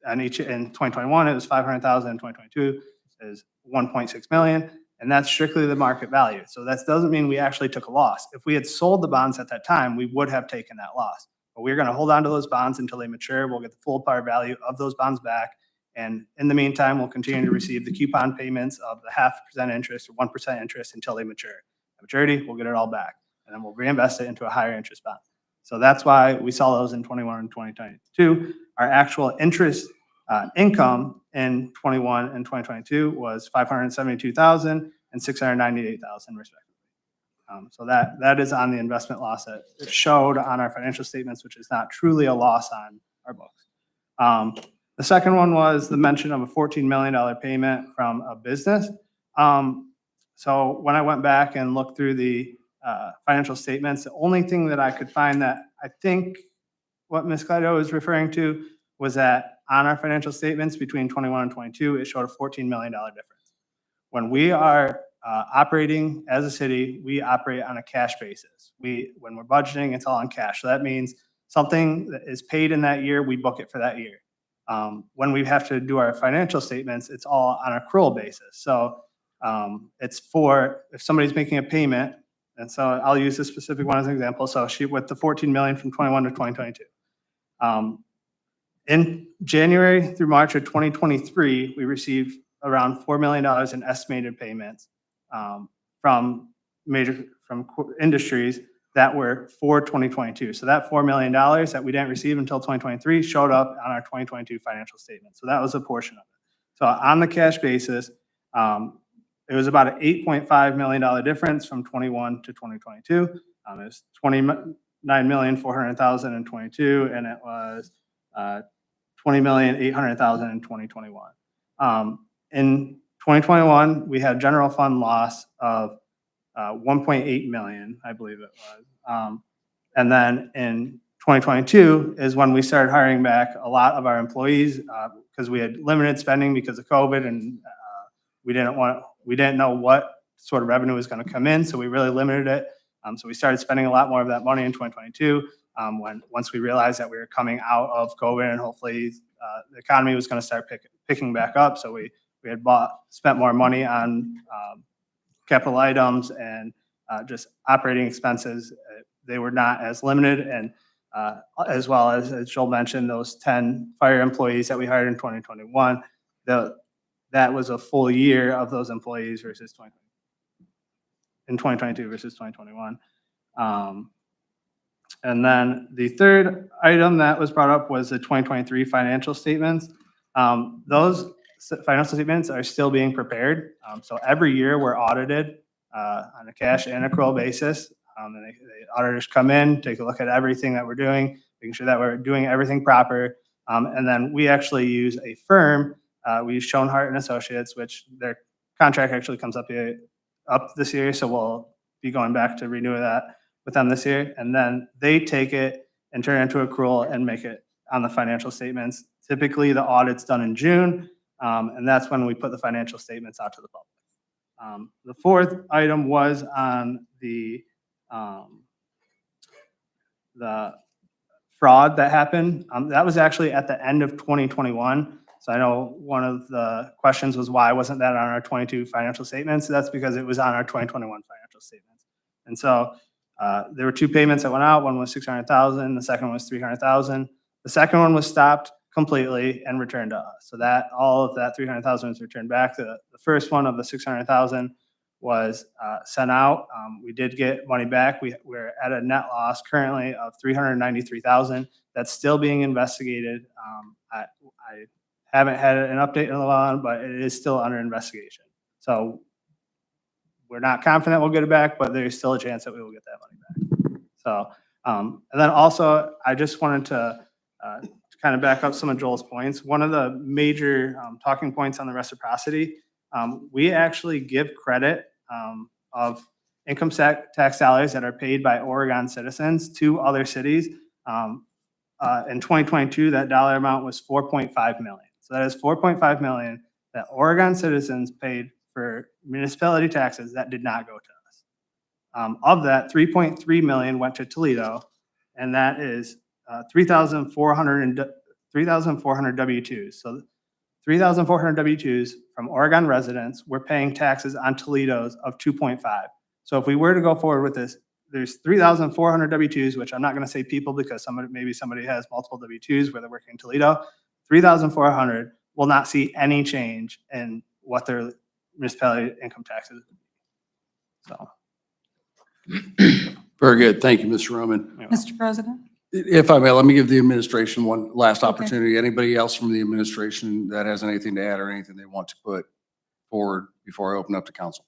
2021, it was 500,000. In 2022, it was 1.6 million. And that's strictly the market value. So that doesn't mean we actually took a loss. If we had sold the bonds at that time, we would have taken that loss. But we're going to hold on to those bonds until they mature. We'll get the full par value of those bonds back. And in the meantime, we'll continue to receive the coupon payments of the 0.5% interest or 1% interest until they mature. At maturity, we'll get it all back. And then we'll reinvest it into a higher interest bond. So that's why we saw those in 21 and 2022. Our actual interest income in 21 and 2022 was 572,000 and 698,000 respectively. So that is on the investment loss that it showed on our financial statements, which is not truly a loss on our books. The second one was the mention of a $14 million payment from a business. So when I went back and looked through the financial statements, the only thing that I could find that I think what Ms. Gladio is referring to was that on our financial statements between 21 and 22, it showed a $14 million difference. When we are operating as a city, we operate on a cash basis. When we're budgeting, it's all on cash. So that means something that is paid in that year, we book it for that year. When we have to do our financial statements, it's all on accrual basis. So It's for, if somebody's making a payment, and so I'll use this specific one as an example. So she, with the 14 million from 21 to 2022. In January through March of 2023, we received around $4 million in estimated payments from industries that were for 2022. So that $4 million that we didn't receive until 2023 showed up on our 2022 financial statement. So that was a portion of it. So on the cash basis, it was about an $8.5 million difference from 21 to 2022. It was $29,400,000 in 22, and it was $20,800,000 in 2021. In 2021, we had general fund loss of 1.8 million, I believe it was. And then in 2022 is when we started hiring back a lot of our employees because we had limited spending because of COVID, and we didn't know what sort of revenue was going to come in, so we really limited it. So we started spending a lot more of that money in 2022 once we realized that we were coming out of COVID and hopefully the economy was going to start picking back up. So we had spent more money on capital items and just operating expenses. They were not as limited, and as well as Joel mentioned, those 10 fire employees that we hired in 2021, that was a full year of those employees versus 2022 versus 2021. And then the third item that was brought up was the 2023 financial statements. Those financial statements are still being prepared. So every year we're audited on a cash and accrual basis. And the auditors come in, take a look at everything that we're doing, making sure that we're doing everything proper. And then we actually use a firm. We use Schoenhart and Associates, which their contract actually comes up this year. So we'll be going back to renew that with them this year. And then they take it and turn it into accrual and make it on the financial statements. Typically the audit's done in June. And that's when we put the financial statements out to the public. The fourth item was on the fraud that happened. That was actually at the end of 2021. So I know one of the questions was why wasn't that on our 22 financial statements? That's because it was on our 2021 financial statements. And so there were two payments that went out. One was $600,000. The second one was $300,000. The second one was stopped completely and returned to us. So that all of that $300,000 was returned back. The first one of the $600,000 was sent out. We did get money back. We're at a net loss currently of $393,000. That's still being investigated. I haven't had an update in a while, but it is still under investigation. So we're not confident we'll get it back, but there's still a chance that we will get that money back. So, and then also I just wanted to kind of back up some of Joel's points. One of the major talking points on the reciprocity, we actually give credit of income tax salaries that are paid by Oregon citizens to other cities. In 2022, that dollar amount was 4.5 million. So that is 4.5 million that Oregon citizens paid for municipality taxes that did not go to us. Of that, 3.3 million went to Toledo, and that is 3,400 W-2s. So 3,400 W-2s from Oregon residents, we're paying taxes on Toledo's of 2.5. So if we were to go forward with this, there's 3,400 W-2s, which I'm not going to say people because maybe somebody has multiple W-2s where they're working in Toledo. 3,400 will not see any change in what their municipality income taxes. So. Very good. Thank you, Mr. Roman. Mr. President? If I may, let me give the administration one last opportunity. Anybody else from the administration that has anything to add or anything they want to put forward before I open up to council?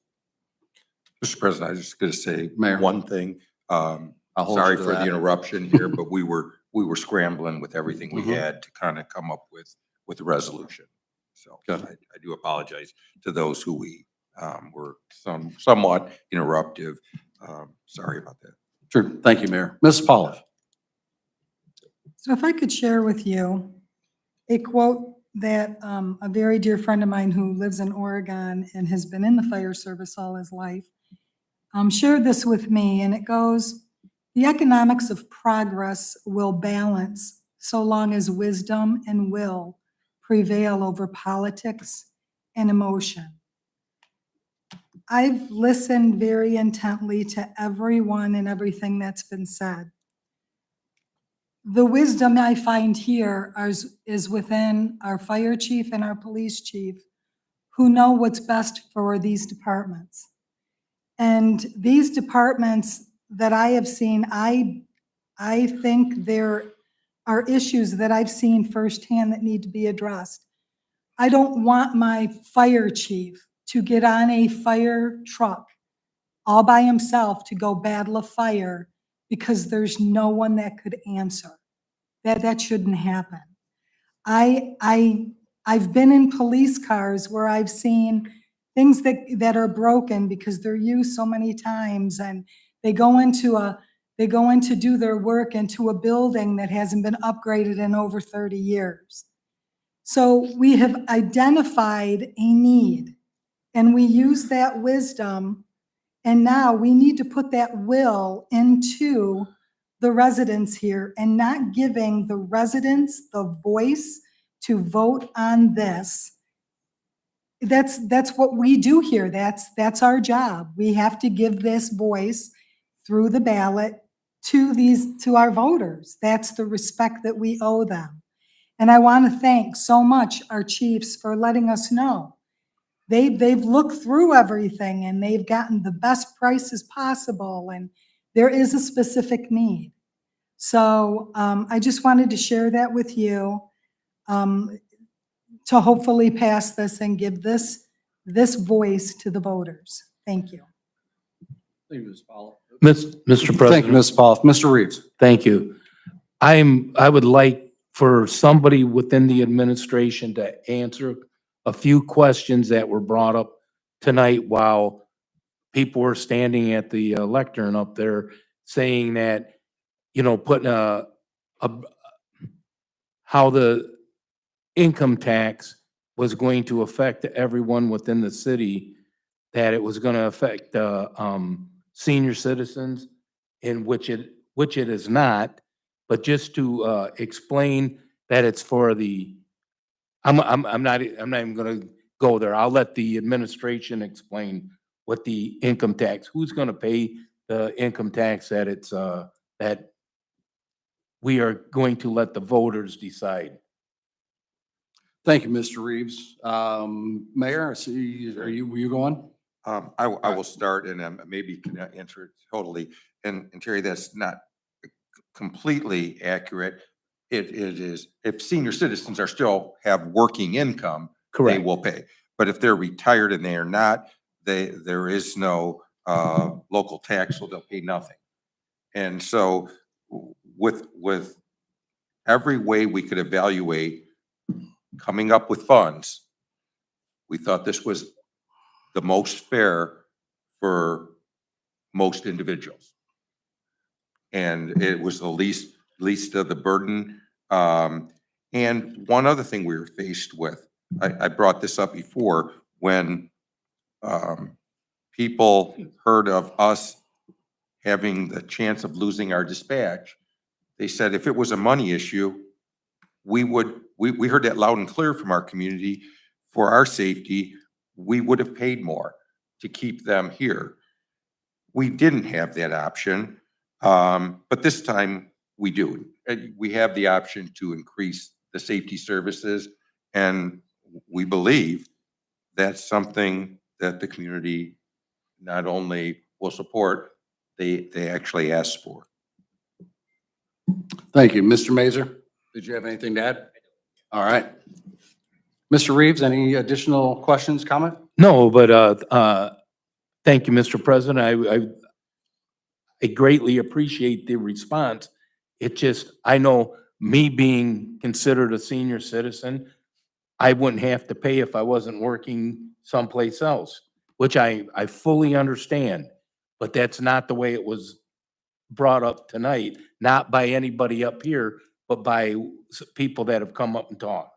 Mr. President, I was just going to say Mayor. one thing. hold Sorry you to for the that. interruption here, but we were scrambling with everything we Mhm. had to kind of come up with a resolution. So Good. I do apologize to those who we were somewhat interruptive. Sorry about that. Sure. Thank you, Mayor. Ms. Pollitt. So if I could share with you a quote that a very dear friend of mine who lives in Oregon and has been in the fire service all his life shared this with me, and it goes, "The economics of progress will balance so long as wisdom and will prevail over politics and emotion." I've listened very intently to everyone and everything that's been said. The wisdom I find here is within our fire chief and our police chief, who know what's best for these departments. And these departments that I have seen, I think there are issues that I've seen firsthand that need to be addressed. I don't want my fire chief to get on a fire truck all by himself to go battle a fire because there's no one that could answer. That shouldn't happen. I've been in police cars where I've seen things that are broken because they're used so many times, and they go in to do their work into a building that hasn't been upgraded in over 30 years. So we have identified a need, and we use that wisdom, and now we need to put that will into the residents here and not giving the residents the voice to vote on this. That's what we do here. That's our job. We have to give this voice through the ballot to our voters. That's the respect that we owe them. And I want to thank so much our chiefs for letting us know. They've looked through everything and they've gotten the best prices possible, and there is a specific need. So I just wanted to share that with you to hopefully pass this and give this voice to the voters. Thank you. Thank you, Ms. Pollock. Mr. President. Thank you, Ms. Pollock. Mr. Reeves. Thank you. I would like for somebody within the administration to answer a few questions that were brought up tonight while people were standing at the lectern up there saying that, putting how the income tax was going to affect everyone within the city, that it was going to affect senior citizens, in which it is not. But just to explain that it's for the, I'm not even going to go there. I'll let the administration explain what the income tax, who's going to pay the income tax that it's that we are going to let the voters decide. Thank you, Mr. Reeves. Mayor, were you going? I will start and then maybe can answer it totally. And Terry, that's not completely accurate. It is, if senior citizens are still have working income, they Correct. will pay. But if they're retired and they are not, there is no local tax, so they'll pay nothing. And so with every way we could evaluate coming up with funds, we thought this was the most fair for most individuals. And it was the least of the burden. And one other thing we were faced with, I brought this up before, when people heard of us having the chance of losing our dispatch, they said if it was a money issue, we heard that loud and clear from our community. For our safety, we would have paid more to keep them here. We didn't have that option, but this time we do. We have the option to increase the safety services, and we believe that's something that the community not only will support, they actually asked for. Thank you. Mr. Mazer, did you have anything to add? All right. Mr. Reeves, any additional questions, comment? No, but thank you, Mr. President. I greatly appreciate the response. It just, I know me being considered a senior citizen, I wouldn't have to pay if I wasn't working someplace else, which I fully understand, but that's not the way it was brought up tonight, not by anybody up here, but by people that have come up and talked.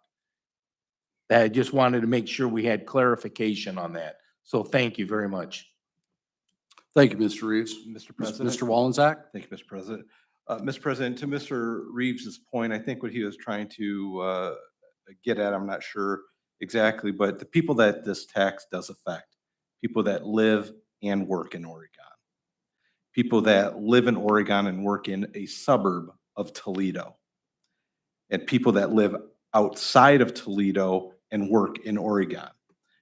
I just wanted to make sure we had clarification on that. So thank you very much. Thank you, Mr. Reeves. Mr. President. Mr. Wallensack? Thank you, Mr. President. Mr. President, to Mr. Reeves's point, I think what he was trying to get at, I'm not sure exactly, but the people that this tax does affect, people that live and work in Oregon, people that live in Oregon and work in a suburb of Toledo, and people that live outside of Toledo and work in Oregon.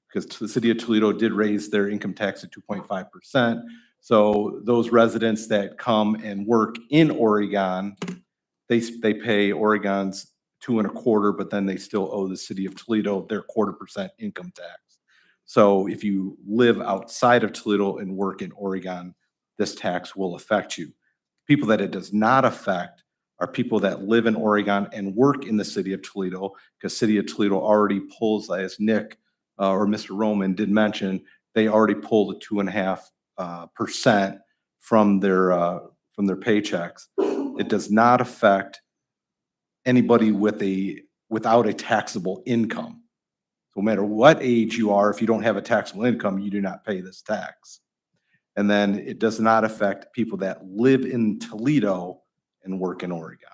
Because the city of Toledo did raise their income tax to 2.5%. So those residents that come and work in Oregon, they pay Oregon's 2.25%, but then they still owe the city of Toledo their 0.25% income tax. So if you live outside of Toledo and work in Oregon, this tax will affect you. People that it does not affect are people that live in Oregon and work in the city of Toledo, because city of Toledo already pulls, as Nick or Mr. Roman did mention, they already pulled a 2.5% from their paychecks. It does not affect anybody without a taxable income. No matter what age you are, if you don't have a taxable income, you do not pay this tax. And then it does not affect people that live in Toledo and work in Oregon.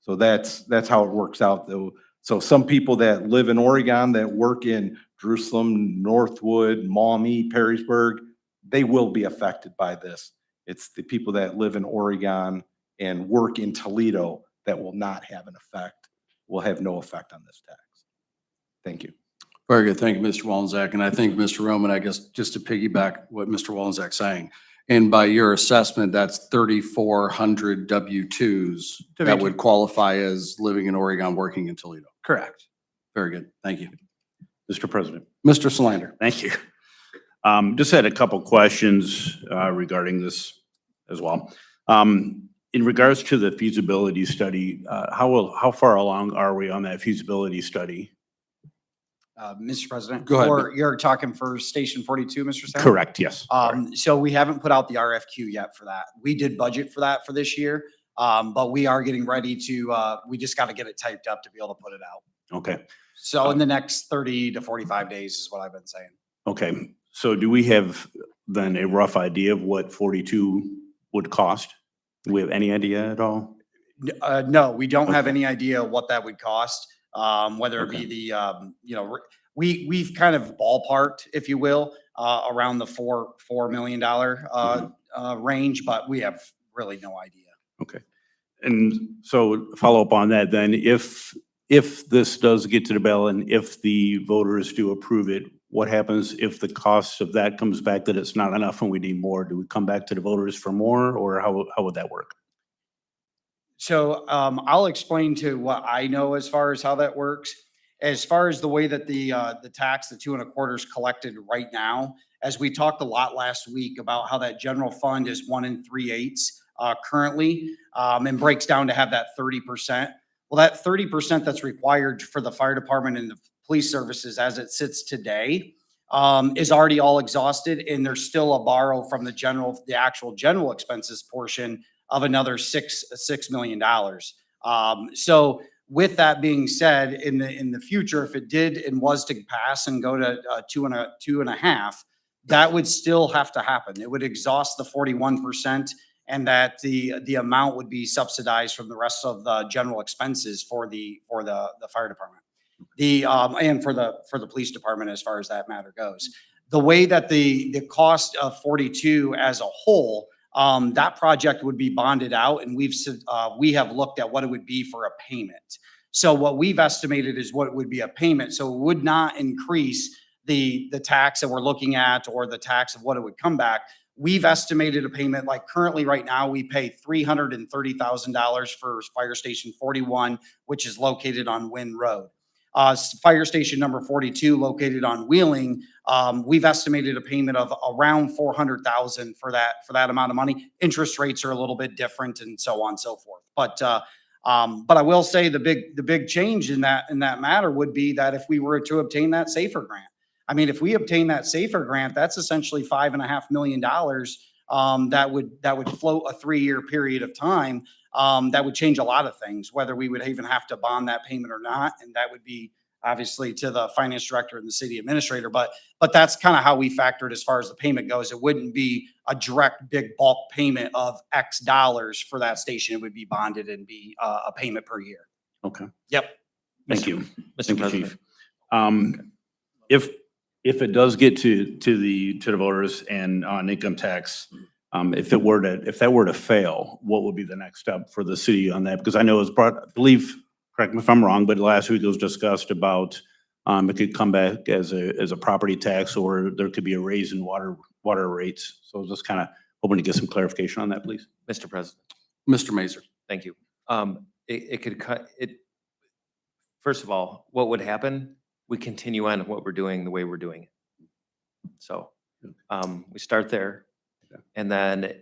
So that's how it works out though. So some people that live in Oregon that work in Jerusalem, Northwood, Maumee, Perrysburg, they will be affected by this. It's the people that live in Oregon and work in Toledo that will not have an effect, will have no effect on this tax. Thank you. Very good. Thank you, Mr. Wallenczak. And I think, Mr. Roman, I guess just to piggyback what Mr. Wallenczak's saying, and by your assessment, that's 3,400 W-2s that would qualify as living in Oregon, working in Toledo. Correct. Very good. Thank you. Mr. President. Mr. Solander. Thank you. Just had a couple questions regarding this as well. In regards to the feasibility study, how far along are we on that feasibility study? Mr. President? Go ahead. Or you're talking for Station 42, Mr. Salem? Correct, yes. So we haven't put out the RFQ yet for that. We did budget for that for this year, but we are getting ready to, we just got to get it typed up to be able to put it out. Okay, So in the next 30 to 45 days is what I've been saying. okay. So do we have then a rough idea of what 42 would cost? Do we have any idea at all? No, we don't have any idea what that would cost. Whether it be the, we've kind of ballparked, if you will, around the $4 million range, but we have really no idea. Okay. And so follow up on that then, if this does get to the ballot and if the voters do approve it, what happens if the cost of that comes back that it's not enough and we need more? Do we come back to the voters for more, or how would that work? So I'll explain to what I know as far as how that works. As far as the way that the tax, the 2.25 is collected right now, as we talked a lot last week about how that general fund is 1 3/8 currently, and breaks down to have that 30%. Well, that 30% that's required for the fire department and the police services as it sits today is already all exhausted, and there's still a borrow from the actual general expenses portion of another $6 million. So with that being said, in the future, if it did and was to pass and go to 2.5, that would still have to happen. It would exhaust the 41%, and that the amount would be subsidized from the rest of the general expenses for the fire department, and for the police department as far as that matter goes. The way that the cost of 42 as a whole, that project would be bonded out, and we have looked at what it would be for a payment. So what we've estimated is what it would be a payment. So it would not increase the tax that we're looking at or the tax of what it would come back. We've estimated a payment, like currently right now, we pay $330,000 for Fire Station 41, which is located on Wynn Road. Fire Station number 42, located on Wheeling, we've estimated a payment of around $400,000 for that amount of money. Interest rates are a little bit different and so on and so forth. But I will say the big change in that matter would be that if we were to obtain that SAFER grant, I mean, if we obtain that SAFER grant, that's essentially $5.5 million that would float a 3-year period of time. That would change a lot of things, whether we would even have to bond that payment or not. And that would be obviously to the finance director and the city administrator. But that's kind of how we factored as far as the payment goes. It wouldn't be a direct big bulk payment of X dollars for that station. It would be bonded and be a payment per year. Okay. Yep. Thank you. Mr. Thank you, President. Chief. If if it does get to the voters and on income tax, if that were to fail, what would be the next step for the city on that? Because I know it's brought, I believe, correct me if I'm wrong, but last week it was discussed about, it could come back as a property tax, or there could be a raise in water rates. So I was just kind of hoping to get some clarification on that, please. Mr. President, Mr. Mazer. thank you. It could cut, first of all, what would happen? We continue on what we're doing the way we're doing it. So, we start there. And then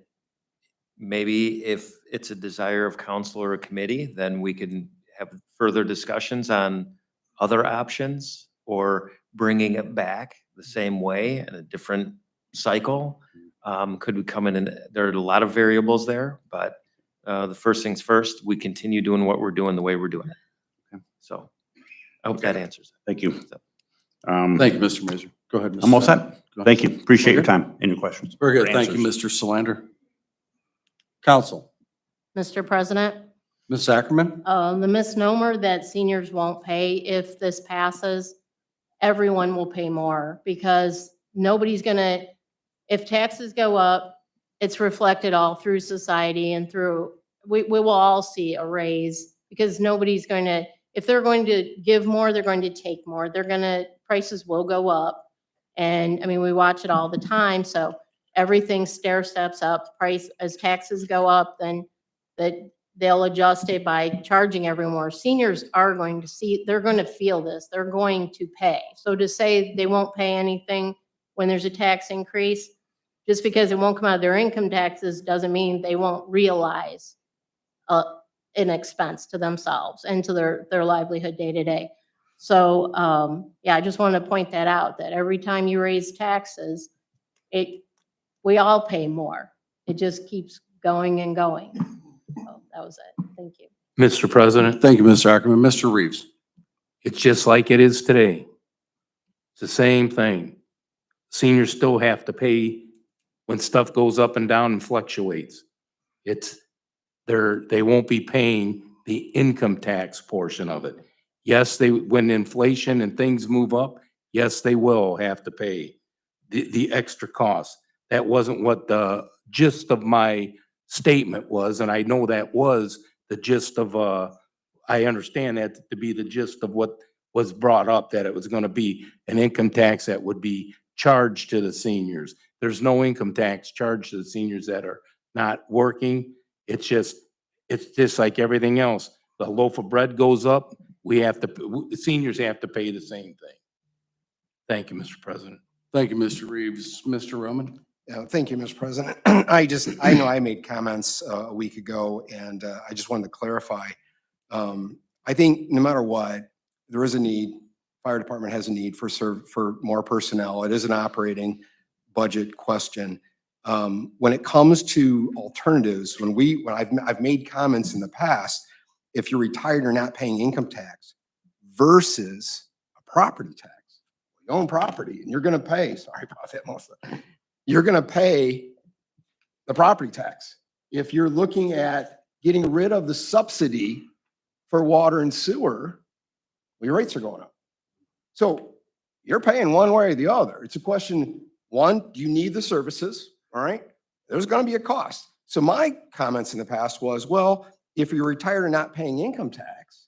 maybe if it's a desire of council or a committee, then we can have further discussions on other options or bringing it back the same way in a different cycle. Could we come in and there are a lot of variables there, but the first things first, we continue doing what we're doing the way we're doing it. So I hope that answers it. Thank you. Thank you, Mr. Mazer. Go ahead. Mr. I'm all Sanders. set. Thank you. Appreciate your Okay. time and your questions. Very good. Your Thank you, answers. Mr. Solander. Council, Mr. President, Ms. Ackerman? the misnomer that seniors won't pay if this passes, everyone will pay more because nobody's gonna, if taxes go up, it's reflected all through society and through, we will all see a raise because nobody's going to, if they're going to give more, they're going to take more. Prices will go up. And I mean, we watch it all the time. So everything stair steps up, price, as taxes go up, then they'll adjust it by charging everyone more. Seniors are going to see, they're going to feel this. They're going to pay. So to say they won't pay anything when there's a tax increase, just because it won't come out of their income taxes doesn't mean they won't realize an expense to themselves and to their livelihood day to day. So, yeah, I just want to point that out, that every time you raise taxes, we all pay more. It just keeps going and going. So that was it. Thank you. Mr. President, Thank you, Mr. Ackerman. Mr. Reeves? it's just like it is today. It's the same thing. Seniors still have to pay when stuff goes up and down and fluctuates. They won't be paying the income tax portion of it. Yes, when inflation and things move up, yes, they will have to pay the extra cost. That wasn't what the gist of my statement was, and I know that was the gist of, I understand that to be the gist of what was brought up, that it was gonna be an income tax that would be charged to the seniors. There's no income tax charged to the seniors that are not working. It's just like everything else. The loaf of bread goes up, seniors have to pay the same thing. Thank you, Mr. President. Thank you, Mr. Reeves. Mr. Roman? Yeah, thank you, Mr. President. I know I made comments a week ago, and I just wanted to clarify. I think no matter what, there is a need, fire department has a need for more personnel. It is an operating budget question. When it comes to alternatives, when I've made comments in the past, if you're retired or not paying income tax versus a property tax, you own property and you're gonna pay, sorry about that, Melissa, you're gonna pay the property tax. If you're looking at getting rid of the subsidy for water and sewer, well, your rates are going up. So you're paying one way or the other. It's a question, one, do you need the services? All right, there's gonna be a cost. So my comments in the past was, well, if you're retired and not paying income tax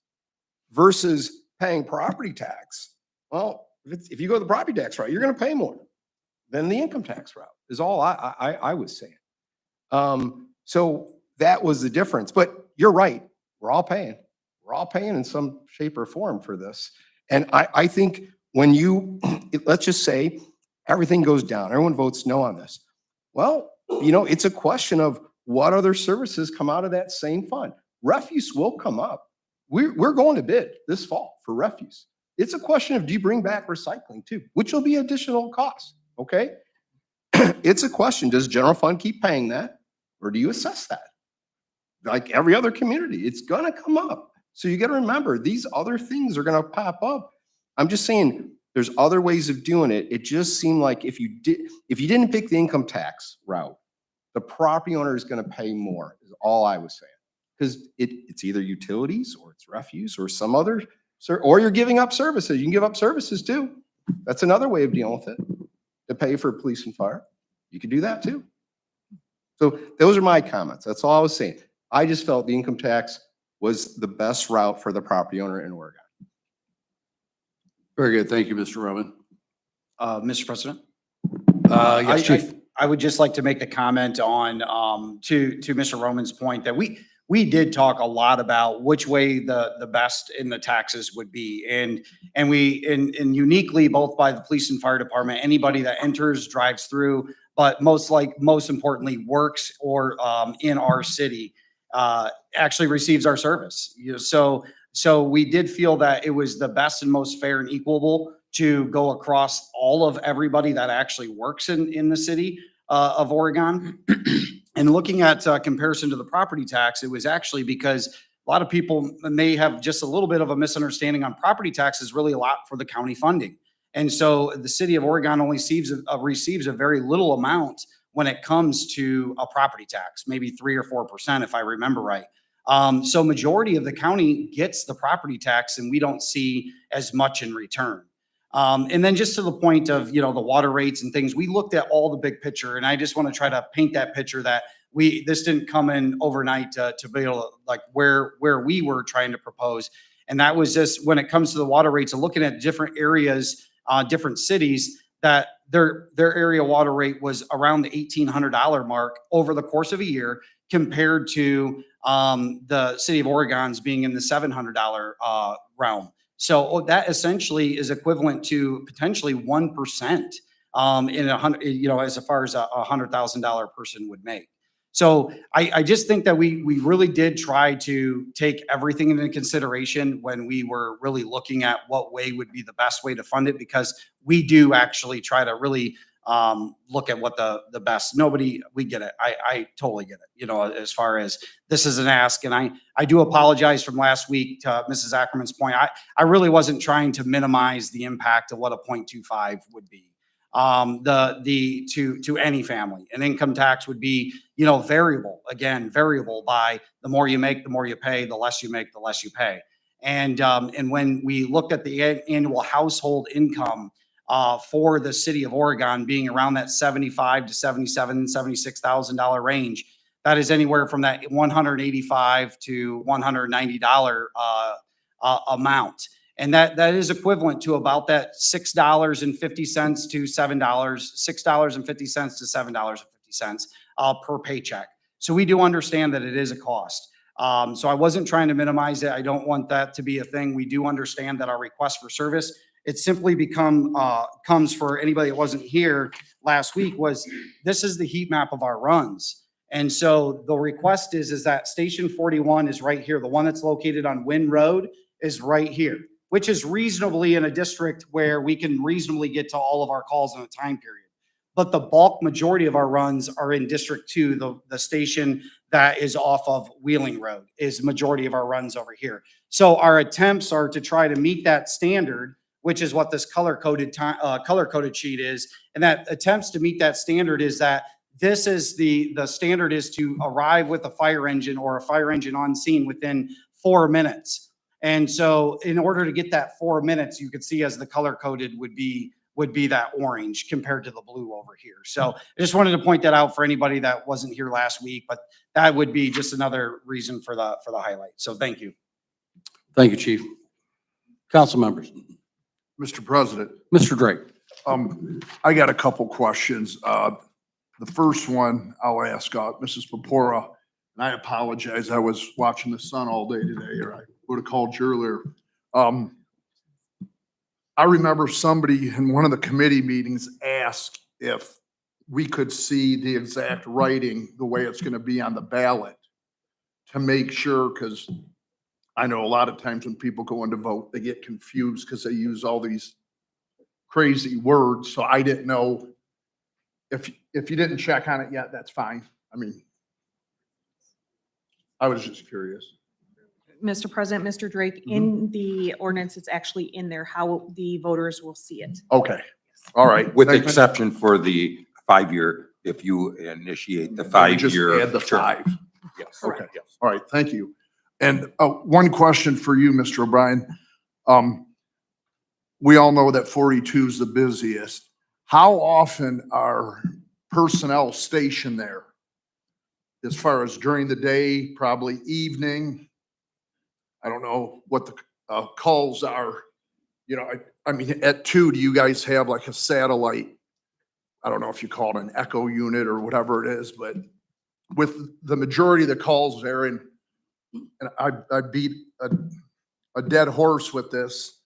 versus paying property tax, well, if you go the property tax route, you're gonna pay more than the income tax route, is all I was saying. So that was the difference. But you're right, we're all paying. We're all paying in some shape or form for this. And I think when let's just say everything goes down, everyone votes no on this. Well, it's a question of what other services come out of that same fund. Refuse will come up. We're going to bid this fall for refuse. It's a question of, do you bring back recycling too, which will be additional cost, okay? It's a question, does general fund keep paying that or do you assess that? Like every other community, it's gonna come up. So you gotta remember, these other things are gonna pop up. I'm just saying, there's other ways of doing it. It just seemed like if you didn't pick the income tax route, the property owner is gonna pay more, is all I was saying. Because it's either utilities or it's refuse or some other, or you're giving up services. You can give up services too. That's another way of dealing with it, to pay for police and fire. You could do that too. So those are my comments. That's all I was saying. I just felt the income tax was the best route for the property owner in Oregon. Very good. Thank you, Mr. Roman. Mr. President? Yes, Chief. I would just like to make a comment on, to Mr. Roman's point that we did talk a lot about which way the best in the taxes would be. And uniquely, both by the police and fire department, anybody that enters, drives through, but most importantly, works or in our city, actually receives our service. You know, so we did feel that it was the best and most fair and equable to go across all of everybody that actually works in the city of Oregon. And looking at comparison to the property tax, it was actually because a lot of people may have just a little bit of a misunderstanding on property tax is really a lot for the county funding. And so the city of Oregon only receives a very little amount when it comes to a property tax, maybe 3 or 4%, if I remember right. So majority of the county gets the property tax and we don't see as much in return. And then just to the point of, the water rates and things, we looked at all the big picture, and I just want to try to paint that picture that this didn't come in overnight to be able to, like, where we were trying to propose. And that was just when it comes to the water rates and looking at different areas, different cities, that their area water rate was around the $1,800 mark over the course of a year, compared to the city of Oregon's being in the $700 realm. So that essentially is equivalent to potentially 1% in 100, as far as a $100,000 person would make. So I just think that we really did try to take everything into consideration when we were really looking at what way would be the best way to fund it, because we do actually try to really look at what the best. We get it. I totally get it. As far as this is an ask, and I do apologize from last week to Mrs. Ackerman's point. I really wasn't trying to minimize the impact of what a 0.25 would be. To any family. An income tax would be, variable by the more you make, the more you pay, the less you make, the less you pay. And when we looked at the annual household income for the city of Oregon being around that $75,000 to $77,000, $76,000 range, that is anywhere from that $185 to $190 amount. And that is equivalent to about that $6.50 to $7.50 per paycheck. So we do understand that it is a cost. So I wasn't trying to minimize it. I don't want that to be a thing. We do understand that our request for service, it simply comes for anybody that wasn't here last week, was this is the heat map of our runs. And so the request is that Station 41 is right here. The one that's located on Wynn Road is right here, which is reasonably in a district where we can reasonably get to all of our calls in a time period. But the bulk majority of our runs are in District 2, the station that is off of Wheeling Road is majority of our runs over here. So our attempts are to try to meet that standard, which is what this color-coded sheet is. And that attempts to meet that standard is that this is the standard is to arrive with a fire engine or a fire engine on scene within 4 minutes. And so in order to get that 4 minutes, you could see as the color-coded would be that orange compared to the blue over here. So I just wanted to point that out for anybody that wasn't here last week, but that would be just another reason for the highlight. So thank you. Thank you, Chief. Council members. Mr. President, Mr. Drake. I got a couple questions. The first one I'll ask Mrs. Purpura, and I apologize. I was watching the sun all day today, or I would have called you earlier. I remember somebody in one of the committee meetings asked if we could see the exact writing, the way it's going to be on the ballot, to make sure, because I know a lot of times when people go in to vote, they get confused because they use all these crazy words. So I didn't know if you didn't check on it yet, that's fine. I mean, I was just curious. Mr. President, Mr. Drake, in the ordinance, it's actually in there how the voters will see it. Okay. All right. With exception for the 5-year, if you initiate the 5-year. Just add the term. 5. Yes. Okay. All right. Thank you. And one question for you, Mr. O'Brien. we all know that 42 is the busiest. How often are personnel stationed there? As far as during the day, probably evening? I don't know what the calls are. You know, I mean, at 2, do you guys have like a satellite? I don't know if you call it an echo unit or whatever it is, but with the majority of the calls there, and I beat a dead horse with this.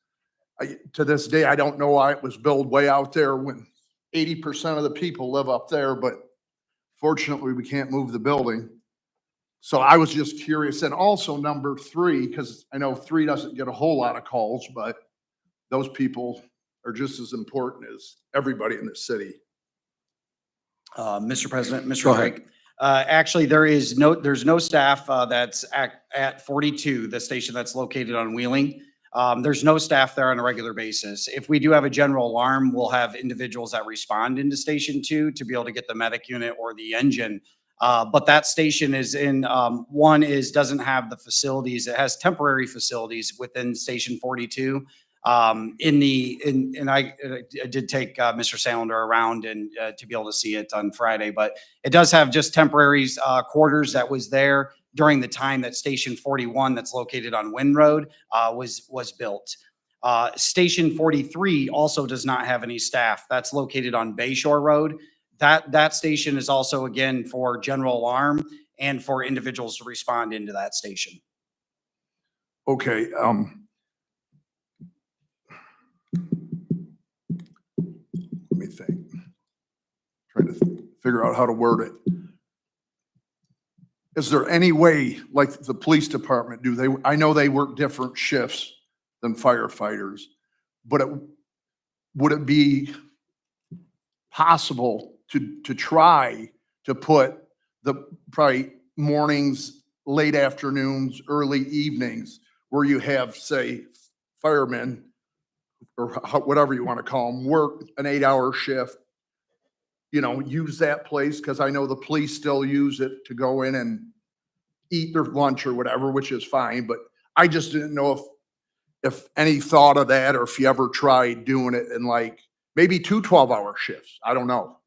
To this day, I don't know why it was built way out there when 80% of the people live up there, but fortunately, we can't move the building. So I was just curious. And also number 3, because I know 3 doesn't get a whole lot of calls, but those people are just as important as everybody in the city. Mr. President, Mr. Go ahead. Drake. Actually, there's no staff that's at 42, the station that's located on Wheeling. There's no staff there on a regular basis. If we do have a general alarm, we'll have individuals that respond into Station 2 to be able to get the medic unit or the engine. But that station is in, doesn't have the facilities. It has temporary facilities within Station 42. I did take Mr. Salander around and to be able to see it on Friday, but it does have just temporary quarters that was there during the time that Station 41 that's located on Wind Road was built. Station 43 also does not have any staff. That's located on Bayshore Road. That station is also, again, for general alarm and for individuals to respond into that station. Okay, let me think. Trying to figure out how to word it. Is there any way, like the police department, I know they work different shifts than firefighters, but would it be possible to try to put the probably mornings, late afternoons, early evenings, where you have, say, firemen or whatever you want to call them, work an 8-hour shift, you know, use that place, because I know the police still use it to go in and eat their lunch or whatever, which is fine, but I just didn't know if any thought of that, or if you ever tried doing it in like maybe 2 12-hour shifts. I don't know.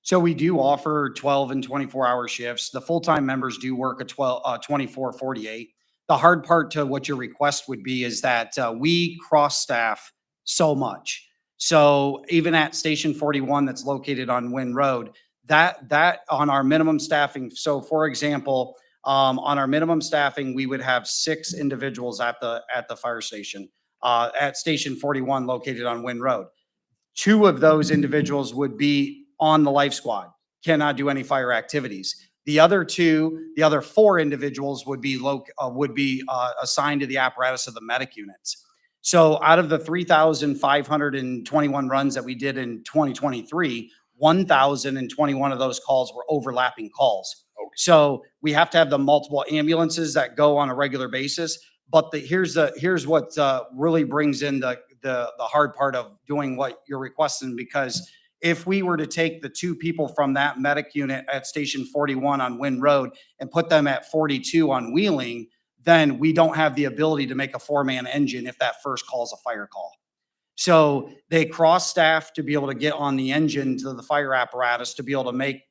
So we do offer 12 and 24-hour shifts. The full-time members do work a 24/48. The hard part to what your request would be is that we cross-staff so much. So even at Station 41 that's located on Wind Road, that on our minimum staffing. So for example, on our minimum staffing, we would have 6 individuals at the fire station, at Station 41 located on Wind Road. 2 of those individuals would be on the life squad, cannot do any fire activities. The other 4 individuals would be assigned to the apparatus of the medic units. So out of the 3,521 runs that we did in 2023, 1,021 of those calls were overlapping calls. So we have to have the multiple ambulances that go on a regular basis. But here's what really brings in the hard part of doing what you're requesting, because if we were to take the 2 people from that medic unit at Station 41 on Wind Road and put them at 42 on Wheeling, then we don't have the ability to make a 4-man engine if that first call is a fire call. So they cross staff to be able to get on the engine to the fire apparatus to be able to make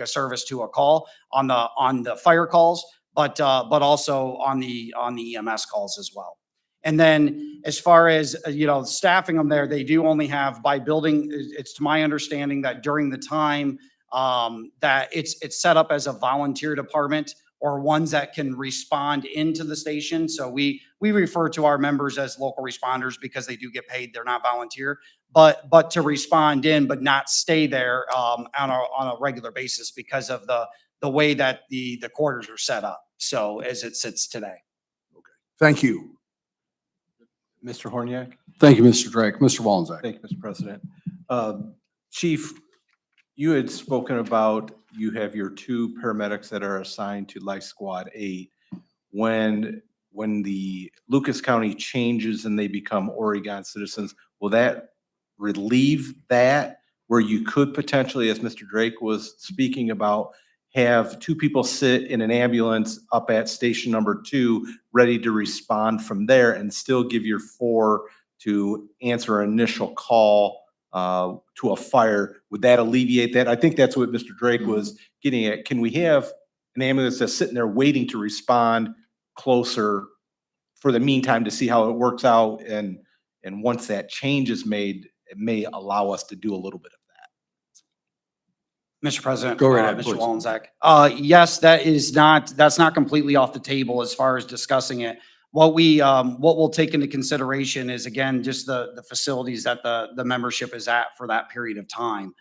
a service to a call on the fire calls, but also on the EMS calls as well. And then as far as, staffing them there, they do only have by building, it's to my understanding that during the time that it's set up as a volunteer department or ones that can respond into the station. So we refer to our members as local responders because they do get paid. They're not volunteer, but to respond in, but not stay there on a regular basis because of the way that the quarters are set up. So as it sits today. Thank you. Mr. Horniak? Thank you, Mr. Drake. Mr. Wallenzeck. Thank you, Mr. President. Chief, you had spoken about you have your 2 paramedics that are assigned to Life Squad 8. When the Lucas County changes and they become Oregon citizens, will that relieve that where you could potentially, as Mr. Drake was speaking about, have 2 people sit in an ambulance up at station number 2, ready to respond from there and still give your 4 to answer an initial call to a fire. Would that alleviate that? I think that's what Mr. Drake was getting at. Can we have an ambulance that's sitting there waiting to respond closer for the meantime to see how it works out? And once that change is made, it may allow us to do a little bit of Mr. President. Go right ahead, Mr. please. Wallensack. Yes, that's not completely off the table as far as discussing it. What we'll take into consideration is, again, just the facilities that the membership is at for that period of time.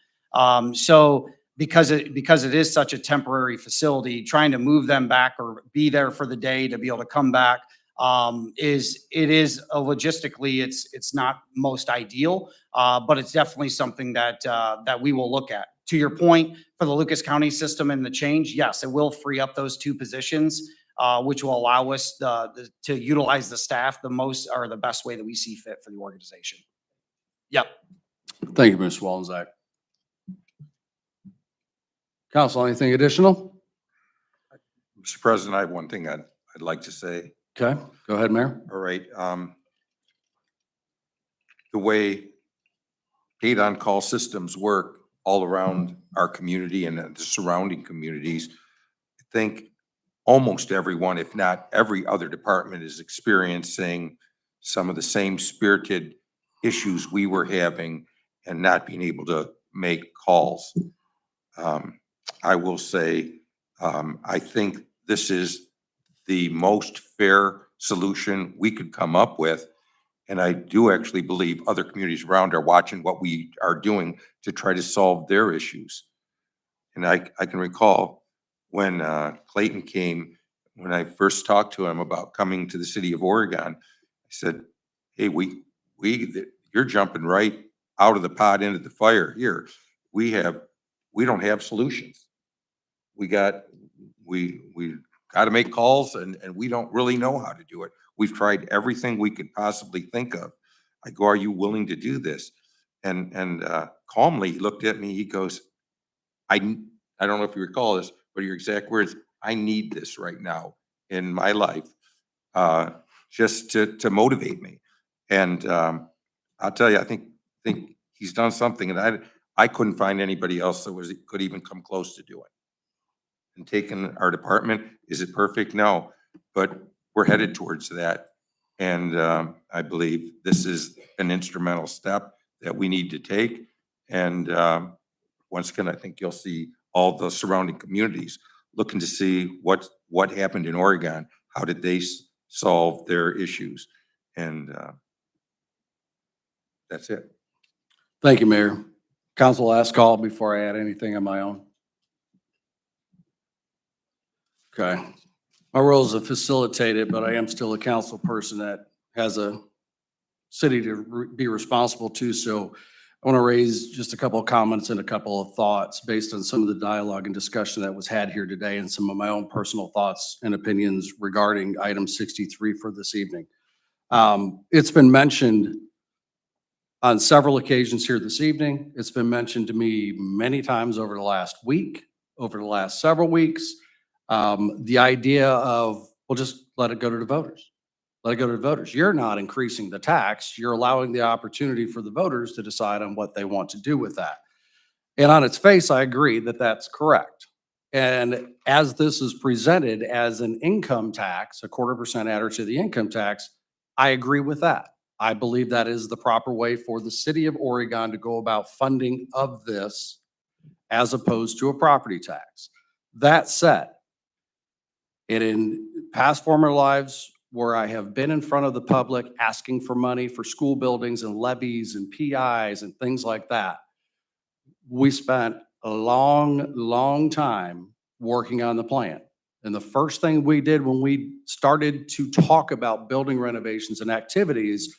So because it is such a temporary facility, trying to move them back or be there for the day to be able to come back logistically, it's not most ideal, but it's definitely something that we will look at. To your point, for the Lucas County system and the change, yes, it will free up those two positions, which will allow us to utilize the staff the best way that we see fit for the organization. Yep. Thank you, Mr. Wallensack. Council, anything additional? Mr. President, I have one thing I'd like to say. Okay, go ahead, Mayor. All right. The way paid on-call systems work all around our community and the surrounding communities, I think almost everyone, if not every other department, is experiencing some of the same spirited issues we were having and not being able to make calls. I will say, I think this is the most fair solution we could come up with. And I do actually believe other communities around are watching what we are doing to try to solve their issues. And I can recall when Clayton came, when I first talked to him about coming to the city of Oregon, I said, hey, you're jumping right out of the pot into the fire here. We don't have solutions. We got to make calls and we don't really know how to do it. We've tried everything we could possibly think of. I go, are you willing to do this? And calmly he looked at me, he goes, I don't know if you recall this, but your exact words, I need this right now in my life, just to motivate me. And I'll tell you, I think he's done something and I couldn't find anybody else that could even come close to doing. And taking our department, is it perfect? No, but we're headed towards that. And I believe this is an instrumental step that we need to take. And once again, I think you'll see all the surrounding communities looking to see what happened in Oregon. How did they solve their issues? And that's it. Thank you, Mayor. Council, last call before I add anything on my own. Okay. My role is to facilitate it, but I am still a council person that has a city to be responsible to. So I want to raise just a couple of comments and a couple of thoughts based on some of the dialogue and discussion that was had here today and some of my own personal thoughts and opinions regarding item 63 for this evening. It's been mentioned on several occasions here this evening. It's been mentioned to me many times over the last week, over the last several weeks. The idea of, well, just let it go to the voters. Let it go to the voters. You're not increasing the tax. You're allowing the opportunity for the voters to decide on what they want to do with that. And on its face, I agree that that's correct. And as this is presented as an income tax, a 1/4% adder to the income tax, I agree with that. I believe that is the proper way for the city of Oregon to go about funding of this as opposed to a property tax. That said, and in past former lives where I have been in front of the public asking for money for school buildings and levies and PIs and things like that, we spent a long time working on the plan. And the first thing we did when we started to talk about building renovations and activities,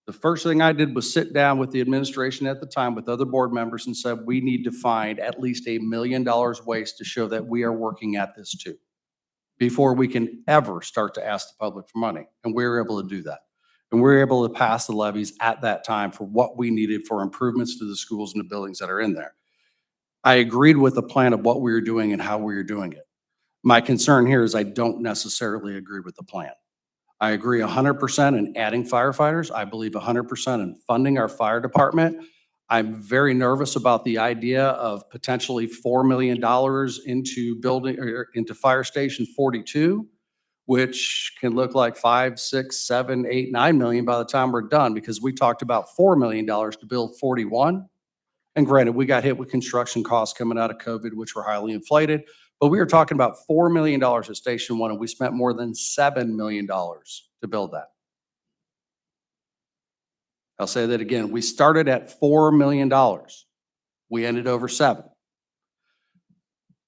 the first thing I did was sit down with the administration at the time with other board members and said, we need to find at least $1 million waste to show that we are working at this too, before we can ever start to ask the public for money. And we were able to do that. And we were able to pass the levies at that time for what we needed for improvements to the schools and the buildings that are in there. I agreed with the plan of what we were doing and how we were doing it. My concern here is I don't necessarily agree with the plan. I agree 100% in adding firefighters. I believe 100% in funding our fire department. I'm very nervous about the idea of potentially $4 million into building, or into Fire Station 42, which can look like 5, 6, 7, 8, 9 million by the time we're done, because we talked about $4 million to build 41. And granted, we got hit with construction costs coming out of COVID, which were highly inflated, but we were talking about $4 million at Station 1, and we spent more than $7 million to build that. I'll say that again. We started at $4 million. We ended over 7.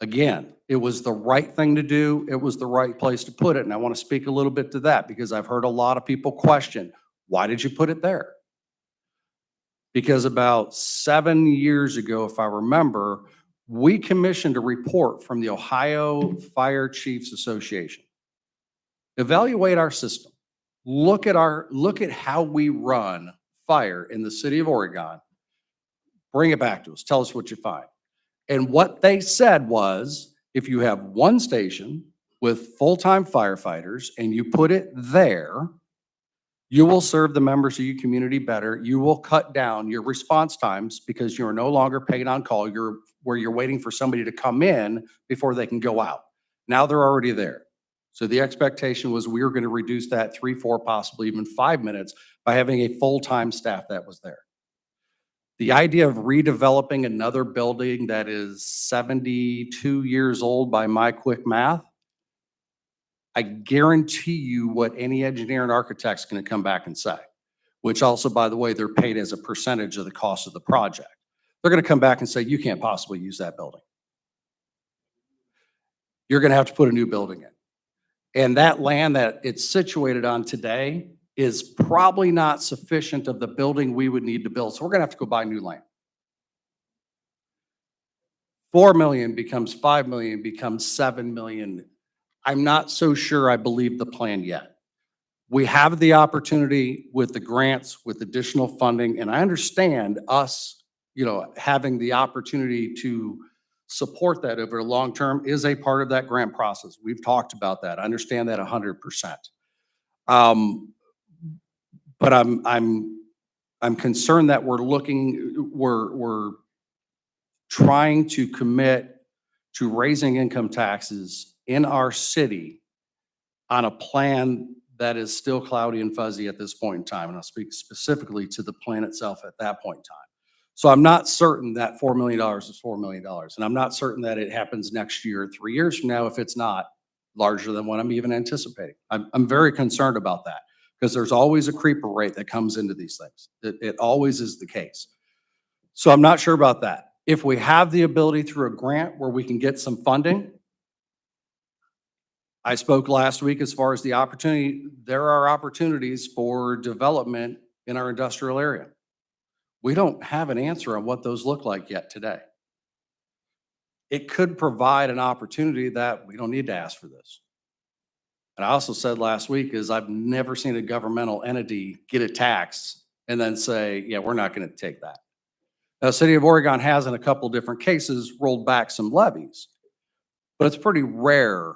Again, it was the right thing to do. It was the right place to put it. And I want to speak a little bit to that because I've heard a lot of people question, why did you put it there? Because about 7 years ago, if I remember, we commissioned a report from the Ohio Fire Chiefs Association. Evaluate our system. Look at how we run fire in the city of Oregon. Bring it back to us. Tell us what you find. And what they said was, if you have one station with full-time firefighters and you put it there, you will serve the members of your community better. You will cut down your response times because you're no longer paid on call. Where you're waiting for somebody to come in before they can go out. Now they're already there. So the expectation was we were going to reduce that 3, 4, possibly even 5 minutes by having a full-time staff that was there. The idea of redeveloping another building that is 72 years old by my quick math, I guarantee you what any engineer and architect's going to come back and say, which also, by the way, they're paid as a percentage of the cost of the project. They're going to come back and say, you can't possibly use that building. You're going to have to put a new building in. And that land that it's situated on today is probably not sufficient of the building we would need to build. So we're going to have to go buy new land. 4 million becomes 5 million, becomes 7 million. I'm not so sure I believe the plan yet. We have the opportunity with the grants, with additional funding, and I understand us, having the opportunity to support that over the long term is a part of that grant process. We've talked about that. I understand that 100%. But I'm concerned that we're trying to commit to raising income taxes in our city on a plan that is still cloudy and fuzzy at this point in time. And I'll speak specifically to the plan itself at that point in time. So I'm not certain that $4 million is $4 million. And I'm not certain that it happens next year or 3 years from now if it's not larger than what I'm even anticipating. I'm very concerned about that because there's always a creeper rate that comes into these things. It always is the case. So I'm not sure about that. If we have the ability through a grant where we can get some funding, I spoke last week as far as the opportunity. There are opportunities for development in our industrial area. We don't have an answer on what those look like yet today. It could provide an opportunity that we don't need to ask for this. And I also said last week is I've never seen a governmental entity get a tax and then say, yeah, we're not going to take that. Now, the city of Oregon has in a couple different cases rolled back some levies, but it's pretty rare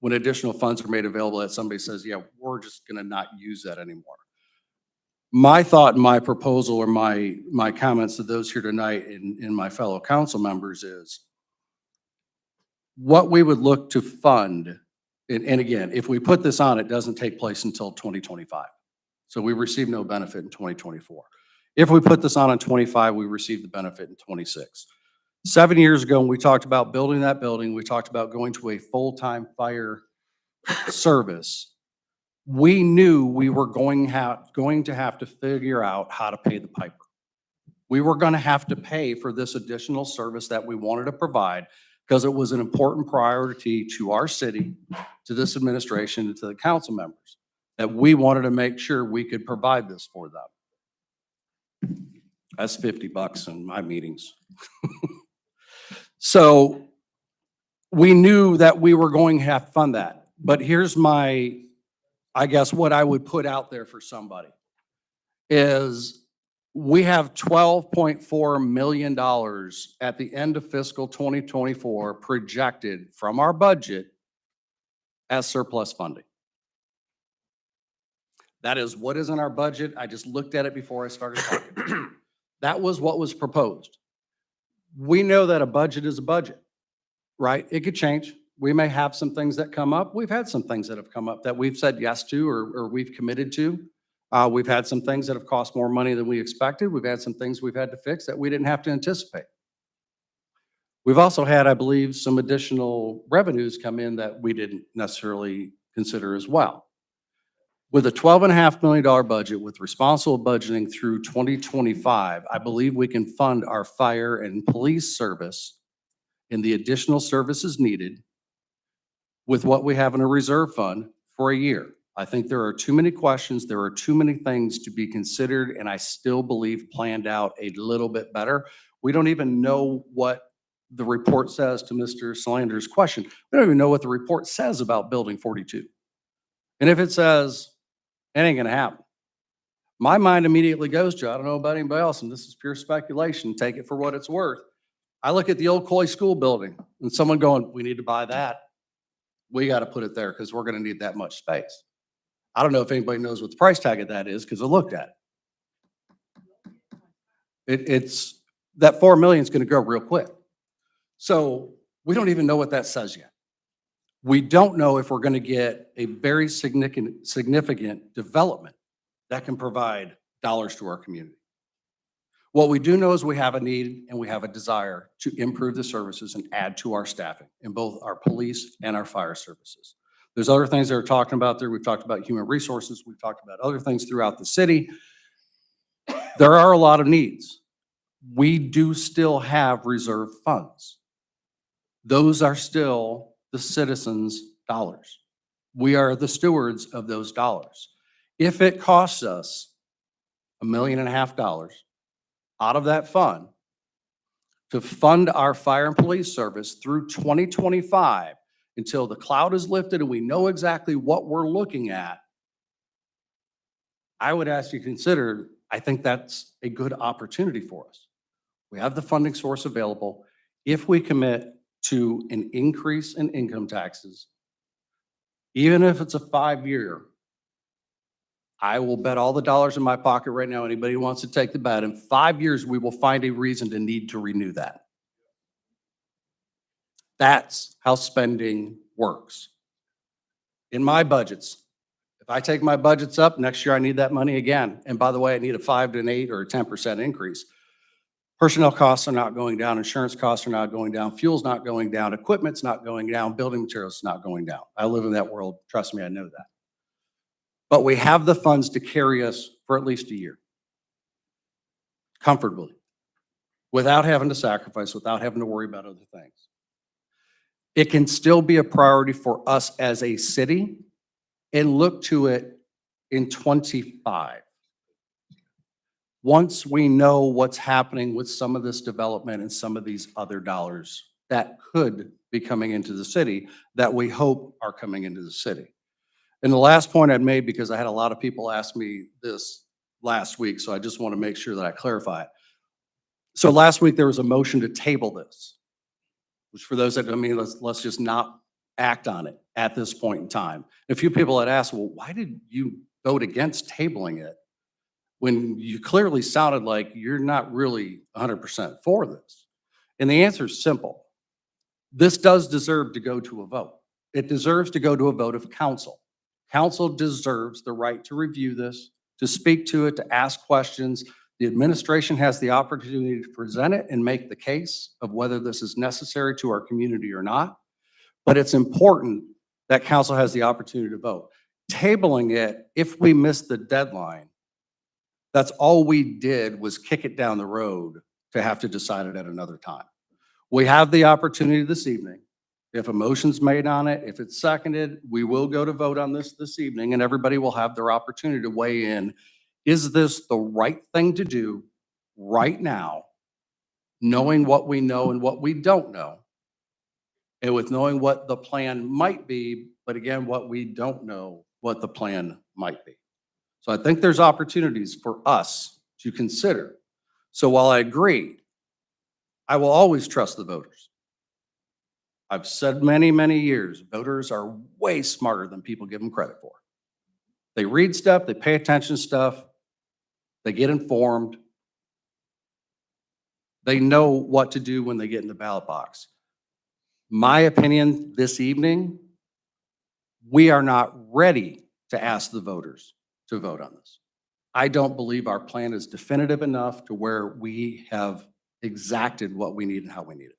when additional funds are made available that somebody says, yeah, we're just going to not use that anymore. My thought and my proposal or my comments to those here tonight and my fellow council members is what we would look to fund. And again, if we put this on, it doesn't take place until 2025. So we receive no benefit in 2024. If we put this on in 25, we receive the benefit in 26. 7 years ago, when we talked about building that building, we talked about going to a full-time fire service. We knew we were going to have to figure out how to pay the piper. We were going to have to pay for this additional service that we wanted to provide because it was an important priority to our city, to this administration, and to the council members, that we wanted to make sure we could provide this for them. That's $50 in my meetings. So we knew that we were going to have to fund that. But here's I guess what I would put out there for somebody is we have $12.4 million at the end of fiscal 2024 projected from our budget as surplus funding. That is what is in our budget. I just looked at it before I started talking. That was what was proposed. We know that a budget is a budget, right? It could change. We may have some things that come up. We've had some things that have come up that we've said yes to or we've committed to. We've had some things that have cost more money than we expected. We've had some things we've had to fix that we didn't have to anticipate. We've also had, I believe, some additional revenues come in that we didn't necessarily consider as well. With a $12.5 million budget with responsible budgeting through 2025, I believe we can fund our fire and police service and the additional services needed with what we have in a reserve fund for a year. I think there are too many questions, there are too many things to be considered, and I still believe planned out a little bit better. We don't even know what the report says to Mr. Solander's question. We don't even know what the report says about Building 42. And if it says, it ain't gonna happen. My mind immediately goes to, I don't know about anybody else, and this is pure speculation, take it for what it's worth. I look at the old Coy School building and someone going, we need to buy that. We got to put it there because we're going to need that much space. I don't know if anybody knows what the price tag of that is because I looked at it. It's that 4 million is going to go real quick. So we don't even know what that says yet. We don't know if we're going to get a very significant development that can provide dollars to our community. What we do know is we have a need and we have a desire to improve the services and add to our staffing in both our police and our fire services. There's other things that we're talking about there. We've talked about human resources. We've talked about other things throughout the city. There are a lot of needs. We do still have reserve funds. Those are still the citizens' dollars. We are the stewards of those dollars. If it costs us $1.5 million out of that fund to fund our fire and police service through 2025 until the cloud is lifted and we know exactly what we're looking at, I would ask you to consider, I think that's a good opportunity for us. We have the funding source available. If we commit to an increase in income taxes, even if it's a 5-year, I will bet all the dollars in my pocket right now, anybody who wants to take the bet, in 5 years, we will find a reason to need to renew that. That's how spending works. In my budgets, if I take my budgets up, next year I need that money again. And by the way, I need a 5 to an 8 or a 10% increase. Personnel costs are not going down, insurance costs are not going down, fuel's not going down, equipment's not going down, building materials is not going down. I live in that world, trust me, I know that. But we have the funds to carry us for at least a year, comfortably, without having to sacrifice, without having to worry about other things. It can still be a priority for us as a city and look to it in 25. Once we know what's happening with some of this development and some of these other dollars that could be coming into the city that we hope are coming into the city. And the last point I'd made, because I had a lot of people ask me this last week, so I just want to make sure that I clarify it. So last week there was a motion to table this, which for those that don't mean, let's just not act on it at this point in time. A few people had asked, well, why did you vote against tabling it when you clearly sounded like you're not really 100% for this? And the answer is simple. This does deserve to go to a vote. It deserves to go to a vote of council. Council deserves the right to review this, to speak to it, to ask questions. The administration has the opportunity to present it and make the case of whether this is necessary to our community or not. But it's important that council has the opportunity to vote. Tabling it, if we miss the deadline, that's all we did was kick it down the road to have to decide it at another time. We have the opportunity this evening. If a motion's made on it, if it's seconded, we will go to vote on this evening, and everybody will have their opportunity to weigh in. Is this the right thing to do right now, knowing what we know and what we don't know, and with knowing what the plan might be, but again, what we don't know what the plan might be. So I think there's opportunities for us to consider. So while I agree, I will always trust the voters. I've said many, many years, voters are way smarter than people give them credit for. They read stuff, they pay attention to stuff, they get informed. They know what to do when they get in the ballot box. My opinion this evening, we are not ready to ask the voters to vote on this. I don't believe our plan is definitive enough to where we have exacted what we need and how we need it.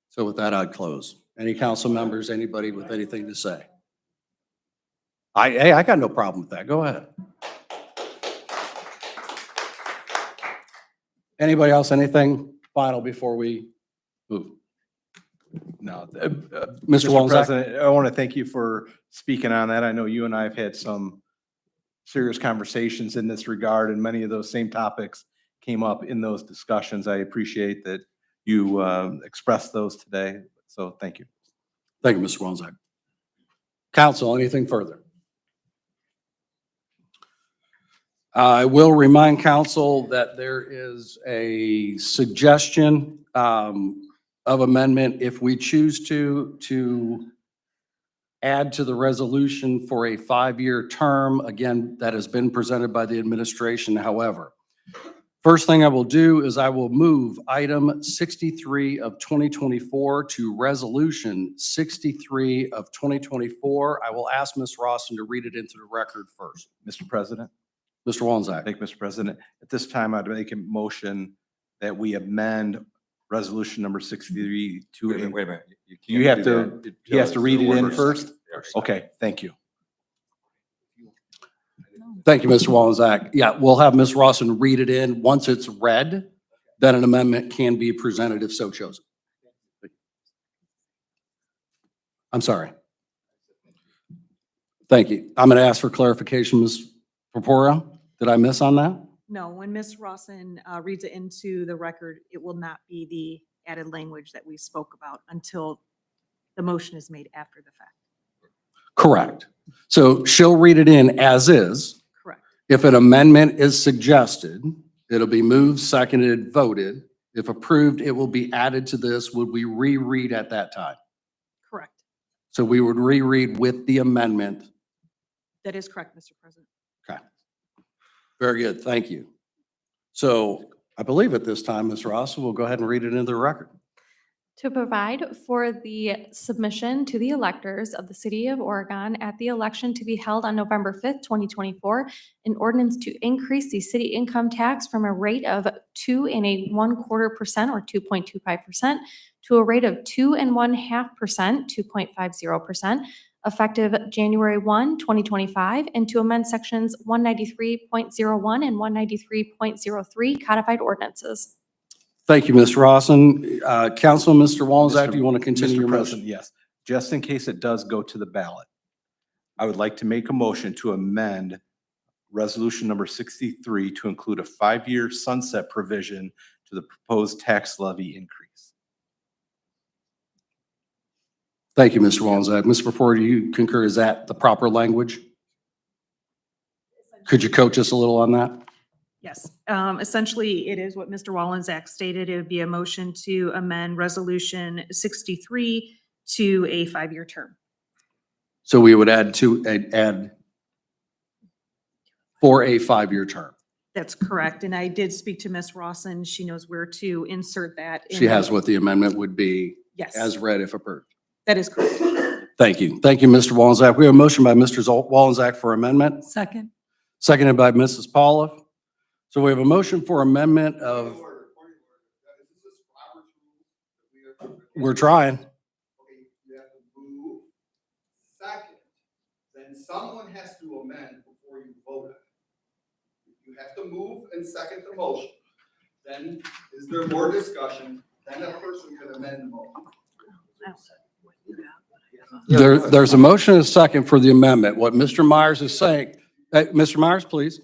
So with that, I'd close. Any council members, anybody with anything to say? I got no problem with that. Go ahead. Anybody else, anything final before we move? No. Mr. Walzak? President, I want to thank you for speaking on that. I know you and I have had some serious conversations in this regard, and many of those same topics came up in those discussions. I appreciate that you expressed those today. So thank you. Thank you, Mr. Walzak. Council, anything further? I will remind council that there is a suggestion of amendment if we choose to add to the resolution for a 5-year term. Again, that has been presented by the administration. However, first thing I will do is I will move item 63 of 2024 to resolution 63 of 2024. I will ask Ms. Rawson to read it into the record first. Mr. President? Mr. Walzak. Thank you, Mr. President. At this time, I'd make a motion that we amend resolution number 63 to. Wait a minute. You have to, he has to read it in first? Okay, thank you. Thank you, Mr. Walzak. Yeah, we'll have Ms. Rawson read it in. Once it's read, then an amendment can be presented if so chosen. I'm sorry. Thank you. I'm going to ask for clarification, Ms. Purpura. Did I miss on that? No, when Ms. Rawson reads it into the record, it will not be the added language that we spoke about until the motion is made after the fact. Correct. So she'll read it in as is. Correct. If an amendment is suggested, it'll be moved, seconded, voted. If approved, it will be added to this. Would we reread at that time? Correct. So we would reread with the amendment. That is correct, Mr. President. Okay. Very good. Thank you. So I believe at this time, Ms. Ross, we'll go ahead and read it into the record. To provide for the submission to the electors of the City of Oregon at the election to be held on November 5th, 2024, an ordinance to increase the city income tax from a rate of 2 1/4% or 2.25% to a rate of 2 1/2%, 2.50%, effective January 1, 2025, and to amend sections 193.01 and 193.03 codified ordinances. Thank you, Ms. Rawson. Council, Mr. Walzak, do you want to continue Mr. your President, motion? yes. Just in case it does go to the ballot, I would like to make a motion to amend resolution number 63 to include a 5-year sunset provision to the proposed tax levy increase. Thank you, Mr. Walzak. Ms. Purpura, do you concur? Is that the proper language? Could you coach us a little on that? Yes, essentially, it is what Mr. Wallenczak stated. It would be a motion to amend Resolution 63 to a 5-year term. So we would add for a 5-year term. That's correct. And I did speak to Ms. Rawson. She knows where to insert that. in She has the- what the amendment would be Yes, as read if approved. that is correct. Thank you. Thank you, Mr. Walzak. We have a motion by Mr. Walzak for amendment, Second. seconded by Mrs. Paulo. So we have a motion for amendment of, we're trying. Okay, you have to move second, then someone has to amend before you vote on it. You have to move and second the motion. Then is there more discussion? Then that person can amend the motion. There's a motion and a second for the amendment. What Mr. Myers is saying, Mr. Myers, please.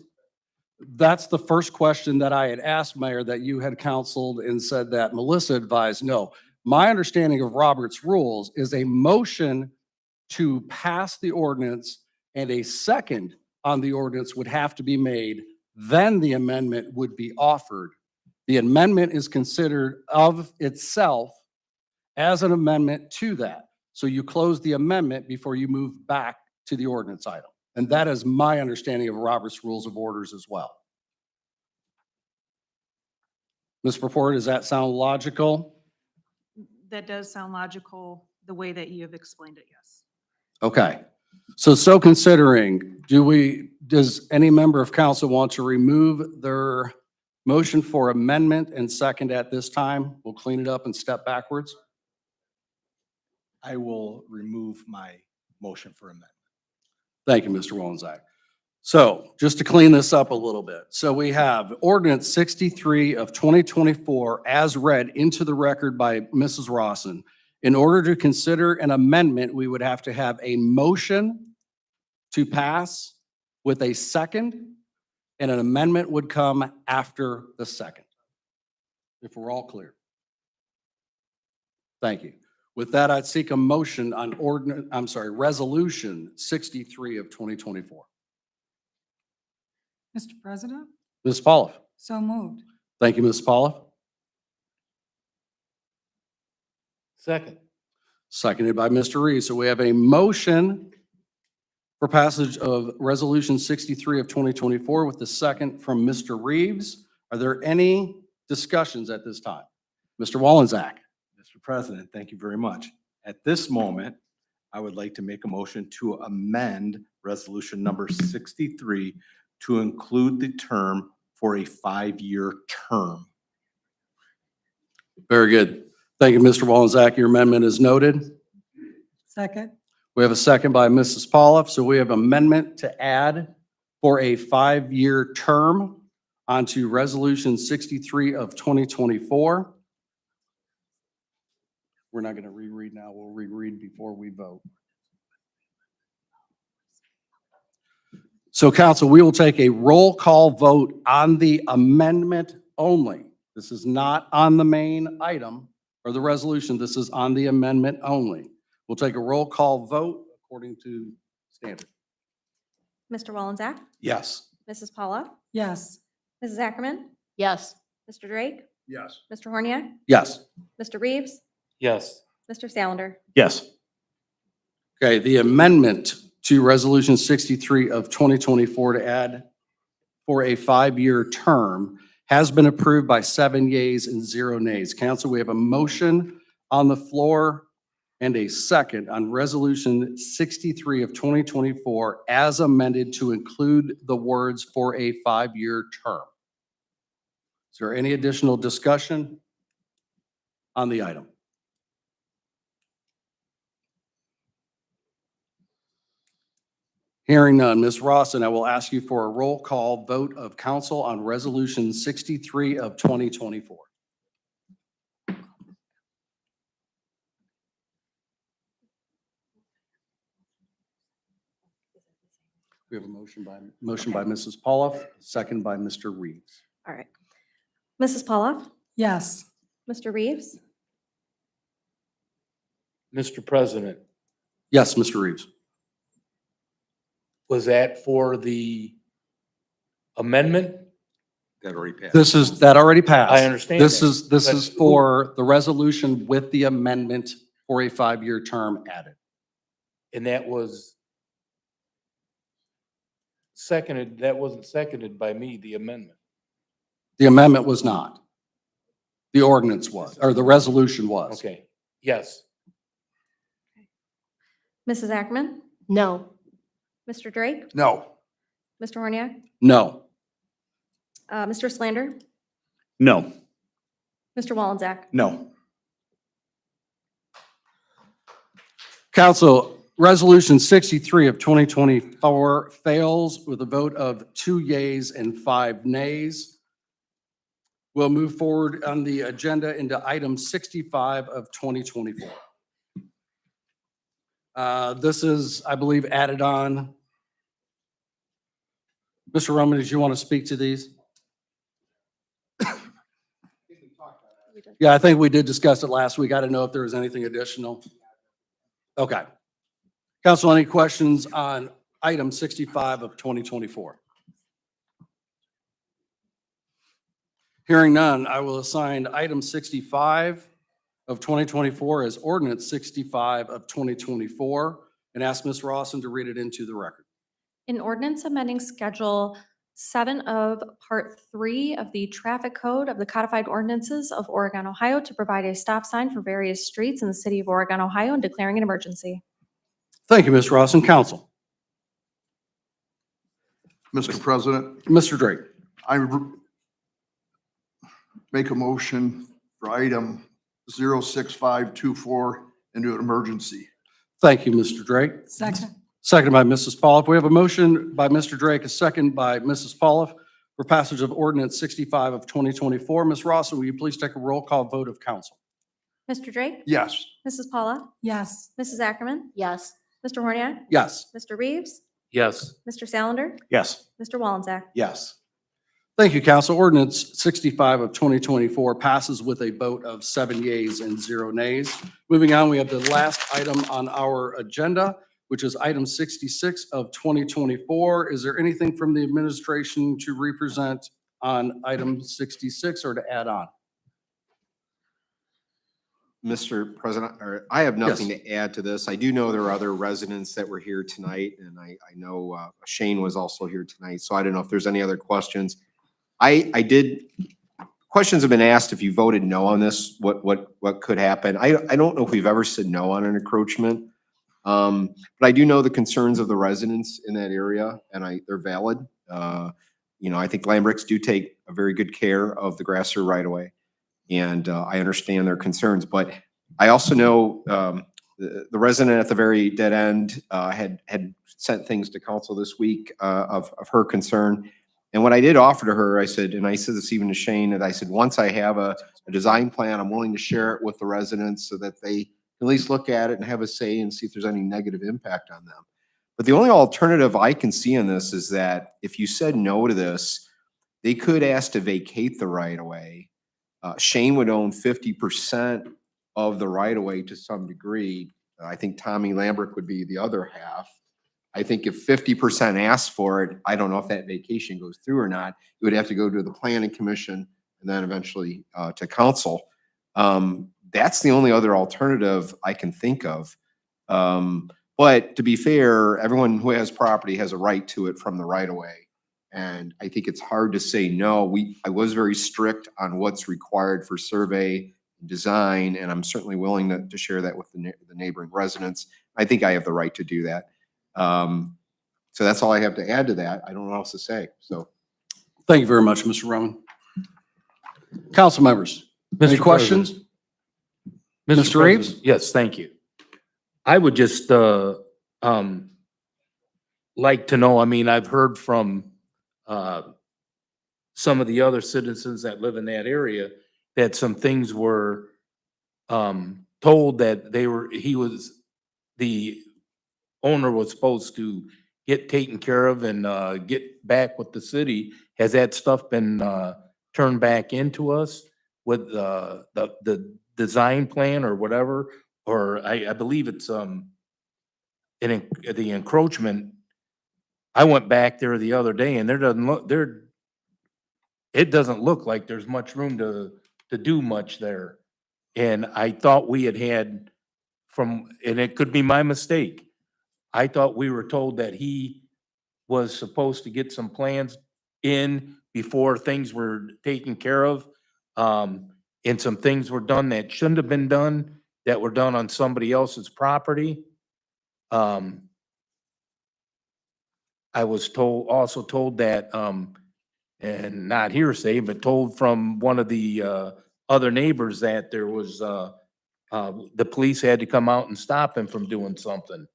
That's the first question that I had asked, Mayor, that you had counseled and said that Melissa advised. No, my understanding of Robert's rules is a motion to pass the ordinance and a second on the ordinance would have to be made. Then the amendment would be offered. The amendment is considered of itself as an amendment to that. So you close the amendment before you move back to the ordinance item. And that is my understanding of Robert's Rules of Orders as well. Ms. Purport, does that sound logical? That does sound logical, the way that you have explained it, yes. Okay. So considering, does any member of council want to remove their motion for amendment and second at this time? We'll clean it up and step backwards. I will remove my motion for amendment. Thank you, Mr. Wolenzak. So just to clean this up a little bit. So we have ordinance 63 of 2024 as read into the record by Mrs. Rawson. In order to consider an amendment, we would have to have a motion to pass with a second, and an amendment would come after the second. If we're all clear. Thank you. With that, I'd seek a motion on resolution 63 of 2024. Mr. President, Ms. Pauloff. so moved. Thank you, Ms. Pauloff. Second. Seconded by Mr. Reeves. So we have a motion for passage of resolution 63 of 2024 with the second from Mr. Reeves. Are there any discussions at this time? Mr. Wolenzak. Mr. President, thank you very much. At this moment, I would like to make a motion to amend resolution number 63 to include the term for a 5-year term. Very good. Thank you, Mr. Wolenzak. Your amendment is noted. Second, We have a second by Mrs. Pauloff. So we have amendment to add for a 5-year term onto resolution 63 of 2024. We're not going to reread now. We'll reread before we vote. So council, we will take a roll call vote on the amendment only. This is not on the main item or the resolution. This is on the amendment only. We'll take a roll call vote according to standard. Mr. Wolenzak, Yes. Mrs. Paula, yes. Mrs. Ackerman, Yes. Mr. Drake, Yes. Mr. Horniak, Yes. Mr. Reeves, Yes. Mr. Salander. Yes. Okay, the amendment to resolution 63 of 2024 to add for a 5-year term has been approved by 7 yeas and 0 nays. Council, we have a motion on the floor and a second on resolution 63 of 2024 as amended to include the words for a 5-year term. Is there any additional discussion on the item? Hearing none, Ms. Rawson, I will ask you for a roll call vote of council on resolution 63 of 2024. We have a motion by Mrs. Pauloff, second by Mr. Reeves. All right. Mrs. Paula, Yes. Mr. Reeves, Mr. President, Yes, Mr. Reeves. was that for the amendment? That already passed. That already passed. I understand This that, is, this but is who- for the resolution with the amendment for a 5-year term added. And that was seconded, that wasn't seconded by me, the amendment. The amendment was not. The ordinance was, or the resolution was. Okay, yes. Mrs. Ackerman, No. Mr. Drake, No. Mr. Horniak, No. Mr. Slander, No. Mr. Wolenzak. No. Council, resolution 63 of 2024 fails with a vote of 2 yeas and 5 nays. We'll move forward on the agenda into item 65 of 2024. This is, I believe, added on. Mr. Roman, did you want to speak to these? Yeah, I think we did discuss it last week. I didn't know if there was anything additional. Okay. Council, any questions on item 65 of 2024? Hearing none, I will assign item 65 of 2024 as ordinance 65 of 2024 and ask Ms. Rawson to read it into the record. An ordinance amending Schedule 7 of Part 3 of the Traffic Code of the Codified Ordinances of Oregon, Ohio to provide a stop sign for various streets in the city of Oregon, Ohio, and declaring an emergency. Thank you, Ms. Rawson. Council. Mr. President, Mr. Drake. make a motion for item 06524 into an emergency. Thank you, Mr. Drake. Second. Seconded by Mrs. Pauloff. We have a motion by Mr. Drake, a second by Mrs. Pauloff for passage of ordinance 65 of 2024. Ms. Rawson, will you please take a roll call vote of council? Mr. Drake? Yes. Mrs. Paula? Yes. Mrs. Ackerman? Yes. Mr. Horniak? Yes. Mr. Reeves? Yes. Mr. Salander? Yes. Mr. Wallensack? Yes. Thank you, council. Ordinance 65 of 2024 passes with a vote of 7 yeas and 0 nays. Moving on, we have the last item on our agenda, which is item 66 of 2024. Is there anything from the administration to represent on item 66 or to add on? Mr. President, I have nothing to add to this. I do know there are other residents that were here tonight, and I know Shane was also here tonight, so I don't know if there's any other questions. Questions have been asked if you voted no on this, what could happen? I don't know if we've ever said no on an encroachment. But I do know the concerns of the residents in that area, and they're valid. I think Lambricks do take a very good care of the Grasser right away. And I understand their concerns, but I also know the resident at the very dead end had sent things to council this week of her concern. And what I did offer to her, I said this even to Shane, that I said, once I have a design plan, I'm willing to share it with the residents so that they at least look at it and have a say and see if there's any negative impact on them. But the only alternative I can see in this is that if you said no to this, they could ask to vacate the right of way. Shane would own 50% of the right of way to some degree. I think Tommy Lambrick would be the other half. I think if 50% asks for it, I don't know if that vacation goes through or not. It would have to go to the planning commission and then eventually to council. That's the only other alternative I can think of. But to be fair, everyone who has property has a right to it from the right of way. And I think it's hard to say no. I was very strict on what's required for survey and design, and I'm certainly willing to share that with the neighboring residents. I think I have the right to do that. So that's all I have to add to that. I don't know what else to say. So Thank you very much, Mr. Roman. Council members, any Mr. questions? Mr. Reeves? President, yes, thank you. I would just like to know, I mean, I've heard from some of the other citizens that live in that area that some things were told that the owner was supposed to get taken care of and get back with the city. Has that stuff been turned back into us with the design plan or whatever? Or I believe it's the encroachment. I went back there the other day and it doesn't look like there's much room to do much there. And I thought we had and it could be my mistake. I thought we were told that he was supposed to get some plans in before things were taken care of. And some things were done that shouldn't have been done, that were done on somebody else's property. I was also told that, and not hearsay, but told from one of the other neighbors that there was, the police had to come out and stop him from doing something.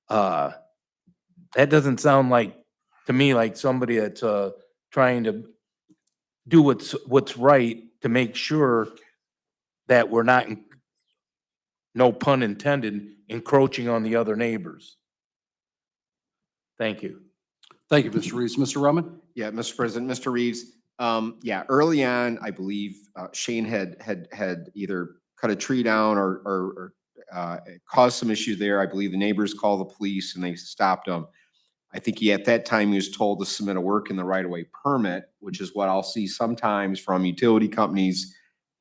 That doesn't sound to me like somebody that's trying to do what's right to make sure that we're not, no pun intended, encroaching on the other neighbors. Thank you. Thank you, Mr. Reeves. Mr. Roman? yeah, Mr. President, Mr. Reeves, early on, I believe Shane had either cut a tree down or caused some issue there. I believe the neighbors called the police and they stopped him. I think at that time he was told to submit a work in the right-of-way permit, which is what I'll see sometimes from utility companies,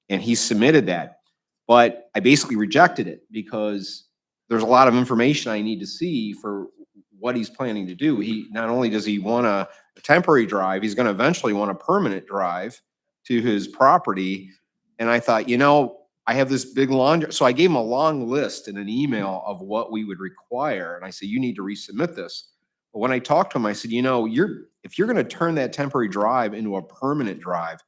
and he submitted that. But I basically rejected it because there's a lot of information I need to see for what he's planning to do. He, not only does he want a temporary drive, he's gonna eventually want a permanent drive to his property. And I thought, you know, I have this big laundry, so I gave him a long list in an email of what we would require. And I said, you need to resubmit this. But when I talked to him, I said, you know, if you're gonna turn that temporary drive into a permanent drive,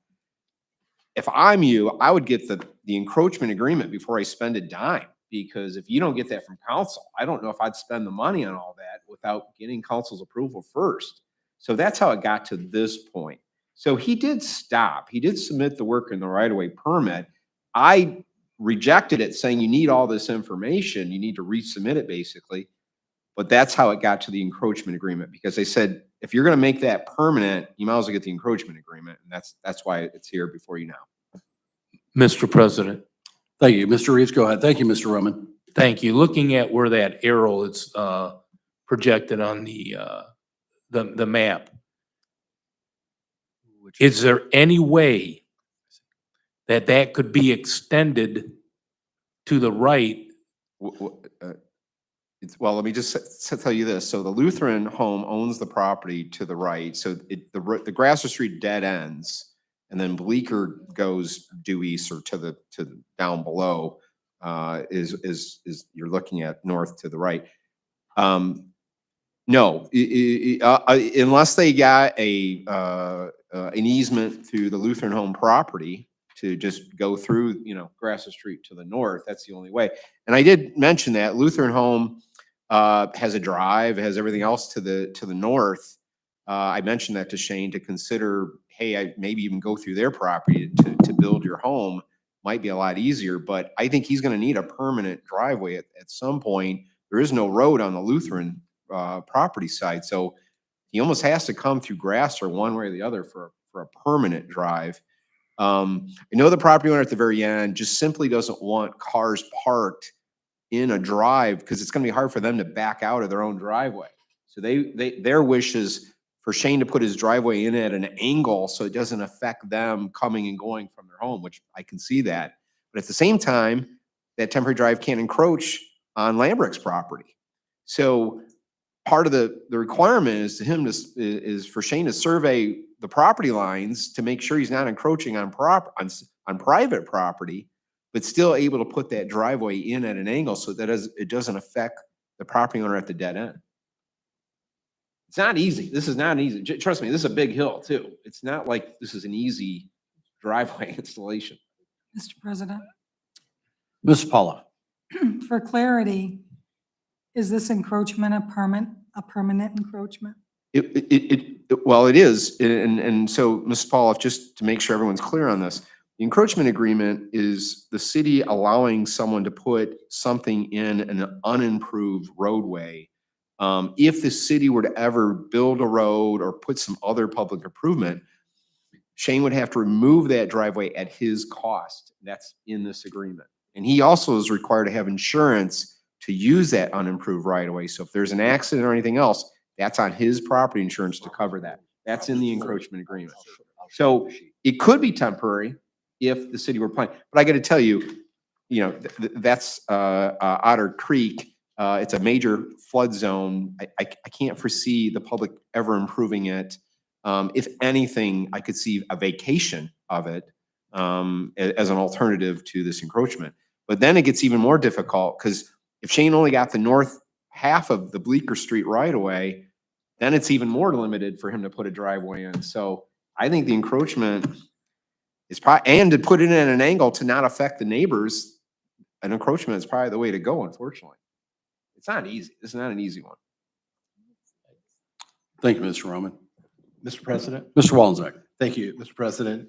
if I'm you, I would get the encroachment agreement before I spend a dime. Because if you don't get that from council, I don't know if I'd spend the money on all that without getting council's approval first. So that's how it got to this point. So he did stop. He did submit the work in the right-of-way permit. I rejected it, saying you need all this information. You need to resubmit it, basically. But that's how it got to the encroachment agreement, because they said, if you're gonna make that permanent, you might as well get the encroachment agreement. And that's why it's here before you now. Mr. President, Thank you. Mr. Reeves, go ahead. Thank you, Mr. Roman. thank you. Looking at where that arrow is projected on the map, is there any way that that could be extended to the right? Well, let me just tell you this. So the Lutheran home owns the property to the right. So the Grasser Street dead ends, and then Bleecker goes due east or to the down below. Is you're looking at north to the right. No, unless they got an easement through the Lutheran home property to just go through, you know, Grasser Street to the north. That's the only way. And I did mention that Lutheran home has a drive, has everything else to the north. I mentioned that to Shane to consider, hey, I maybe even go through their property to build your home. Might be a lot easier, but I think he's going to need a permanent driveway at some point. There is no road on the Lutheran property side, so he almost has to come through Grasser one way or the other for a permanent drive. I know the property owner at the very end just simply doesn't want cars parked in a drive because it's going to be hard for them to back out of their own driveway. So their wish is for Shane to put his driveway in at an angle so it doesn't affect them coming and going from their home, which I can see that. But at the same time, that temporary drive can't encroach on Lambrick's property. So part of the requirement is is for Shane to survey the property lines to make sure he's not encroaching on private property, but still able to put that driveway in at an angle so that it doesn't affect the property owner at the dead end. It's not easy. This is not easy. Trust me, this is a big hill too. It's not like this is an easy driveway installation. Mr. President, Ms. Paula. for clarity, is this encroachment a permanent encroachment? Well, it is. And so, Ms. Paul, just to make sure everyone's clear on this, the encroachment agreement is the city allowing someone to put something in an unimproved roadway. If the city were to ever build a road or put some other public improvement, Shane would have to remove that driveway at his cost. That's in this agreement. And he also is required to have insurance to use that unimproved right of way. So if there's an accident or anything else, that's on his property insurance to cover that. That's in the encroachment agreement. So it could be temporary if the city were planning. But I got to tell you, you know, that's Otter Creek. It's a major flood zone. I can't foresee the public ever improving it. If anything, I could see a vacation of it as an alternative to this encroachment. But then it gets even more difficult because if Shane only got the north half of the Bleecker Street right away, then it's even more limited for him to put a driveway in. So I think the encroachment is probably, and to put it in an angle to not affect the neighbors, an encroachment is probably the way to go, unfortunately. It's not easy. This is not an easy one. Thank you, Mr. Roman. Mr. President? Mr. Wallenzeck. Thank you, Mr. President.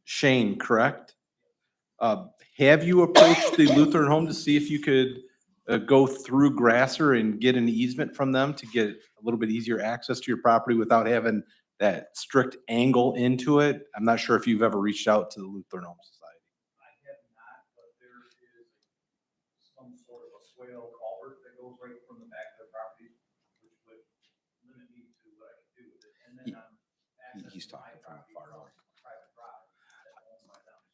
Shane, correct? Have you approached the Lutheran home to see if you could go through Grasser and get an easement from them to get a little bit easier access to your property without having that strict angle into it? I'm not sure if you've ever reached out to the Lutheran Home Society. I have not, but there is some sort of a swale culvert that goes right from the back of the property, which would limit me to what I could do with it. And then He's talking from far off.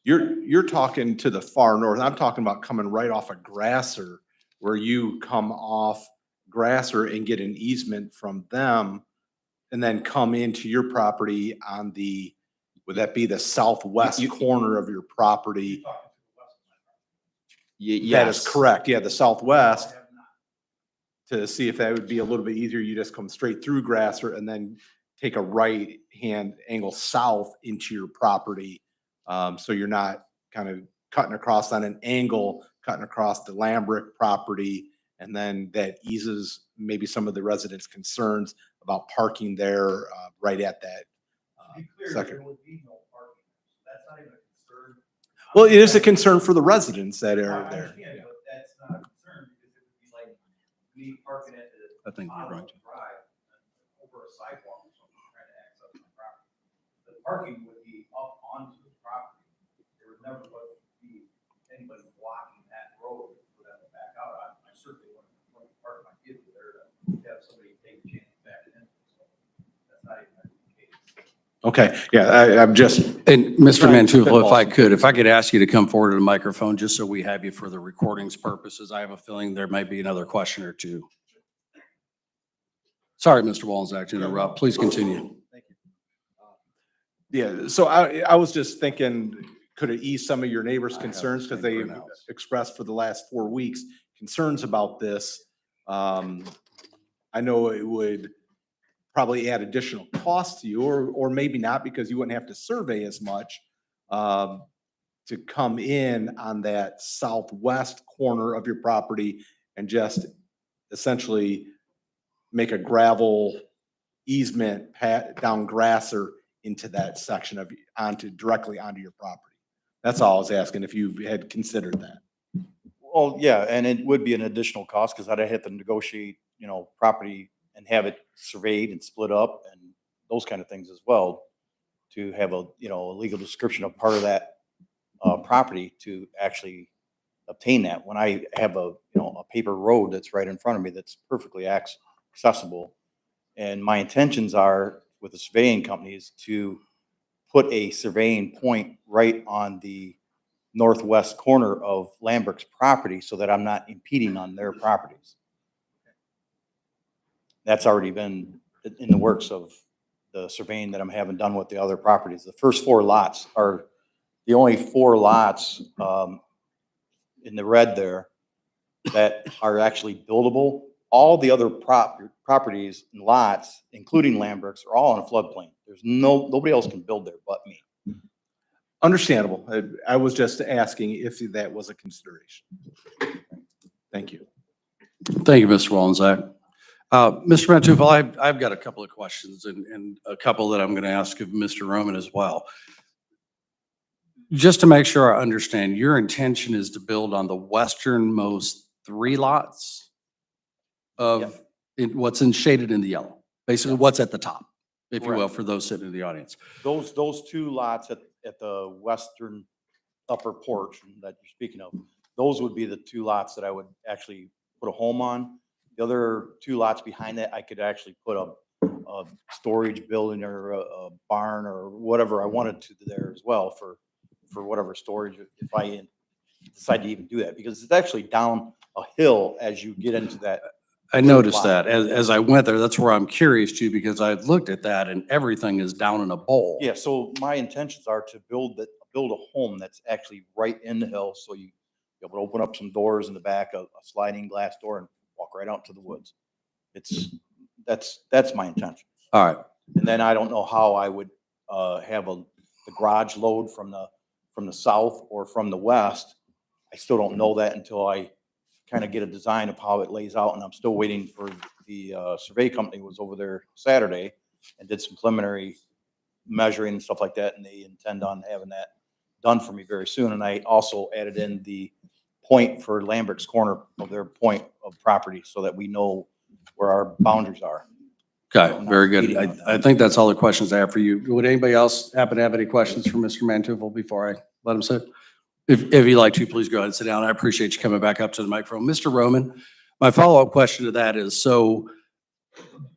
You're talking to the far north. I'm talking about coming right off of Grasser, where you come off Grasser and get an easement from them and then come into your property on the, would that be the southwest corner of your property? That is correct. Yeah, the southwest. To see if that would be a little bit easier, you just come straight through Grasser and then take a right-hand angle south into your property. So you're not kind of cutting across on an angle, cutting across the Lambrick property. And then that eases maybe some of the residents' concerns about parking there right at that second. Well, it is a concern for the residents that are there. That's not a concern because it would be like me parking at the I think you're right. drive over a sidewalk or something, trying to access my property. The parking would be up onto the property. There would never be anybody blocking that road for them to back out on. I certainly wouldn't park my vehicle there to have somebody take a chance back in. So that's not even the case. Okay, yeah, I'm just. And Mr. Trying to Mantufo, spitball if I could ask you to come forward to the microphone, just so we have you for the recordings purposes. I have a feeling there might be another question or two. Sorry, Mr. Walzak, to interrupt. Please continue. Yeah, so I was just thinking, could it ease some of your neighbors' concerns? Because they expressed for the last 4 weeks concerns about this. I know it would probably add additional cost to you, or maybe not, because you wouldn't have to survey as much to come in on that southwest corner of your property and just essentially make a gravel easement down Grasser into that section of, directly onto your property. That's all I was asking, if you had considered that. Well, yeah, and it would be an additional cost because I'd have to negotiate, property and have it surveyed and split up and those kind of things as well to have a legal description of part of that property to actually obtain that. When I have a paper road that's right in front of me that's perfectly accessible, and my intentions are with the surveying companies to put a surveying point right on the northwest corner of Lambrick's property so that I'm not impeding on their properties. That's already been in the works of the surveying that I'm having done with the other properties. The first 4 lots are the only 4 lots in the red there that are actually buildable. All the other properties and lots, including Lambrick's, are all on a floodplain. There's nobody else can build there but me. Understandable. I was just asking if that was a consideration. Thank you. Thank you, Mr. Walzak. Mr. Mantufo, I've got a couple of questions and a couple that I'm going to ask of Mr. Roman as well. Just to make sure I understand, your intention is to build on the westernmost 3 lots of what's shaded in the yellow, basically what's at the top, if you will, Correct. for those sitting in the audience. Those 2 lots at the western upper portion that you're speaking of, those would be the 2 lots that I would actually put a home on. The other 2 lots behind that, I could actually put a storage building or a barn or whatever I wanted to there as well for whatever storage, if I decide to even do that, because it's actually down a hill as you get into that. I noticed that as I went there. That's where I'm curious to, because I looked at that and everything is down in a bowl. Yeah, so my intentions are to build a home that's actually right in the hill, so you be able to open up some doors in the back, a sliding glass door, and walk right out to the woods. That's my intention. All right. And then I don't know how I would have the garage load from the south or from the west. I still don't know that until I kind of get a design of how it lays out, and I'm still waiting for the survey company was over there Saturday and did some preliminary measuring and stuff like that, and they intend on having that done for me very soon. And I also added in the point for Lambrick's corner of their point of property so that we know where our boundaries are. Okay, very good. I think that's all the questions I have for you. Would anybody else happen to have any questions for Mr. Mantufo before I let him sit? If you'd like to, please go ahead and sit down. I appreciate you coming back up to the microphone. Mr. Roman, my follow-up question to that is, so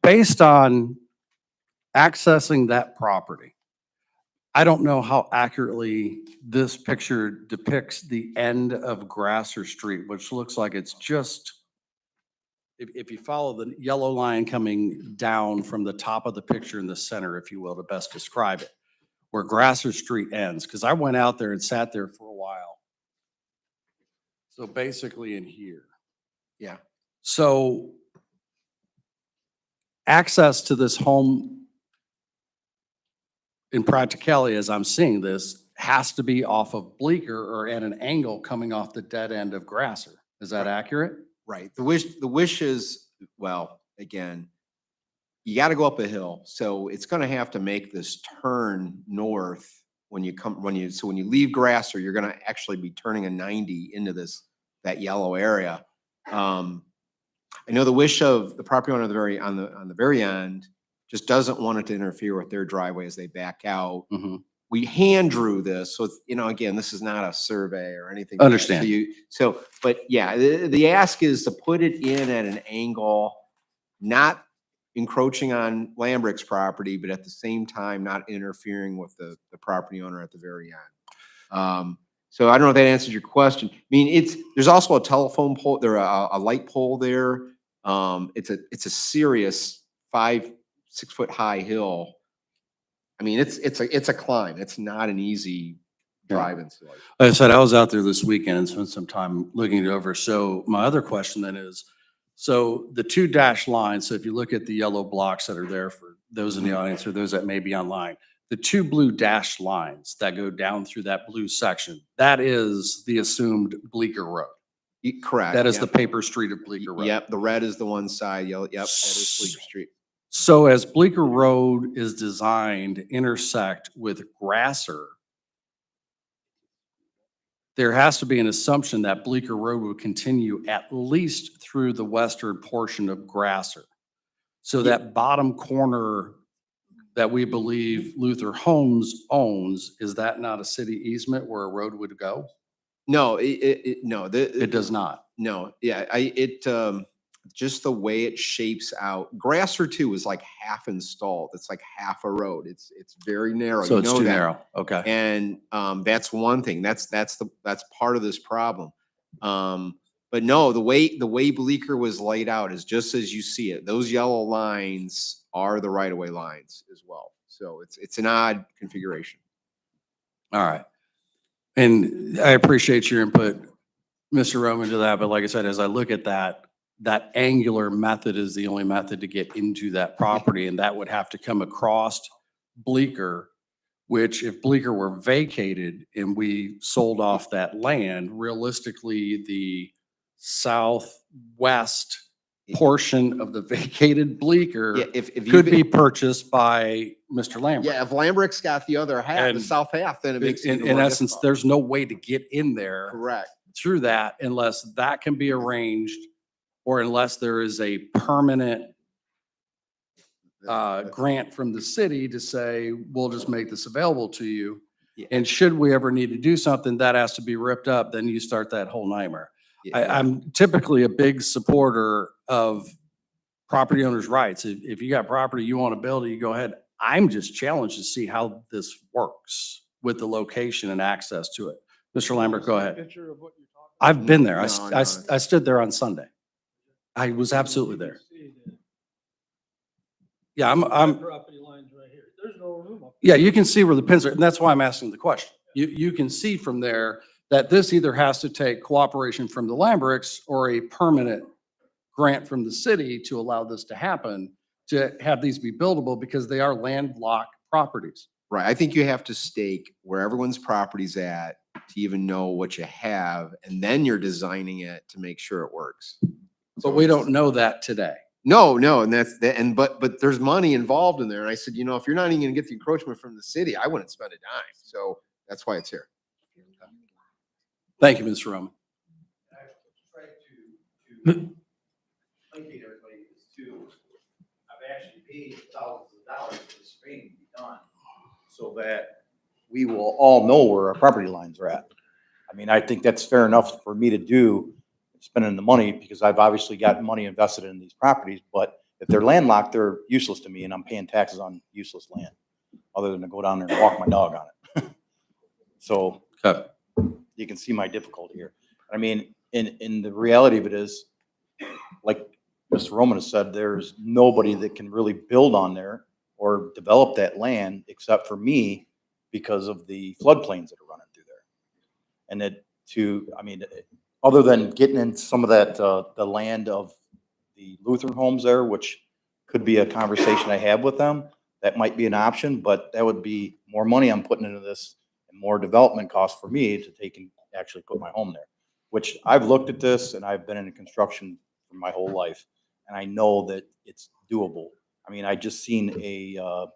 based on accessing that property, I don't know how accurately this picture depicts the end of Grasser Street, which looks like it's just, if you follow the yellow line coming down from the top of the picture in the center, if you will, to best describe it, where Grasser Street ends, because I went out there and sat there for a while. So basically in here. Yeah. So access to this home in practicality, as I'm seeing this, has to be off of Bleecker or at an angle coming off the dead end of Grasser. Is that accurate? Right. The wish is, well, again, you got to go up a hill. So it's going to have to make this turn north when you come, when you leave Grasser, you're going to actually be turning a 90 into that yellow area. I know the wish of the property owner on the very end just doesn't want it to interfere with their driveway as they back out. We hand drew this, so it's, again, this is not a survey or anything. like that. Understand. But yeah, the ask is to put it in at an angle, not encroaching on Lambrick's property, but at the same time, not interfering with the property owner at the very end. So I don't know if that answers your question. I mean, there's also a telephone pole, there a light pole there. It's a serious 5-6 foot high hill. I mean, it's a climb. It's not an easy drive into. Like I said, I was out there this weekend and spent some time looking it over. So my other question then is, so the 2 dashed lines, so if you look at the yellow blocks that are there for those in the audience or those that may be online, the 2 blue dashed lines that go down through that blue section, that is the assumed Bleecker Road. Correct. That is yep. the paper street of Bleecker Road. Yep, the red is the one side, yellow, yep, that is Bleecker Street. So as Bleecker Road is designed to intersect with Grasser, there has to be an assumption that Bleecker Road would continue at least through the western portion of Grasser. So that bottom corner that we believe Luther Homes owns, is that not a city easement where a road would go? No, It does not. No, yeah, just the way it shapes out. Grasser too is like half installed. It's like half a road. It's very narrow. So You it's know too that. narrow. Okay. And that's one thing. That's part of this problem. But no, the way Bleecker was laid out is just as you see it. Those yellow lines are the right of way lines as well. So it's an odd configuration. All right. And I appreciate your input, Mr. Roman, to that. But like I said, as I look at that angular method is the only method to get into that property. And that would have to come across Bleecker, which if Bleecker were vacated and we sold off that land, realistically, the southwest portion of the vacated Bleecker Yeah, if you could be purchased by Mr. Lambert. Yeah, if Lambrick's got the other half, the And south half, then it makes it even In more essence, difficult. there's no way to get in there Correct. through that unless that can be arranged or unless there is a permanent grant from the city to say, we'll just make this available to you. Yeah. And should we ever need to do something, that has to be ripped up, then you start that whole nightmare. I'm typically a big supporter of property owners' rights. If you got property, you want to build it, you go ahead. I'm just challenged to see how this works with the location and access to it. Mr. Lambert, go ahead. I've been there. I stood there on Sunday. I was absolutely there. Yeah, Property lines right here. There's no room up. yeah, you can see where the pins are, and that's why I'm asking the question. You can see from there that this either has to take cooperation from the Lambricks or a permanent grant from the city to allow this to happen, to have these be buildable because they are landlocked properties. Right. I think you have to stake where everyone's property's at to even know what you have, and then you're designing it to make sure it works. But we don't know that today. No, and but there's money involved in there. And I said, if you're not even gonna get the encroachment from the city, I wouldn't spend a dime. So that's why it's here. Thank you, Mr. Roman. Placate everybody is too. I've actually paid thousands of dollars for the screening to be done so that we will all know where our property lines are at. I mean, I think that's fair enough for me to do, spending the money, because I've obviously got money invested in these properties, but if they're landlocked, they're useless to me and I'm paying taxes on useless land. other than to go down there and walk my dog on it. So Okay. you can see my difficulty here. I mean, in the reality of it is, like Mr. Roman has said, there's nobody that can really build on there or develop that land except for me because of the floodplains that are running through there. And I mean, other than getting in some of that, the land of the Lutheran homes there, which could be a conversation I have with them, that might be an option, but that would be more money I'm putting into this and more development costs for me to take and actually put my home there, which I've looked at this and I've been in construction for my whole life. And I know that it's doable. I mean, I just seen a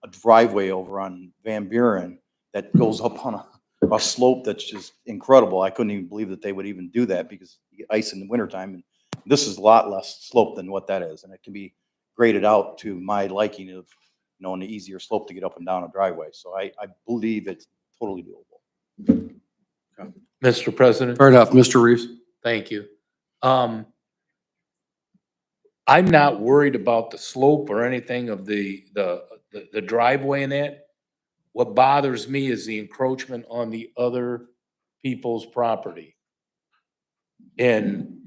driveway over on Van Buren that goes up on a slope that's just incredible. I couldn't even believe that they would even do that because you get ice in the wintertime. And this is a lot less slope than what that is. And it can be graded out to my liking of, you know, an easier slope to get up and down a driveway. So I believe it's totally doable. Mr. President? Fair enough. Mr. Reeves? Thank you. I'm not worried about the slope or anything of the driveway in that. What bothers me is the encroachment on the other people's property. And,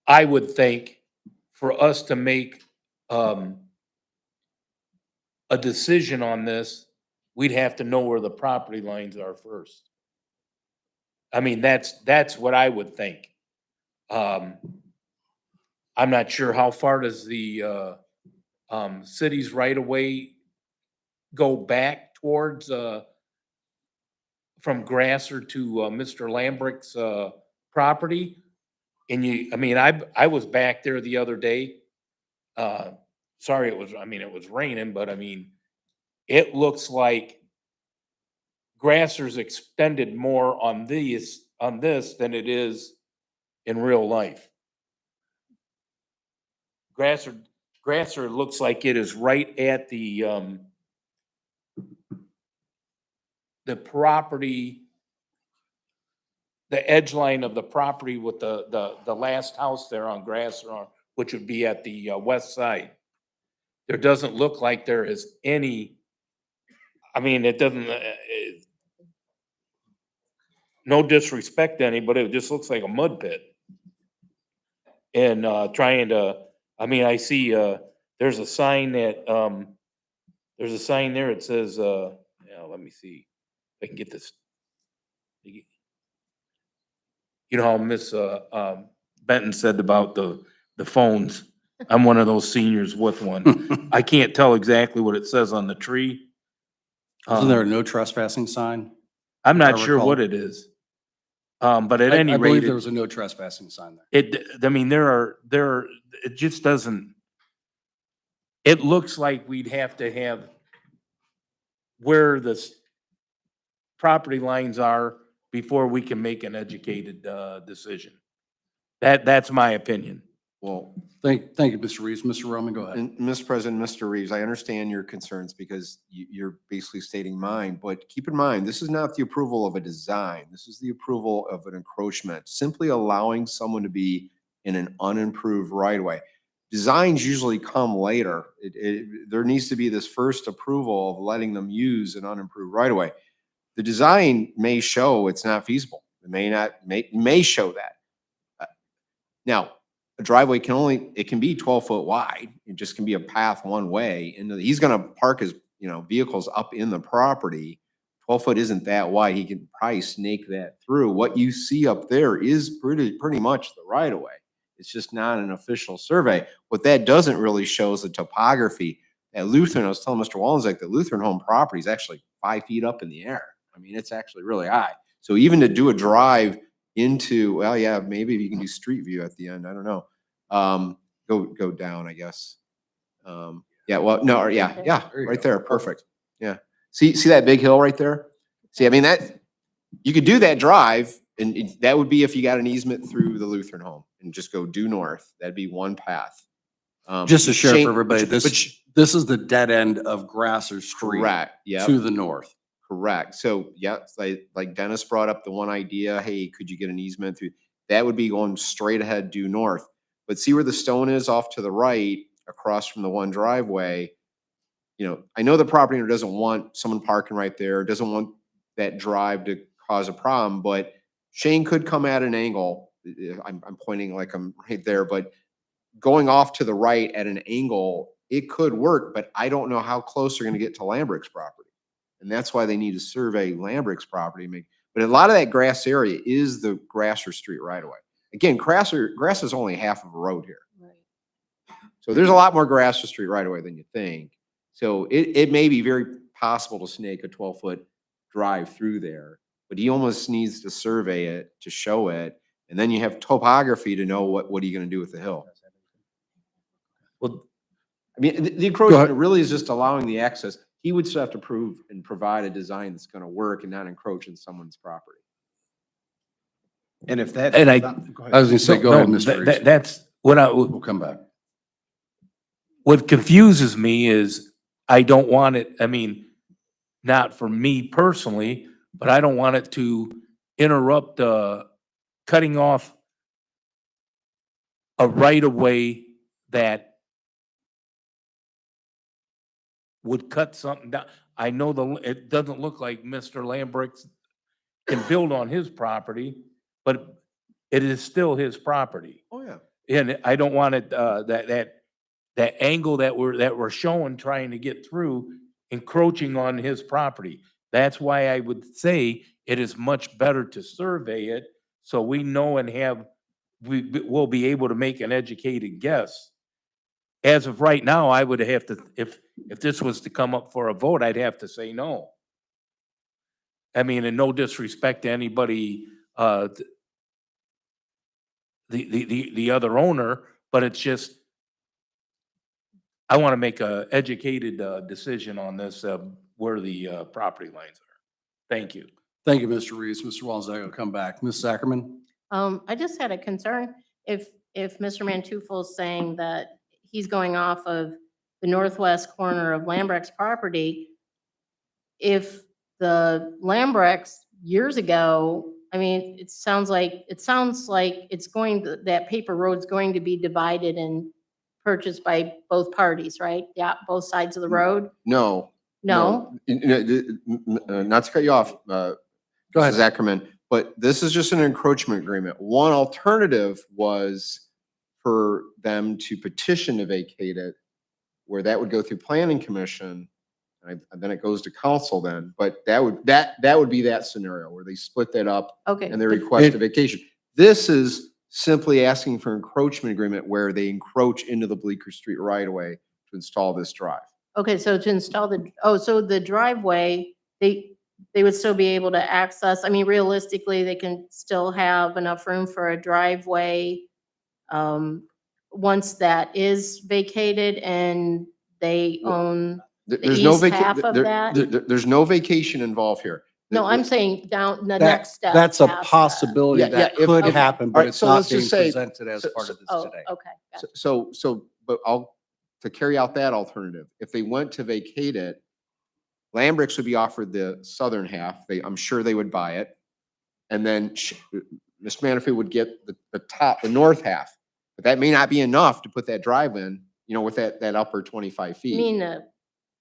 I would think for us to make, a decision on this, we'd have to know where the property lines are first. I mean, that's what I would think. I'm not sure how far does the city's right of way go back towards from Grasser to Mr. Lambrick's property. And I mean, I was back there the other day. Sorry, it was raining, but I mean, it looks like Grasser's extended more on this than it is in real life. Grasser looks like it is right at the property, the edge line of the property with the last house there on Grasser, which would be at the west side. There doesn't look like there is any, I mean, it doesn't, no disrespect to anybody, it just looks like a mud pit. And trying to, I mean, I see there's a sign that, there's a sign there, it says, yeah, let me see if I can get this. You know how Miss Benton said about the phones? I'm one of those seniors with one. I can't tell exactly what it says on the tree. Isn't there a no trespassing sign? I'm I not sure recall? what it is. But at any I believe rate, there was a no trespassing sign there. I mean, it just doesn't, it looks like we'd have to have where the property lines are before we can make an educated decision. That's my opinion. Well, Thank you, Mr. Reeves. Mr. Roman, go ahead. and Mr. President, Mr. Reeves, I understand your concerns because you're basically stating mine, but keep in mind, this is not the approval of a design. This is the approval of an encroachment, simply allowing someone to be in an unimproved right of way. Designs usually come later. There needs to be this first approval of letting them use an unimproved right of way. The design may show it's not feasible. It may show that. Now, a driveway it can be 12-foot wide. It just can be a path one way. And he's gonna park his, vehicles up in the property. 12 foot isn't that wide. He can probably snake that through. What you see up there is pretty much the right of way. It's just not an official survey. What that doesn't really show is the topography. At Lutheran, I was telling Mr. Wallenczak that Lutheran home property is actually 5 feet up in the air. I mean, it's actually really high. So even to do a drive into, well, yeah, maybe you can do street view at the end. I don't know. Go down, I guess. Yeah, well, no, yeah, There you right go. there. Perfect. Yeah. See that big hill right there? See, I mean, you could do that drive and that would be if you got an easement through the Lutheran home and just go due north. That'd be one path. Just to share Shane- for everybody, but- this is the dead end of Grasser Street. Correct. Yeah. To the north. Correct. So yeah, it's like Dennis brought up the one idea, hey, could you get an easement through? That would be going straight ahead due north. But see where the stone is off to the right across from the one driveway, you know, I know the property owner doesn't want someone parking right there, doesn't want that drive to cause a problem, but Shane could come at an angle. I'm pointing like I'm right there, but going off to the right at an angle, it could work, but I don't know how close they're gonna get to Lambrick's property. And that's why they need to survey Lambrick's property. But a lot of that grass area is the Grasser Street right away. Again, grass is only half of a road here. So there's a lot more Grasser Street right away than you think. So it may be very possible to snake a 12-foot drive through there, but he almost needs to survey it to show it. And then you have topography to know what are you gonna do with the hill? Well, I mean, the encroachment really is just allowing the access. He would still have to prove and provide a design that's gonna work and not encroach in someone's property. And if that. And I I was gonna say, go ahead, No, Mr. Reeves. That's what We'll come back. what confuses me is I don't want it, I mean, not for me personally, but I don't want it to interrupt, cutting off a right of way that would cut something down. I know it doesn't look like Mr. Lambrick can build on his property, but it is still his property. Oh, yeah. And I don't want it, that angle that we're showing, trying to get through, encroaching on his property. That's why I would say it is much better to survey it, so we know and we'll be able to make an educated guess. As of right now, I would have to, if this was to come up for a vote, I'd have to say no. I mean, and no disrespect to anybody, the other owner, but it's just, I want to make a educated decision on this, where the property lines are. Thank you. Thank you, Mr. Reeves. Mr. Walzak will come back. Ms. Ackerman? I just had a concern. If Mr. Mantufel is saying that he's going off of the northwest corner of Lambrecht's property, if the Lambrechts years ago, I mean, it sounds like it's going, that paper road's going to be divided and purchased by both parties, right? Yeah, both sides of the road? No. No? Not to cut you off, Go ahead. Mrs. Ackerman, but this is just an encroachment agreement. One alternative was for them to petition to vacate it, where that would go through planning commission, and then it goes to council then, but that would be that scenario where they split that up Okay. and they request a vacation. This is simply asking for encroachment agreement where they encroach into the Bleecker Street right away to install this drive. Okay, so to install so the driveway, they would still be able to access, I mean, realistically, they can still have enough room for a driveway once that is vacated and they own the There's no east half of that? There's no vacation involved here. No, I'm saying down the That- next step. That's a past that. possibility Yeah, that yeah, could if- happen, all but right, it's so not let's being just say- presented as part of this Oh, today. okay. gotcha. But to carry out that alternative, if they went to vacate it, Lambricks would be offered the southern half. I'm sure they would buy it. And then Mr. Manafee would get the north half. But that may not be enough to put that drive in, with that upper 25 You feet. mean the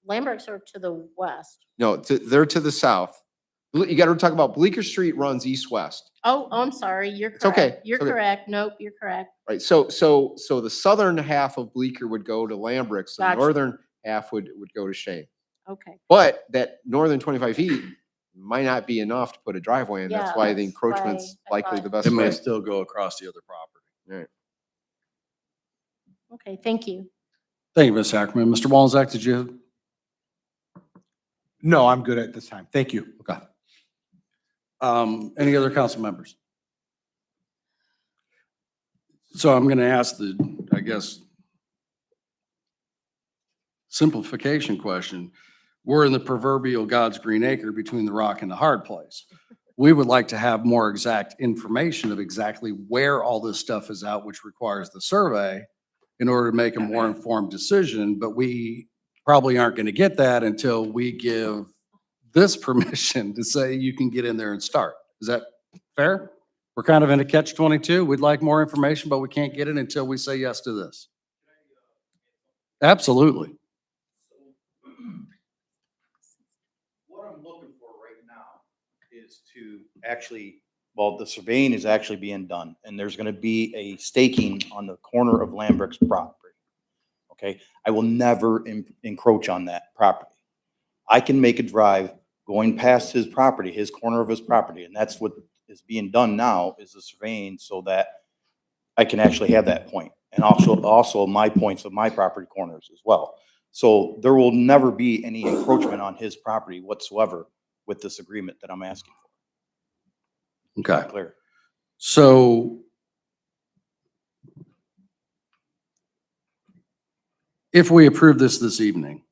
Lamberts are to the west? No, they're to the south. You got to talk about Bleecker Street runs east-west, Oh, I'm sorry, you're It's okay, correct. You're it's okay. correct. Nope, you're correct. right? So the southern half of Bleecker would go to Lambricks, the Gotcha. northern half would go to Shane. Okay. But that northern 25 feet might not be enough to put a driveway in. That's Yeah, why the that's encroachment's why I likely thought- the best It may way. still go across the other property. Right. Okay, thank you. Thank you, Ms. Ackerman. Mr. Walzak, did you? No, I'm good at this time. Thank you. Okay. Any other council members? So I'm going to ask I guess, simplification question. We're in the proverbial God's green acre between the rock and the hard place. We would like to have more exact information of exactly where all this stuff is out, which requires the survey in order to make a more informed decision, but we probably aren't going to get that until we give this permission to say you can get in there and start. Is that fair? We're kind of in a catch-22. We'd like more information, but we can't get it until we say yes to this. Absolutely. What I'm looking for right now is to actually, well, the surveying is actually being done, and there's gonna be a staking on the corner of Lambrick's property. Okay, I will never encroach on that property. I can make a drive going past his property, his corner of his property, and that's what is being done now, is the surveying so that I can actually have that point. And also my points of my property corners as well. So there will never be any encroachment on his property whatsoever with this agreement that I'm asking for. Okay. Clear. So if we approve this evening,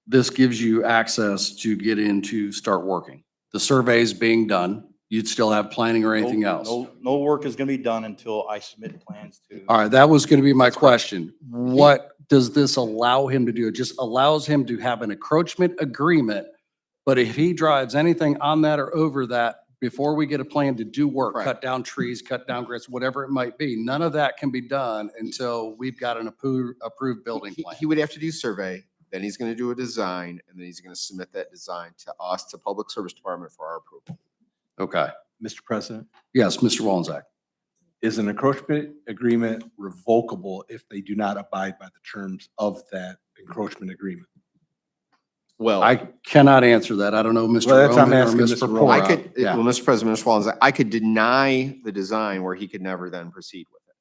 this gives you access to get into start working. The survey's being done. You'd still have planning or anything else? No work is gonna be done until I submit plans to. All right, that was going to be my question. What does this allow him to do? It just allows him to have an encroachment agreement, but if he drives anything on that or over that, before we get a plan to do work, cut down trees, cut down grass, whatever it might be, none of that can be done until we've got an approved building plan. He would have to do survey, then he's gonna do a design, and then he's gonna submit that design to us, to Public Service Department for our approval. Okay. Mr. President, Yes, Mr. Walenzak. is an encroachment agreement revocable if they do not abide by the terms of that encroachment agreement? Well, I cannot answer that. I don't know, Mr. Well, that's what I'm Roman or asking Ms. Mr. Purpura. Roman. I could, Yeah. well, Mr. President, Mr. Wallens, I could deny the design where he could never then proceed with it.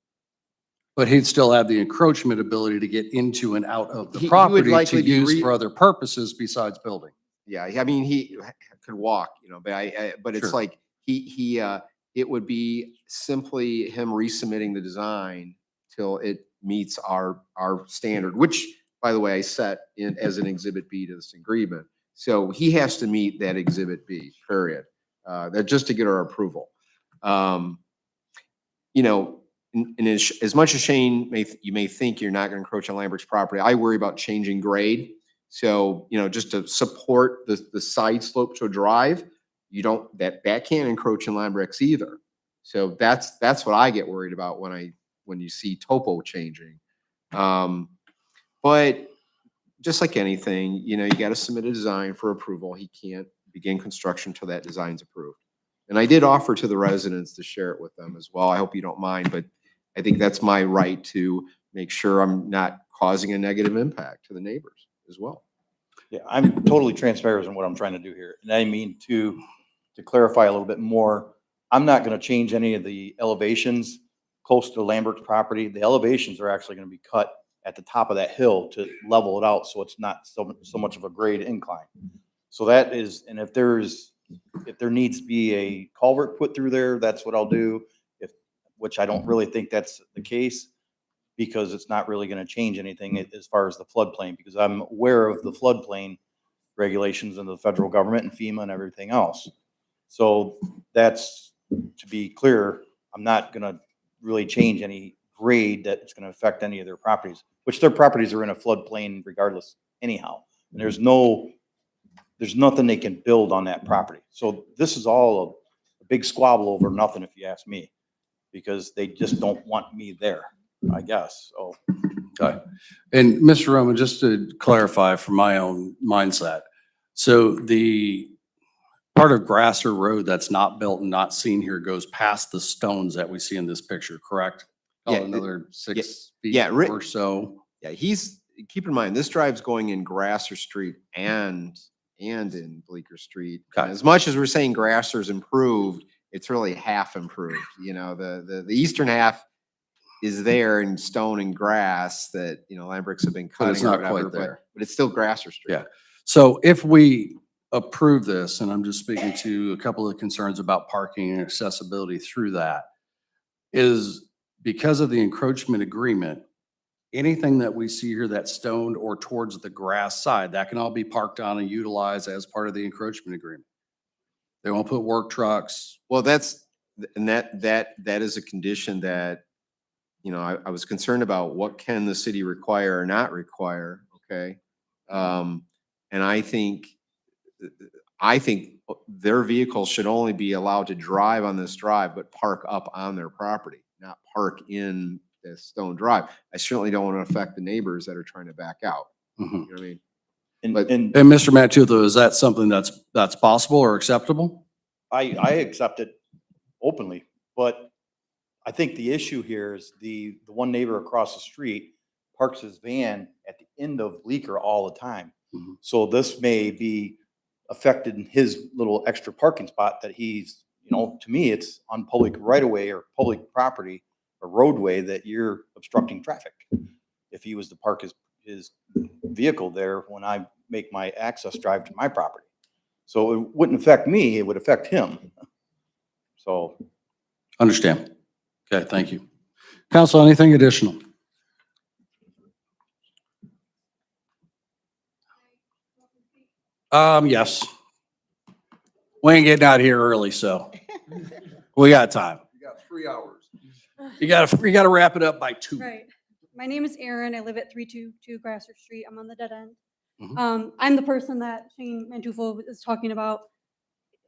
But he'd still have the encroachment ability to get into and out of the He would property to likely be use for other purposes besides building. Yeah, I mean, he could walk, but but it's Sure. like, it would be simply him resubmitting the design till it meets our standard, which, by the way, I set in as an Exhibit B to this agreement. So he has to meet that Exhibit B, period, that just to get our approval. And as much as Shane you may think you're not gonna encroach on Lambert's property, I worry about changing grade. So, just to support the side slope to a drive, that can't encroach in Lambert's either. So that's what I get worried about when you see topo changing. But just like anything, you gotta submit a design for approval. He can't begin construction till that design's approved. And I did offer to the residents to share it with them as well. I hope you don't mind, but I think that's my right to make sure I'm not causing a negative impact to the neighbors as well. Yeah, I'm totally transparent in what I'm trying to do here. And I mean, to clarify a little bit more, I'm not gonna change any of the elevations close to Lambert's property. The elevations are actually gonna be cut at the top of that hill to level it out, so it's not so much of a grade incline. So that is, and if there needs to be a culvert put through there, that's what I'll do. Which I don't really think that's the case, because it's not really gonna change anything as far as the floodplain, because I'm aware of the floodplain regulations in the federal government and FEMA and everything else. So that's, to be clear, I'm not gonna really change any grade that's gonna affect any of their properties, which their properties are in a floodplain regardless anyhow. And there's nothing they can build on that property. So this is all a big squabble over nothing, if you ask me, because they just don't want me there, I guess, so. Okay. And Mr. Roman, just to clarify from my own mindset, so the part of Grasser Road that's not built and not seen here goes past the stones that we see in this picture, correct? Yeah, Call it another 6 feet yeah, or so. Yeah, keep in mind, this drive's going in Grasser Street and in Bleecker Street. Okay. As much as we're saying Grasser's improved, it's really half improved. The eastern half is there in stone and grass that, Lambricks have been But cutting it's or not whatever, quite there. but it's still Grasser Street. Yeah. So if we approve this, and I'm just speaking to a couple of concerns about parking and accessibility through that, is because of the encroachment agreement, anything that we see here that's stoned or towards the grass side, that can all be parked on and utilized as part of the encroachment agreement. They won't put work trucks. Well, that is a condition that, I was concerned about what can the city require or not require, okay? And I think their vehicles should only be allowed to drive on this drive, but park up on their property, not park in the Stone Drive. I certainly don't want to affect the neighbors that are trying to back out. Mhm. You know what I mean? And, But- and And Mr. Matulo, is that something that's possible or acceptable? I accept it openly, but I think the issue here is the one neighbor across the street parks his van at the end of Bleecker all the time. Mhm. So this may be affected in his little extra parking spot that he's, to me, it's on public right of way or public property or roadway that you're obstructing traffic. If he was to park his vehicle there when I make my access drive to my property. So it wouldn't affect me, it would affect him. So Understand. Okay, thank you. Council, anything additional? Yes. We ain't getting out here early, so we got time. You got 3 hours. You gotta wrap it up by 2. Right. My name is Erin. I live at 322 Grasser Street. I'm on the dead end. Mhm. I'm the person that Shane Mantufo is talking about.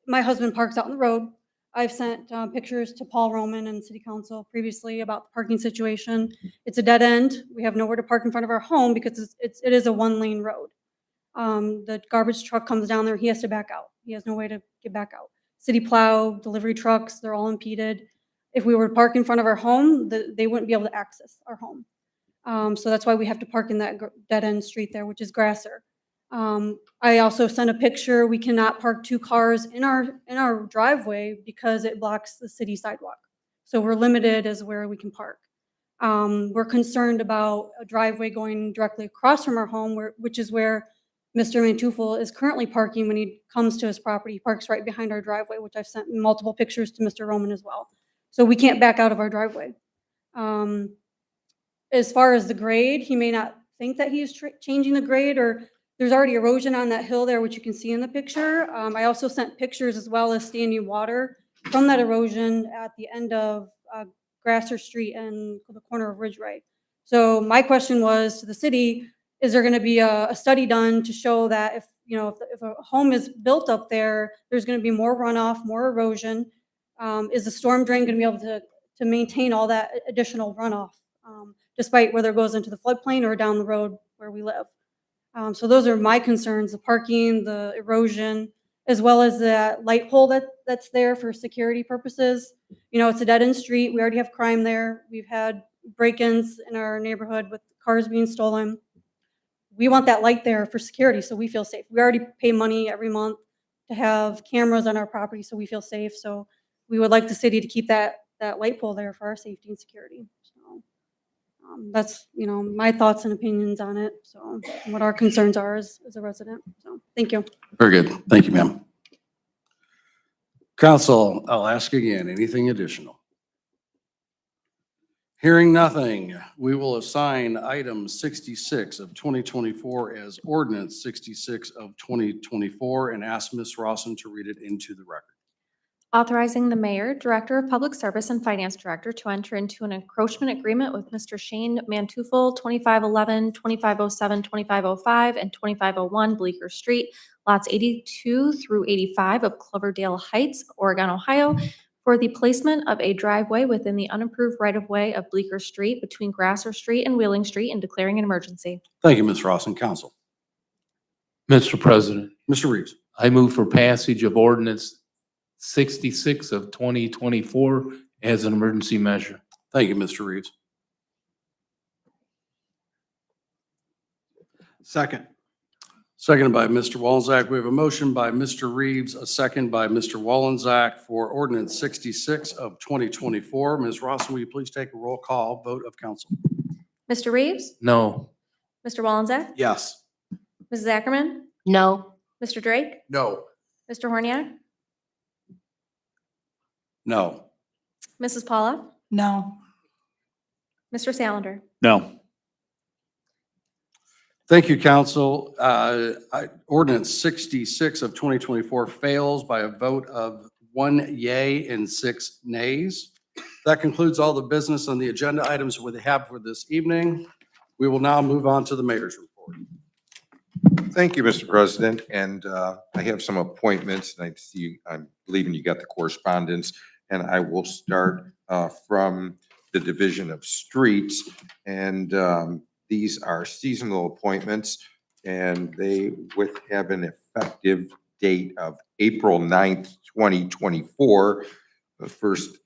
My husband parks out on the road. I've sent pictures to Paul Roman and City Council previously about the parking situation. It's a dead end. We have nowhere to park in front of our home because it is a 1-lane road. The garbage truck comes down there, he has to back out. He has no way to get back out. City plow, delivery trucks, they're all impeded. If we were to park in front of our home, they wouldn't be able to access our home. So that's why we have to park in that dead end street there, which is Grasser. I also sent a picture. We cannot park 2 cars in our driveway because it blocks the city sidewalk. So we're limited as where we can park. We're concerned about a driveway going directly across from our home, which is where Mr. Mantufel is currently parking when he comes to his property. He parks right behind our driveway, which I've sent multiple pictures to Mr. Roman as well. So we can't back out of our driveway. As far as the grade, he may not think that he's changing the grade, or there's already erosion on that hill there, which you can see in the picture. I also sent pictures as well as standing water from that erosion at the end of Grasser Street and the corner of Ridgeway. So my question was to the city, is there going to be a study done to show that if a home is built up there, there's going to be more runoff, more erosion? Is the storm drain going to be able to maintain all that additional runoff, despite whether it goes into the floodplain or down the road where we live? So those are my concerns: the parking, the erosion, as well as that light pole that's there for security purposes. It's a dead end street. We already have crime there. We've had break-ins in our neighborhood with cars being stolen. We want that light there for security so we feel safe. We already pay money every month to have cameras on our property so we feel safe. So we would like the city to keep that light pole there for our safety and security. So that's, my thoughts and opinions on it. So what our concerns are as a resident. So thank you. Very good. Thank you, ma'am. Council, I'll ask again, anything additional? Hearing nothing, we will assign item 66 of 2024 as ordinance 66 of 2024 and ask Ms. Rawson to read it into the record. Authorizing the mayor, director of public service, and finance director to enter into an encroachment agreement with Mr. Shane Mantufel, 2511, 2507, 2505, and 2501 Bleecker Street, lots 82 through 85 of Cloverdale Heights, Oregon, Ohio, for the placement of a driveway within the unapproved right-of-way of Bleecker Street between Grasser Street and Wheeling Street and declaring an emergency. Thank you, Ms. Rawson. Council. Mr. President, Mr. Reeves. I move for passage of ordinance 66 of 2024 as an emergency measure. Thank you, Mr. Reeves. Second. Seconded by Mr. Wallenzak. We have a motion by Mr. Reeves, a second by Mr. Wallenzak for ordinance 66 of 2024. Ms. Rawson, will you please take a roll call vote of council? Mr. Reeves? No. Mr. Wallenzeck? Yes. Mrs. Ackerman? No. Mr. Drake? No. Mr. Horniak? No. Mrs. Paula? No. Mr. Salander? No. Thank you, council. Ordinance 66 of 2024 fails by a vote of 1 yay and 6 nays. That concludes all the business on the agenda items we have for this evening. We will now move on to the mayor's report. Thank you, Mr. President. And I have some appointments, and I see, I'm believing you got the correspondence, and I will start from the Division of Streets. And these are seasonal appointments, and they would have an effective date of April 9th, 2024. The first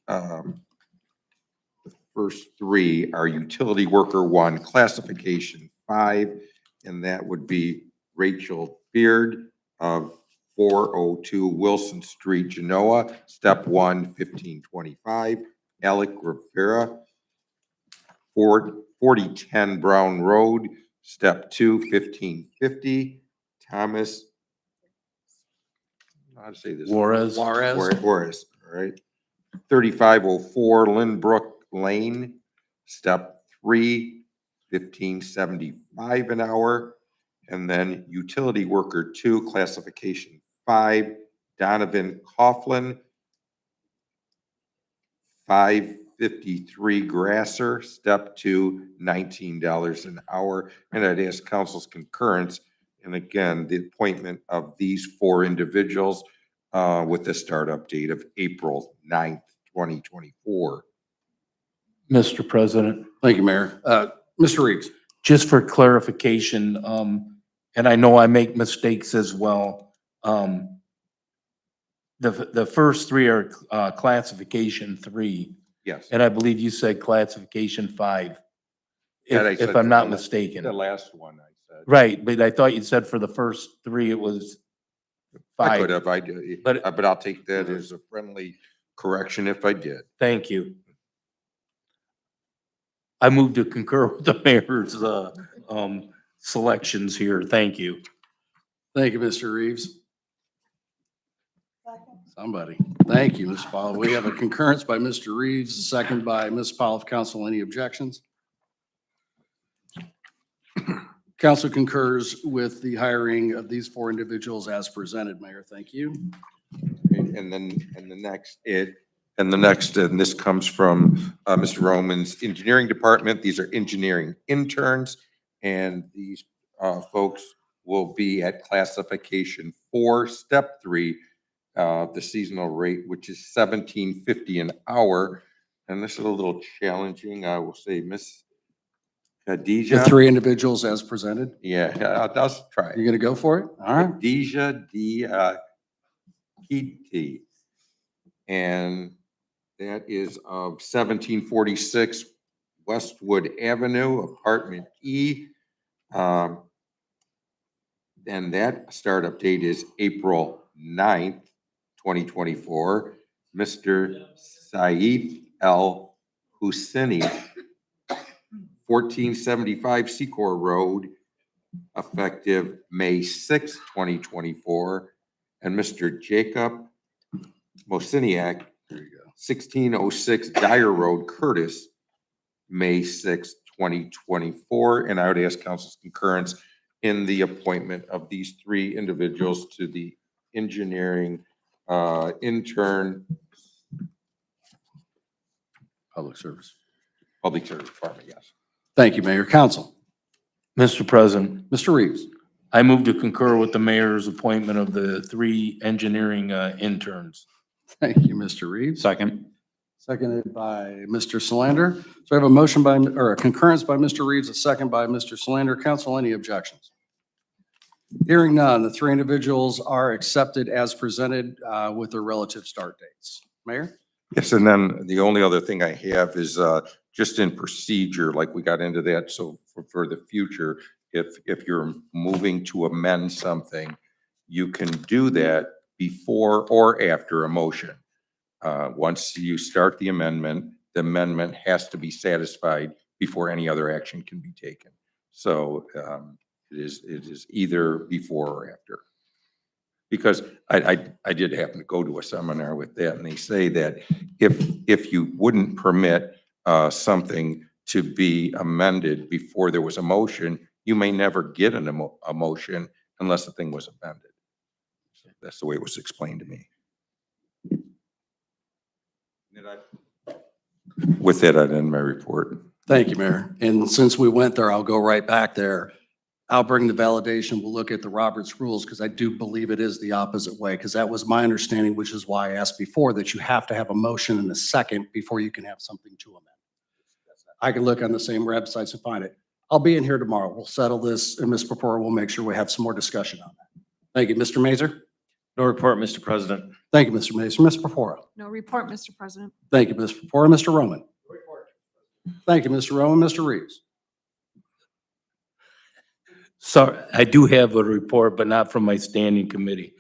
three are Utility Worker 1, Classification 5, and that would be Rachel Beard of 402 Wilson Street, Genoa, Step 1, 1525. Alec Rivera, 4010 Brown Road, Step 2, 1550. Thomas, how to say this? Juarez. Juarez, all right. 3504 Lynbrook Lane, Step 3, 1575 an hour. And then Utility Worker 2, Classification 5, Donovan Coughlin, 553 Grasser, Step 2, $19 an hour. And I'd ask council's concurrence. And again, the appointment of these four individuals with the startup date of April 9th, 2024. Mr. President, Thank you, Mayor. Mr. Reeves. just for clarification, and I know I make mistakes as well. The first three are classification 3, Yes. and I believe you said classification 5, That I if said I'm for not the- mistaken. The last one I said. Right, but I thought you said for the first 3, it was I could 5. have, But- but I'll take that as a friendly correction if I did. Thank you. I move to concur with the mayor's selections here. Thank you. Thank you, Mr. Reeves. Somebody. Thank you, Ms. Powell. We have a concurrence by Mr. Reeves, a second by Ms. Powell. Of council, any objections? Council concurs with the hiring of these four individuals as presented, Mayor. Thank you. And this comes from Mr. Roman's engineering department. These are engineering interns, and these folks will be at classification 4, step 3, the seasonal rate, which is $17.50 an hour. And this is a little challenging. I will say, Miss Khadija. The three individuals as presented. Yeah, I'll try You it. gonna go for it? All right. Khadija Kiti. And that is of 1746 Westwood Avenue, apartment E. And that startup date is April 9th, 2024. Mr. Saif El Husseini, 1475 Secor Road, effective May 6th, 2024. And Mr. Jacob Mosiniak, 1606 Dyer Road, Curtis, May 6th, 2024. And I would ask council's concurrence in the appointment of these three individuals to the engineering intern Public service. public service department, yes. Thank you, Mayor. Council. Mr. President, Mr. Reeves. I move to concur with the mayor's appointment of the 3 engineering interns. Thank you, Mr. Reeves. Second. Seconded by Mr. Solander. So I have a motion by, or a concurrence by Mr. Reeves, a second by Mr. Solander. Council, any objections? Hearing none, the 3 individuals are accepted as presented with their relative start dates. Mayor? Yes, and then the only other thing I have is just in procedure, like we got into that, so for the future, if you're moving to amend something, you can do that before or after a motion. Once you start the amendment has to be satisfied before any other action can be taken. So it is either before or after. Because I did happen to go to a seminar with that, and they say that if you wouldn't permit something to be amended before there was a motion, you may never get a motion unless the thing was amended. That's the way it was explained to me. With that, I'd end my report. Thank you, Mayor. And since we went there, I'll go right back there. I'll bring the validation. We'll look at the Roberts rules because I do believe it is the opposite way, because that was my understanding, which is why I asked before that you have to have a motion and a second before you can have something to amend. I can look on the same websites and find it. I'll be in here tomorrow. We'll settle this, and Ms. Purpura will make sure we have some more discussion on that. Thank you, Mr. Mazer. No report, Mr. President. Thank you, Mr. Mazer. Ms. Purpura. No report, Mr. President. Thank you, Ms. Purpura. Mr. Roman. Thank you, Mr. Roman. Mr. Reeves. Sorry, I do have a report, but not from my standing committee.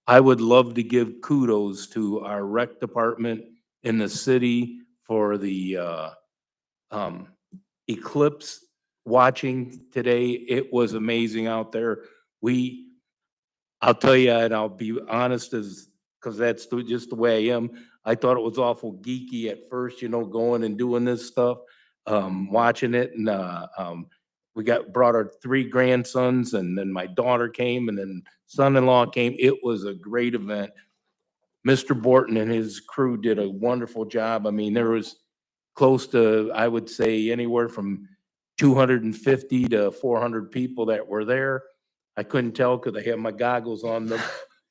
I would love to give kudos to our rec department in the city for the eclipse watching today. It was amazing out there. I'll tell you, and I'll be honest because that's just the way I am. I thought it was awful geeky at first, going and doing this stuff, watching it. And we brought our 3 grandsons, and then my daughter came, and then son-in-law came. It was a great event. Mr. Borton and his crew did a wonderful job. I mean, there was close to, I would say, anywhere from 250 to 400 people that were there. I couldn't tell because I had my goggles on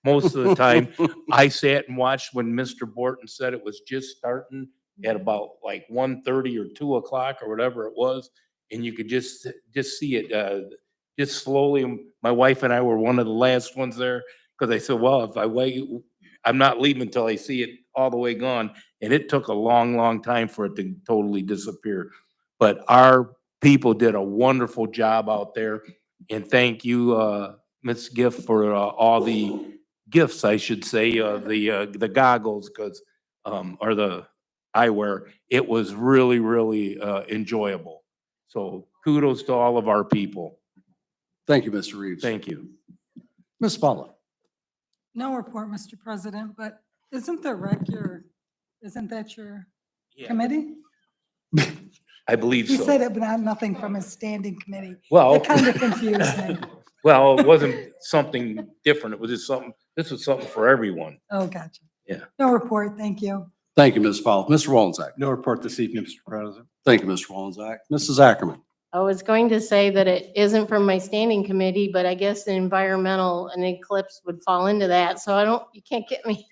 most of the time. I sat and watched when Mr. Borton said it was just starting at about like 1:30 or 2 o'clock or whatever it was. And you could just see it just slowly. My wife and I were one of the last ones there because I said, well, if I wait, I'm not leaving until I see it all the way gone. And it took a long, long time for it to totally disappear. But our people did a wonderful job out there. And thank you, Ms. Gift, for all the gifts, I should say, the goggles, or the eyewear. It was really, really enjoyable. So kudos to all of our people. Thank you, Mr. Reeves. Thank you. Ms. Spalla. No report, Mr. President, but isn't isn't that your committee? I believe He so. said it, but not nothing from his standing committee. Well- It kind of confused me. Well, it wasn't something different. It was just this was something for everyone. Oh, gotcha. Yeah. No report, thank you. Thank you, Ms. Spalla. Mr. Wolenzak. No report this evening, Mr. President. Thank you, Mr. Wolenzak. Mrs. Ackerman. I was going to say that it isn't from my standing committee, but I guess the environmental and eclipse would fall into that. So you can't get me.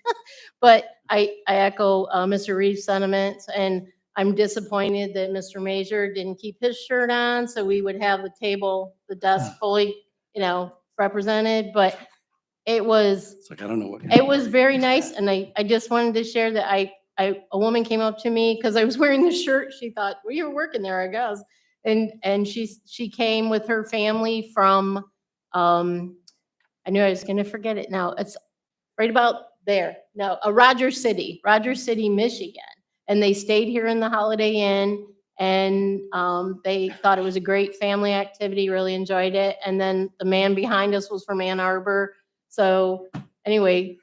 But I echo Mr. Reeves' sentiments, and I'm disappointed that Mr. Mazer didn't keep his shirt on, so we would have the desk fully, represented. But it was It's like, I don't know what. it was very nice, and I just wanted to share that a woman came up to me because I was wearing the shirt. She thought, well, you're working there, I guess. And she came with her family from, I knew I was gonna forget it now. It's right about there. No, Rogers City, Michigan. And they stayed here in the Holiday Inn, and they thought it was a great family activity, really enjoyed it. And then the man behind us was from Ann Arbor. So anyway,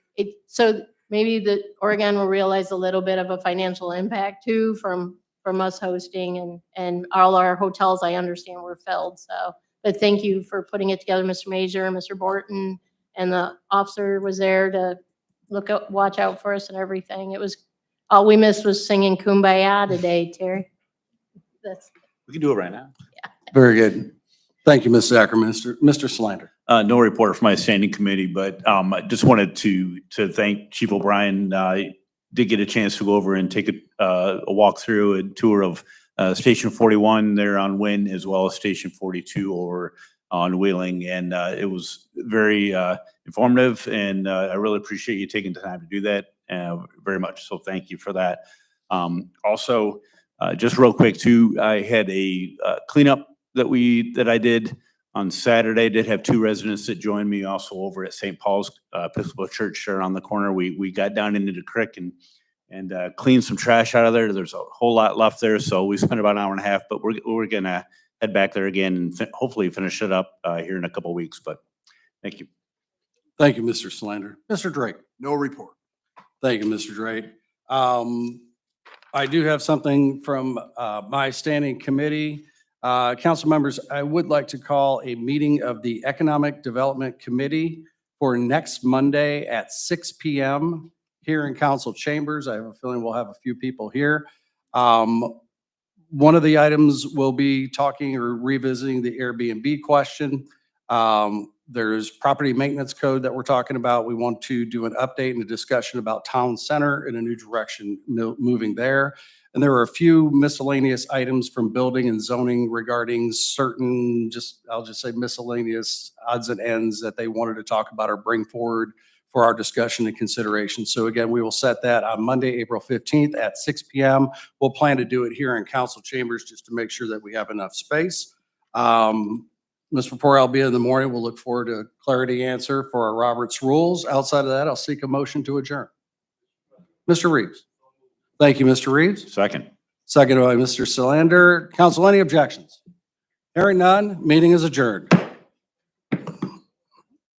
so maybe the Oregon will realize a little bit of a financial impact too from us hosting, and all our hotels, I understand, were filled. So, but thank you for putting it together, Mr. Mazer and Mr. Borton, and the officer was there to watch out for us and everything. It was, all we missed was singing Kumbaya today, Terry. We can do it right now. Very good. Thank you, Mrs. Ackerman. Mr. Slander. No report from my standing committee, but I just wanted to thank Chief O'Brien. I did get a chance to go over and take a walk through a tour of Station 41 there on Wynn, as well as Station 42 over on Wheeling. And it was very informative, and I really appreciate you taking the time to do that very much. So thank you for that. Also, just real quick too, I had a cleanup that I did on Saturday. Did have 2 residents that joined me also over at St. Paul's Episcopal Church there on the corner. We got down into the creek and cleaned some trash out of there. There's a whole lot left there, so we spent about an hour and a half, but we're gonna head back there again and hopefully finish it up here in a couple of weeks. But thank you. Thank you, Mr. Slander. Mr. Drake. No report. Thank you, Mr. Drake. I do have something from my standing committee. Council members, I would like to call a meeting of the Economic Development Committee for next Monday at 6 p.m. here in council chambers. I have a feeling we'll have a few people here. One of the items will be talking or revisiting the Airbnb question. There's property maintenance code that we're talking about. We want to do an update and a discussion about town center in a new direction, moving there. And there were a few miscellaneous items from building and zoning regarding certain, I'll just say miscellaneous odds and ends that they wanted to talk about or bring forward for our discussion and consideration. So again, we will set that on Monday, April 15th at 6 PM. We'll plan to do it here in council chambers just to make sure that we have enough space. Ms. Rapport, I'll be in the morning. We'll look forward to clarity answer for our Roberts rules. Outside of that, I'll seek a motion to adjourn. Mr. Reeves. Thank you, Mr. Reeves. Second. Seconded by Mr. Solander. Council, any objections? Hearing none, meeting is adjourned.